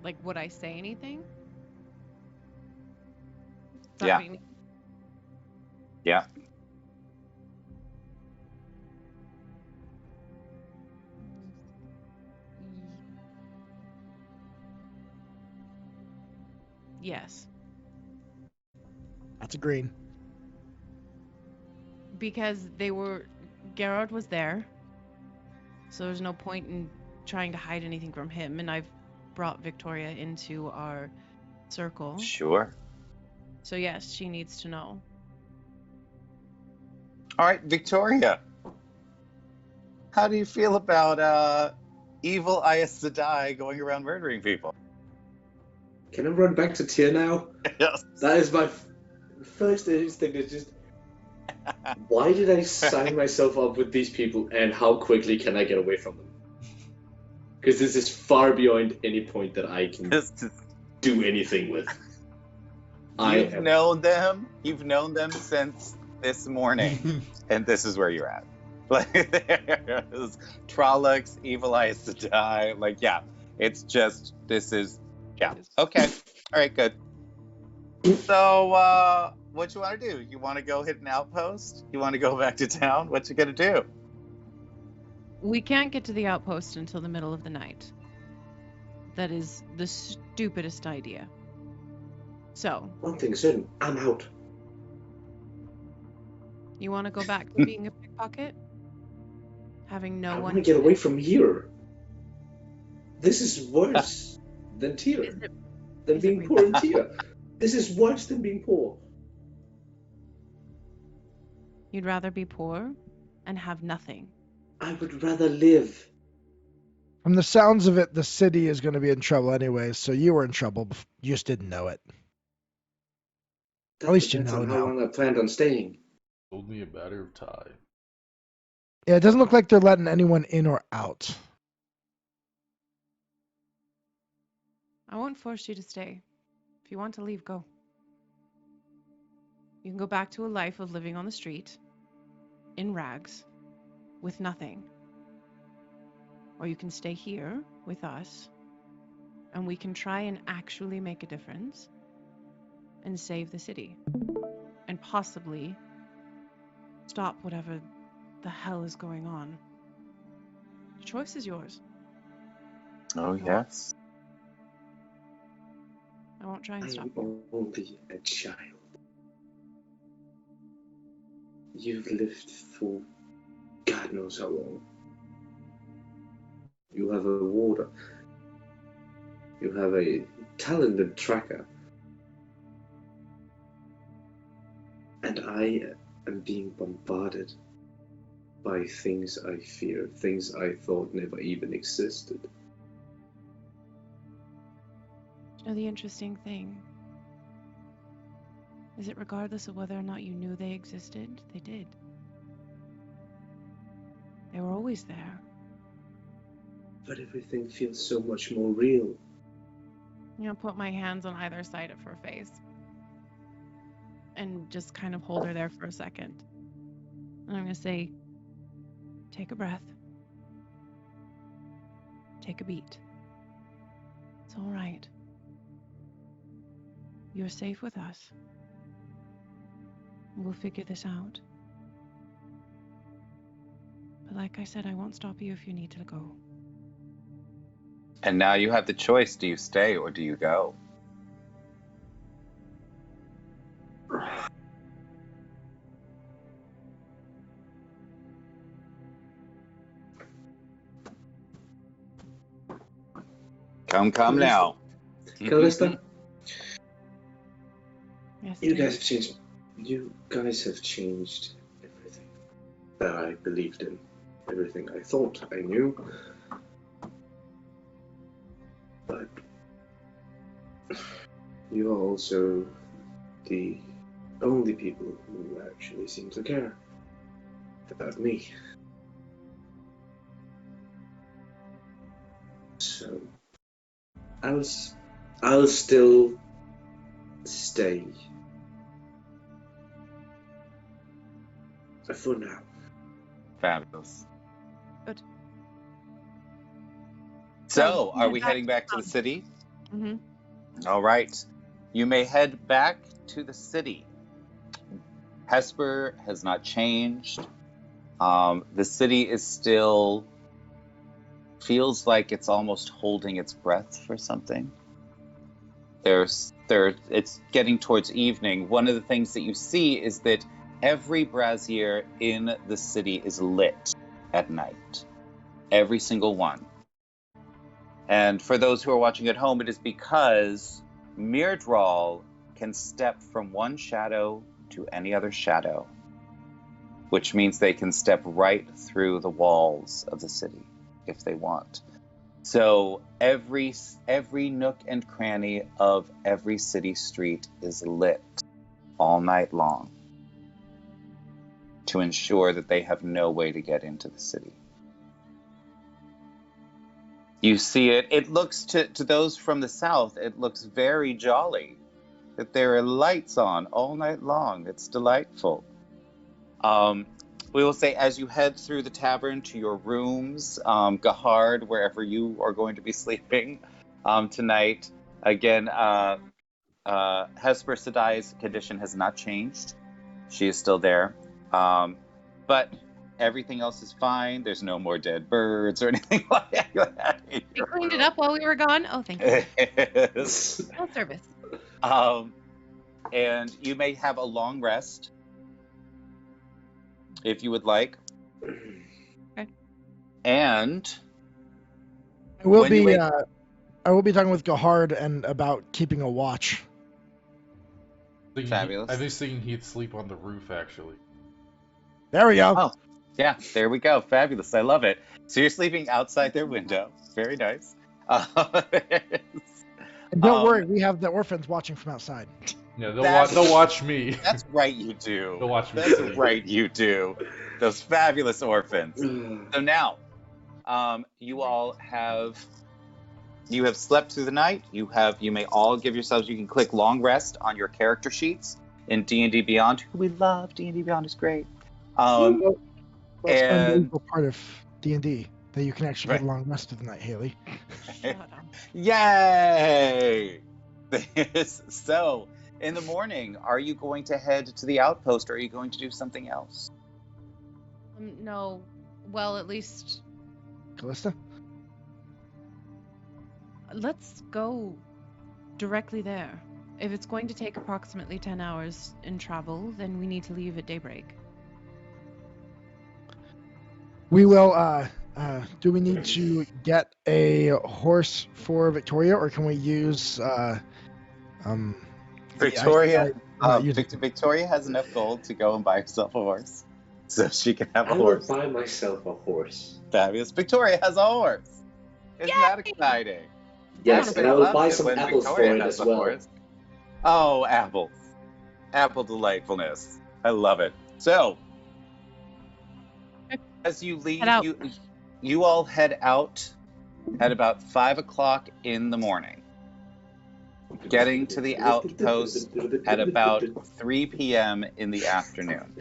Like, would I say anything? Is that Yeah. what you mean? Yeah. Yes. That's a green. Because Gerard was there. So there's no point in trying to hide anything from him. And I've brought Victoria into our circle. Sure. So yes, she needs to know. All right, Victoria. How do you feel about evil Aes Sedai going around murdering people? Can I run back to Tyr now? Yes. That is my first instinct. Is just why did I sign myself up with these people, and how quickly can I get away from them? Because this is far beyond any point that I can do anything with. You've known them since this morning, and this is where you're at. Like, there's Trollocs, evil Aes Sedai. Like, yeah, it's just yeah. Okay, all right, good. So, what you want to do? You want to go hit an outpost? You want to go back to town? What you gonna do? We can't get to the outpost until the middle of the night. That is the stupidest idea. So, One thing is certain, I'm out. you want to go back to being a pickpocket? Having no I one want to get away from here. This is worse than Tyr. Than is it being poor in Tyr. This is worse than being poor. You'd rather be poor and have nothing. I would rather live. From the sounds of it, the city is going to be in trouble anyway, so you were in trouble. You just didn't know it. That At least you depends know on how now. long I planned on staying. Told me a matter of time. Yeah, it doesn't look like they're letting anyone in or out. I won't force you to stay. If you want to leave, go. You can go back to a life of living on the street, in rags, with nothing. Or you can stay here with us, and we can try and actually make a difference and save the city. And possibly stop whatever the hell is going on. The choice is yours. Oh, yes. I won't try I and stop am you. only a child. You've lived for God knows how long. You have a warder. You have a talented tracker. And I am being bombarded by things I fear, things I thought never even existed. You know, the interesting thing is that regardless of whether or not you knew they existed, they did. They were always there. But everything feels so much more real. You know, put my hands on either side of her face and just kind of hold her there for a second. And I'm going to say, take a breath. Take a beat. It's all right. You're safe with us. We'll figure this out. But like I said, I won't stop you if you need to go. And now you have the choice. Do you stay or do you go? Come now. Calista, Yes, you dear. guys have changed. You guys have changed everything that I believed in, everything I thought I knew. But you are also the only people who actually seem to care about me. So I'll still stay for now. Fabulous. Good. So, you are head we back heading to back to the town. city? Mm-hmm. All right. You may head back to the city. Hesper has not changed. The city is still feels like it's almost holding its breath for something. It's getting towards evening. One of the things that you see is that every brazier in the city is lit at night. Every single one. And for those who are watching at home, it is because Myrdral can step from one shadow to any other shadow, which means they can step right through the walls of the city if they want. So every nook and cranny of every city street is lit all night long to ensure that they have no way to get into the city. You see it. It looks to those from the south, it looks very jolly. That there are lights on all night long. It's delightful. We will say as you head through the tavern to your rooms, Gahard, wherever you are going to be sleeping tonight. Again, Hesper Sedai's condition has not changed. She is still there. But everything else is fine. There's no more dead birds or anything like that. You cleaned it up while we were gone? Oh, thank you. Yes. No service. And you may have a long rest if you would like. Okay. And I will when you be. wake- I will be talking with Gahard and about keeping a watch. Fabulous. I was thinking he'd sleep on the roof, actually. There we go. Oh, yeah, there we go. Fabulous. I love it. So you're sleeping outside their window. Very nice. And don't worry, we have the orphans watching from outside. Yeah, That's- they'll watch me. That's right, you do. They'll watch me. That's right, you do. Those fabulous orphans. So now, you all have slept through the night. You may all give yourselves. You can click long rest on your character sheets in D&D Beyond. We love D&D Beyond. It's great. That's an and- unbelievable part of D&D that you can actually get Right. a long rest of the night, Haley. Shut up. Yay! So, in the morning, are you going to head to the outpost, or are you going to do something else? No. Well, at least Callista? let's go directly there. If it's going to take approximately 10 hours in travel, then we need to leave at daybreak. We will, do we need to get a horse for Victoria, or can we use, Victoria, not using- Victoria has enough gold to go and buy herself a horse, so she can have a I will horse. buy myself a horse. Fabulous. Victoria has a horse. Isn't that Yay! exciting? Yes, Everybody and I will loves buy it some when apples Victoria for it has as a well. horse. Oh, apples. Apple delightfulness. I love it. So, as you leave, Head out. you all head out at about 5 o'clock in the morning, getting to the outpost at about 3 p.m. in the afternoon.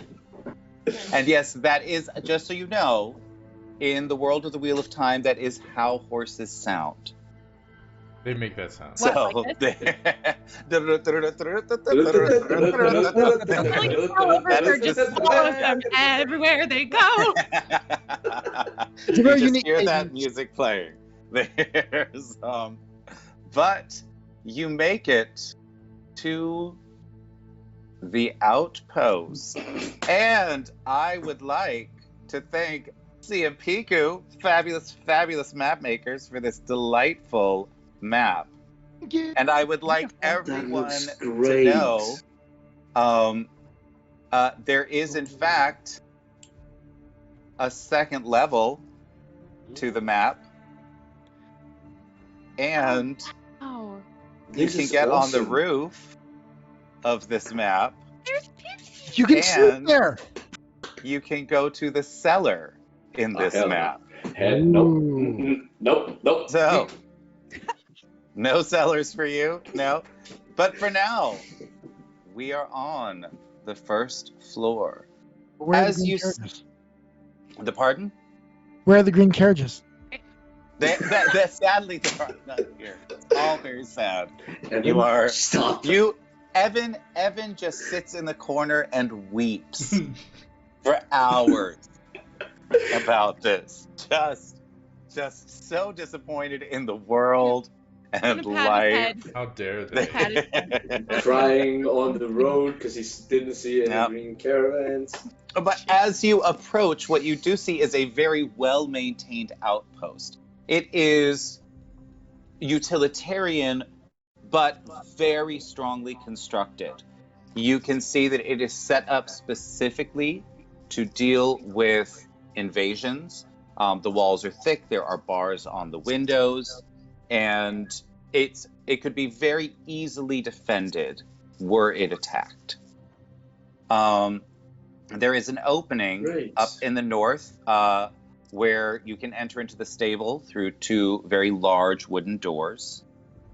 And yes, that is, just so you know, in the world of the Wheel of Time, that is how horses sound. They make that sound. What, So, like just follows them everywhere they go. It's a you very just unique hear that cadence. music playing. There's but you make it to the outpost, and I would like to thank Sia Piku, fabulous map makers, for this delightful map. Thank you. And I would like That everyone looks to great. know there is, in fact, a second level to the map. And Oh, you This can is get on the awesome. roof of this map. You can sleep And- there. You can go to the cellar in this hell no. map. Nope. Ooh. Nope. So, no cellars for you, no. But for now, we are on the first floor. Where are As the green you s- carriages? The pardon? Where are the green carriages? That sadly they are not here. All very sad. Evan, You are- stop. Evan just sits in the corner and weeps for hours about this. Just so disappointed in the world and I'm gonna pat his life. head. How dare they? Pat his head. Crying on the road because he didn't see any Yep. green caravans. But as you approach, what you do see is a very well-maintained outpost. It is utilitarian, but very strongly constructed. You can see that it is set up specifically to deal with invasions. The walls are thick. There are bars on the windows, and it could be very easily defended were it attacked. There is an opening Great. up in the north where you can enter into the stable through two very large wooden doors.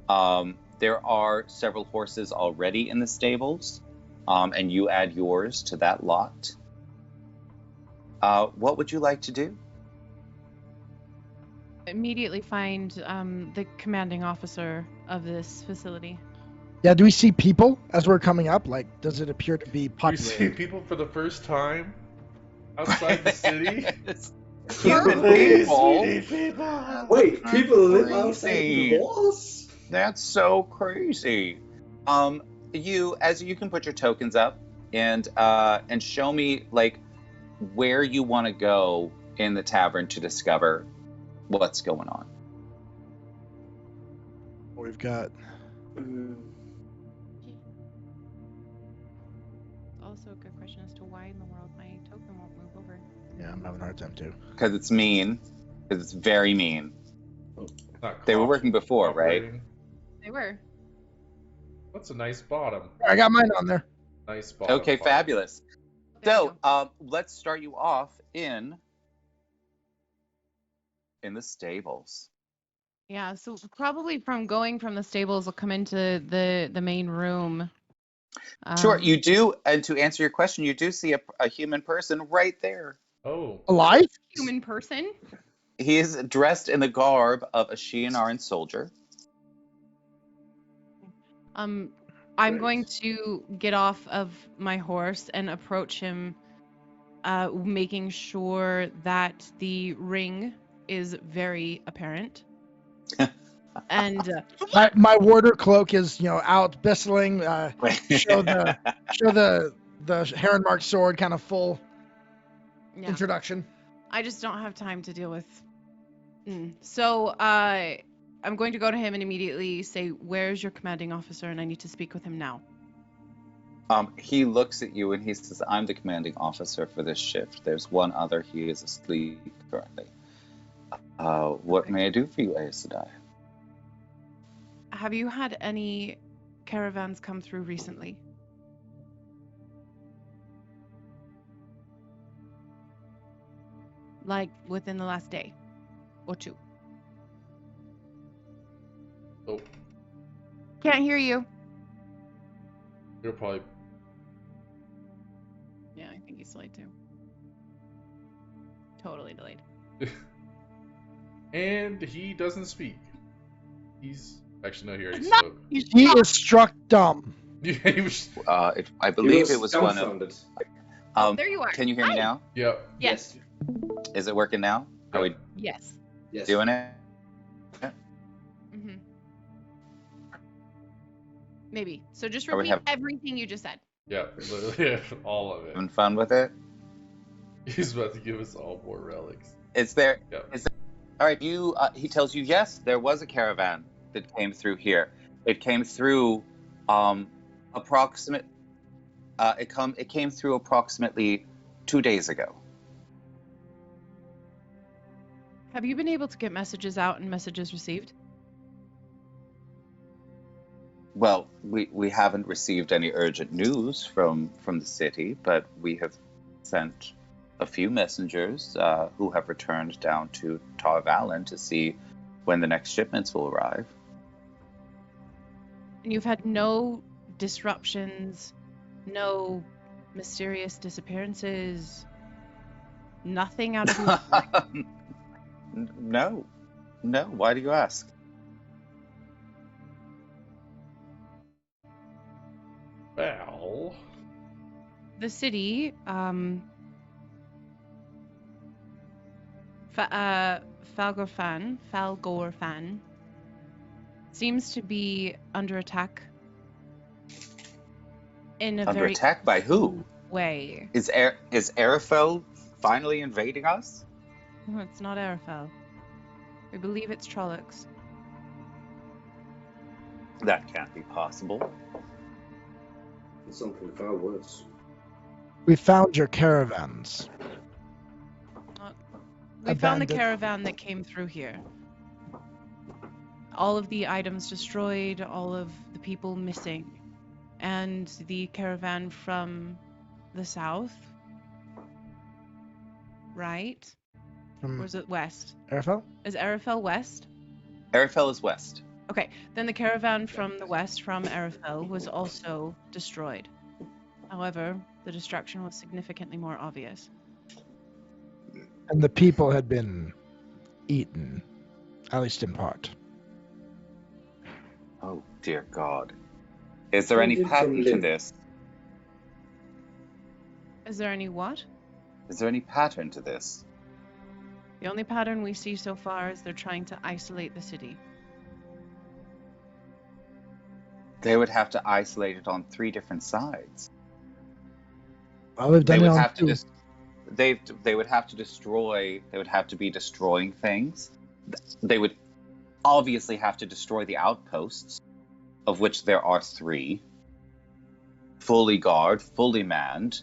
There are several horses already in the stables, and you add yours to that lot. What would you like to do? Immediately find the commanding officer of this facility. Yeah, do we see people as we're coming up? Like, does it appear to be We see populated? people for the first time outside the city. Human Please, people. we need people. Wait, That's people live outside crazy. the walls? That's so crazy. You can put your tokens up and show me like where you want to go in the tavern to discover what's going on. We've got. All also a good question as to why in the world my token won't move over. Yeah, I'm having a hard time too. Because it's mean. Because it's very mean. Not They were working before, right? cooperating. They were. What's a nice bottom? I got mine on there. Nice bottom. Okay, part. fabulous. There we So, go. let's start you off in the stables. Yeah, so probably from going from the stables, we'll come into the main room. Sure, you do. And to answer your question, you do see a human person right there. Oh. Alive? Human person. He is dressed in the garb of a Shi'anaran soldier. I'm Great. going to get off of my horse and approach him, making sure that the ring is very apparent. And My warder cloak is, out bristling. Show the heron marked sword kind of full yeah, introduction. I just don't have time to deal with. So I'm going to go to him and immediately say, "Where's your commanding officer?" And I need to speak with him now. He looks at you and he says, "I'm the commanding officer for this shift. There's one other. He is asleep currently. What may I do for you, Aes Sedai?" Have you had any caravans come through recently? Like within the last day or two? Oh. Can't hear you. You're probably. Yeah, I think he's delayed too. Totally delayed. And he doesn't speak. He's actually no. He already No! spoke. He is struck dumb. Yeah, he was. I believe it was one of. dumbfounded. There you are. Can you hear me Hi. now? Yep. Yes. Is it working now? Are we Yes. Yes. doing it? Mm-hmm. Maybe. So just Are we repeat have- everything you just said. Yep. Literally all of it. Having fun with it? He's about to give us all more relics. Is there? Yep. All right. He tells you, yes, there was a caravan that came through here. It came through, approximate. It came through approximately 2 days ago. Have you been able to get messages out and messages received? Well, we haven't received any urgent news from the city, but we have sent a few messengers who have returned down to Tar Valon to see when the next shipments will arrive. And you've had no disruptions, no mysterious disappearances, nothing out of the No. Why do you ask? Well. the city. Falgorfan seems to be under attack in a Under very attack by who? way. Is Arafel finally invading us? No, it's not Arafel. We believe it's Trollocs. That can't be possible. It's something far worse. We found your caravans. We found the Abandoned. caravan that came through here. All of the items destroyed, all of the people missing. And the caravan from the south, right? From Or is it west? Arafel? Is Arafel west? Arafel is west. Okay, then the caravan from the west, from Arafel, was also destroyed. However, the destruction was significantly more obvious. And the people had been eaten, at least in part. Oh, dear God. Is there We any did pattern from to Lynn. this? Is there any what? Is there any pattern to this? The only pattern we see so far is they're trying to isolate the city. They would have to isolate it on 3 different sides. Well, they've They done it would on have to two. they would have to destroy. They would have to be destroying things. They would obviously have to destroy the outposts, of which there are 3. fully guard, fully manned.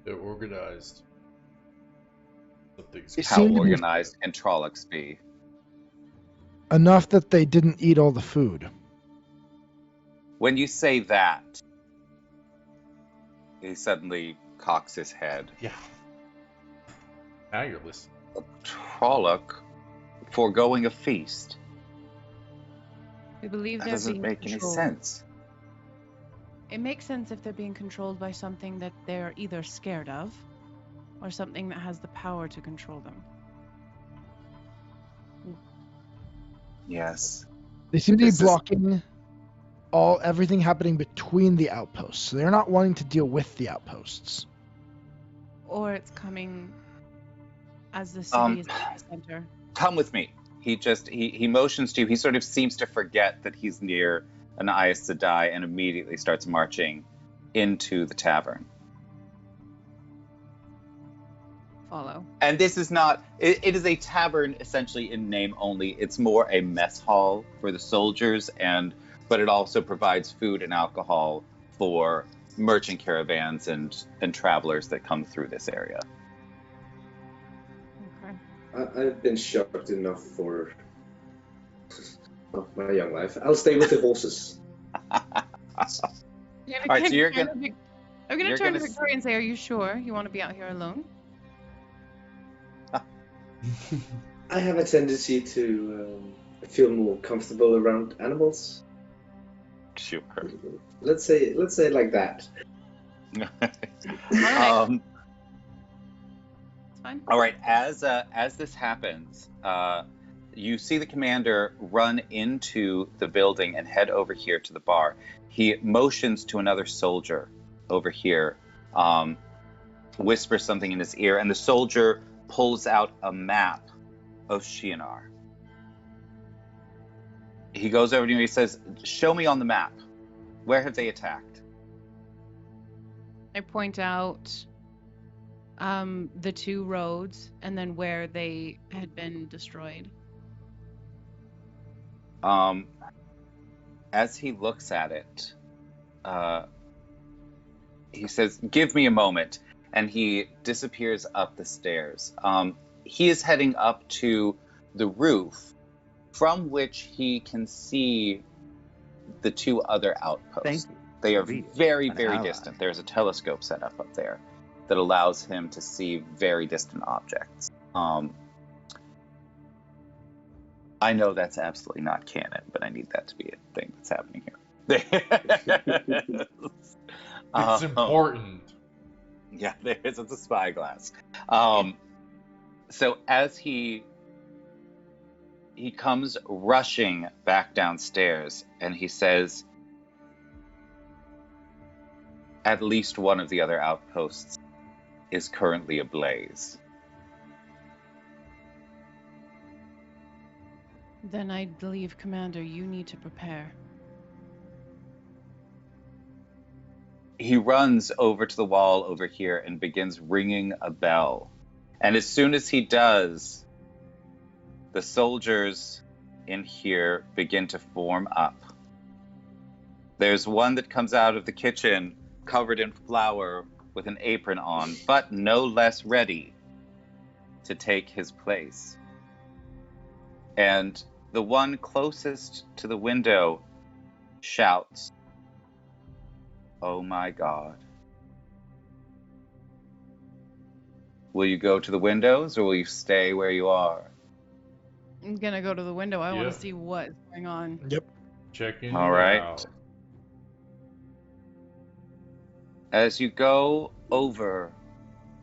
They're organized. Something's They How seem to be organized can Trollocs be? enough that they didn't eat all the food. When you say that, he suddenly cocks his head. Yeah. Now you're listening. A Trolloc foregoing a feast? We believe That they're doesn't being make any controlled. sense. It makes sense if they're being controlled by something that they're either scared of or something that has the power to control them. Yes. They seem to be This is- blocking everything happening between the outposts. So they're not wanting to deal with the outposts. Or it's coming as the city is the center. Come with me. He motions to you. He sort of seems to forget that he's near an Aes Sedai and immediately starts marching into the tavern. Follow. And this is not, it is a tavern essentially in name only. It's more a mess hall for the soldiers, but it also provides food and alcohol for merchant caravans and travelers that come through this area. Okay. I've been shocked enough for my young life. I'll stay with the horses. All right, so you're gonna- I'm gonna you're turn to gonna- Victoria and say, "Are you sure you want to be out here alone?" I have a tendency to feel more comfortable around animals. Sure. Let's say it like that. It's fine. All right. As this happens, you see the commander run into the building and head over here to the bar. He motions to another soldier over here, whispers something in his ear, and the soldier pulls out a map of Shi'enar. He goes over to you and he says, "Show me on the map. Where have they attacked?" I point out the two roads and then where they had been destroyed. As he looks at it, he says, "Give me a moment," and he disappears up the stairs. He is heading up to the roof, from which he can see the two other outposts. Thank you. They are Be very, an very ally. distant. There's a telescope set up there that allows him to see very distant objects. I know that's absolutely not canon, but I need that to be a thing that's happening here. It's important. Yeah, it's a spyglass. So as he comes rushing back downstairs, and he says, "At least one of the other outposts is currently ablaze." Then I believe, Commander, you need to prepare. He runs over to the wall over here and begins ringing a bell. And as soon as he does, the soldiers in here begin to form up. There's one that comes out of the kitchen covered in flour with an apron on, but no less ready to take his place. And the one closest to the window shouts, "Oh my God." Will you go to the windows or will you stay where you are? I'm gonna go to the window. I want Yeah. to see what's going on. Yep. Checking All it right. out. As you go over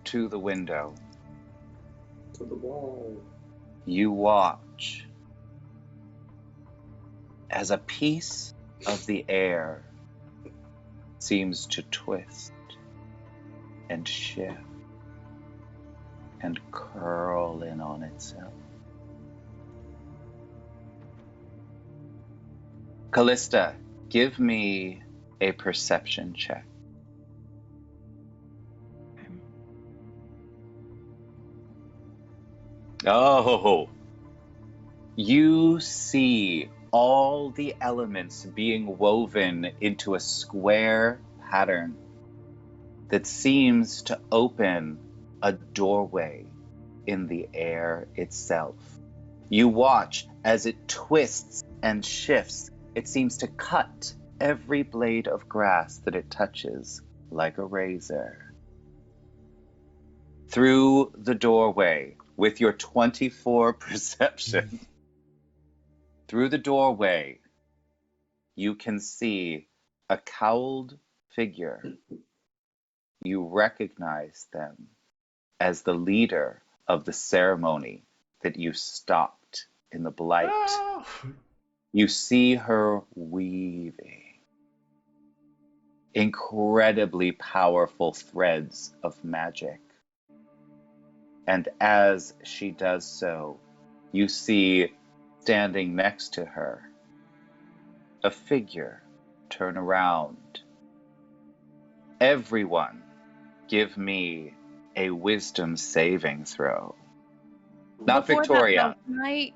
to the window, To the wall. you watch as a piece of the air seems to twist and shift and curl in on itself. Callista, give me a perception check. Oh, you see all the elements being woven into a square pattern that seems to open a doorway in the air itself. You watch as it twists and shifts. It seems to cut every blade of grass that it touches like a razor. Through the doorway, with your 24 perception, through the doorway, you can see a cowled figure. You recognize them as the leader of the ceremony that you stopped in the blight. No! You see her weaving incredibly powerful threads of magic. And as she does so, you see standing next to her a figure turn around. Everyone, give me a wisdom saving throw. Not Before Victoria. That, though,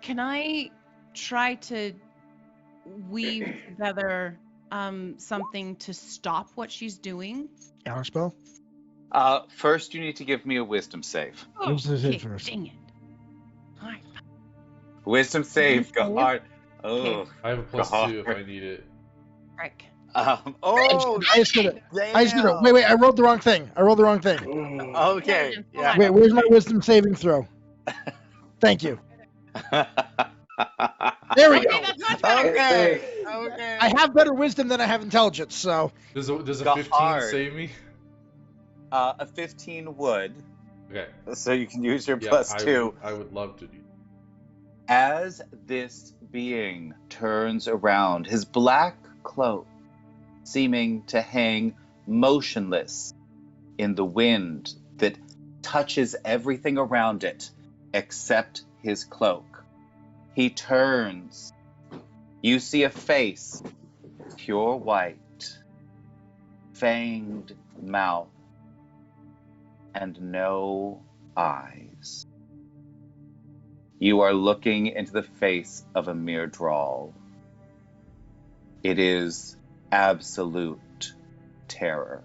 can I try to weave together something to stop what she's doing? Counterspell? First, you need to give me a wisdom save. Wisdom save Okay, first. dang it. All right. Wisdom save, Wisdom save? God. Oh, I have a +2 if I need it. Frick. oh, I just did it. damn. I just did it. Wait, I rolled the wrong thing. Okay, Intelligence, yeah. Wait, where's my wisdom saving throw? Thank you. There we Okay, go. that's much better. Okay. I have better wisdom than I have intelligence, so. Does a Go 15 hard. save me? A 15 would, Okay. so you can use your Yeah, +2. I would love to do. As this being turns around, his black cloak seeming to hang motionless in the wind that touches everything around it except his cloak. He turns. You see a face, pure white, fanged mouth, and no eyes. You are looking into the face of a mere drawl. It is absolute terror.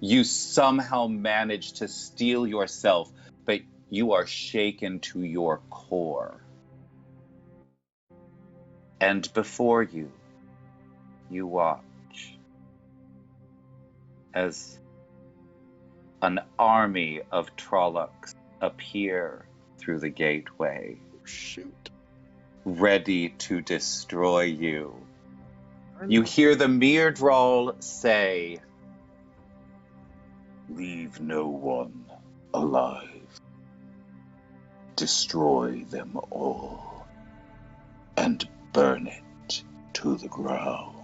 You somehow manage to steel yourself, but you are shaken to your core. And before you, you watch as an army of Trollocs appear through the gateway, Shoot. ready to destroy you. You hear the Myrddraal say, "Leave no one alive. Destroy them all and burn it to the ground."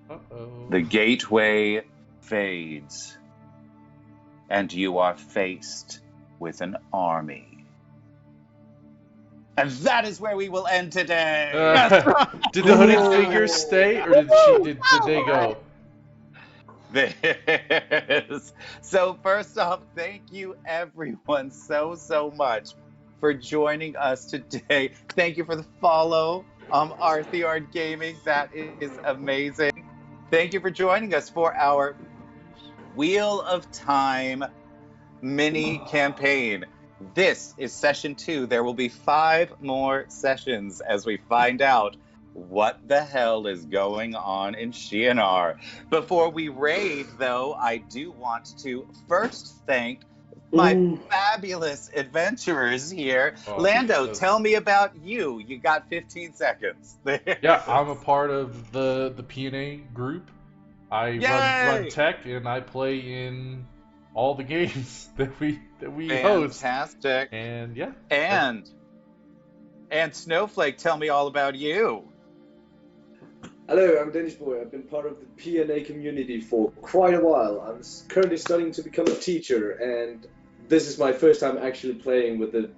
Uh-oh. The gateway fades, and you are faced with an army. And that is where we will end today. Did the hooded figures stay, or did they go? This. So first off, thank you everyone so much for joining us today. Thank you for the follow, Artheard Gaming. That is amazing. Thank you for joining us for our Wheel of Time mini campaign. This is session 2. There will be 5 more sessions as we find out what the hell is going on in Shi'enar. Before we raid, though, I do want to first thank my fabulous adventurers here. Oh, Lando, that's- tell me about you. You got 15 seconds. Yeah, I'm a part of the P&A group. I run tech, and I play in all the games that we host. Fantastic. And yeah. And Snowflake, tell me all about you. Hello, I'm Danish Boy. I've been part of the P&A community for quite a while. I'm currently studying to become a teacher, and this is my first time actually playing with the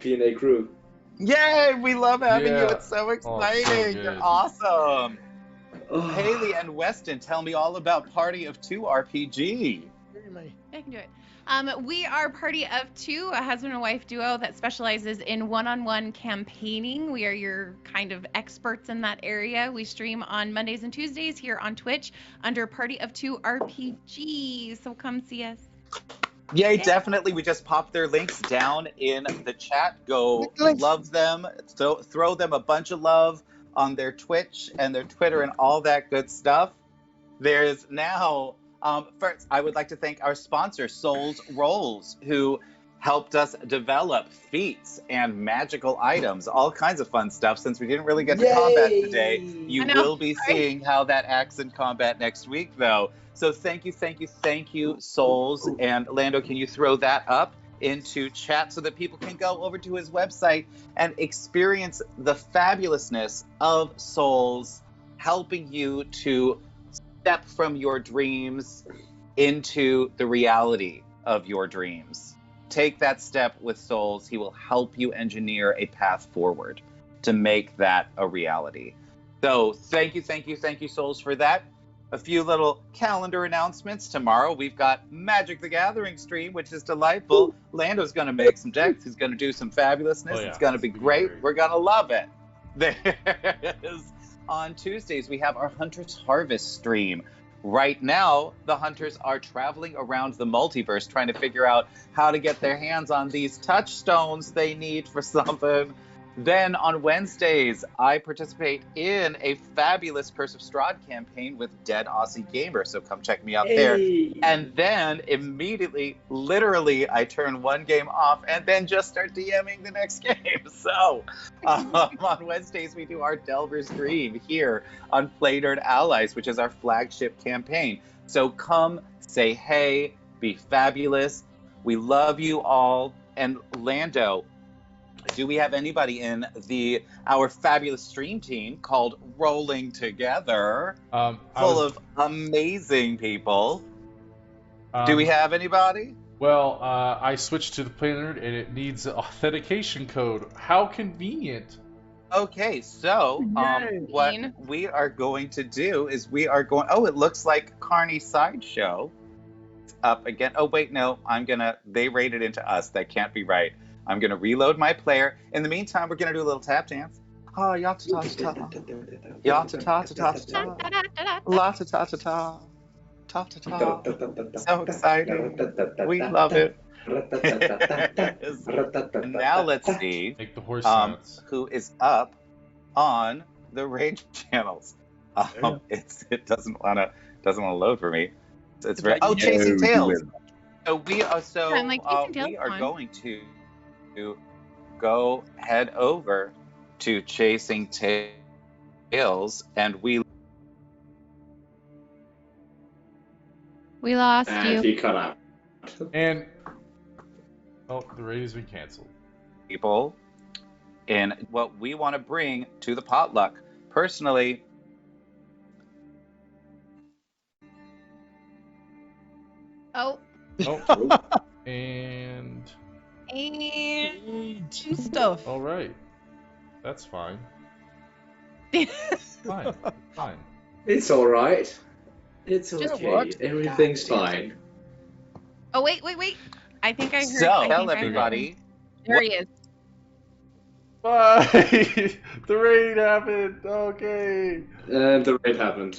P&A crew. Yay! We love having you. Yeah. It's so Oh, exciting. so You're good. awesome. Haley and Weston, tell me all about Party of 2 RPG. I can do it. We are Party of Two, a husband and wife duo that specializes in one-on-one campaigning. We are your kind of experts in that area. We stream on Mondays and Tuesdays here on Twitch under Party of Two RPG. So come see us. Yay, definitely. We just popped their links down in the chat. Go love them. Throw them a bunch of love on their Twitch and their Twitter and all that good stuff. There's now, first, I would like to thank our sponsor, Souls Rolls, who helped us develop feats and magical items, all kinds of fun stuff. Since we didn't really get to combat today, you will be seeing how that acts in combat next week, though. So thank you, Souls. And Lando, can you throw that up into chat so that people can go over to his website and experience the fabulousness of Souls, helping you to step from your dreams into the reality of your dreams. Take that step with Souls. He will help you engineer a path forward to make that a reality. So thank you, Souls, for that. A few little calendar announcements. Tomorrow we've got Magic the Gathering stream, which is delightful. Lando's going to make some decks. He's going to do some fabulousness. It's going to be great. We're going to love it. There's on Tuesdays, we have our Hunter's Harvest stream. Right now, the hunters are traveling around the multiverse trying to figure out how to get their hands on these touchstones they need for something. Then on Wednesdays, I participate in a fabulous Curse of Strahd campaign with Dead Aussie Gamer, so come check me out there. And then immediately, literally, I turn one game off and then just start DMing the next game. So on Wednesdays, we do our Delver's Dream here on Play Nerd Allies, which is our flagship campaign. So come, say hey, be fabulous. We love you all. And Lando, do we have anybody in our fabulous stream team called Rolling Together, full of amazing people? Do we have anybody? Well, I switched to the planner and it needs an authentication code. How convenient. Okay, so what we are going to do is it looks like Carney Sideshow up again. Oh, wait, no, they rated into us. That can't be right. I'm going to reload my player. In the meantime, we're going to do a little tap dance. Oh, ya-ta-ta-ta-ta. Ya-ta-ta-ta-ta-ta. La-ta-ta-ta-ta. Ta-ta-ta. So exciting. We love it. And now let's see Make the horse sounds. who is up on the rage channels. It doesn't want to load for me. It's very Chasing Tails. So we are going to go head over to Chasing Tails, and we lost you. He cut out. And the raid has been canceled. People in what we want to bring to the potluck. Personally, And stuff. All right, that's fine. Fine. It's all right. It's Just okay. what? Everything's fine. Oh, wait. I think I heard. So tell everybody. There he is. Bye. The raid happened. Okay. The raid happened.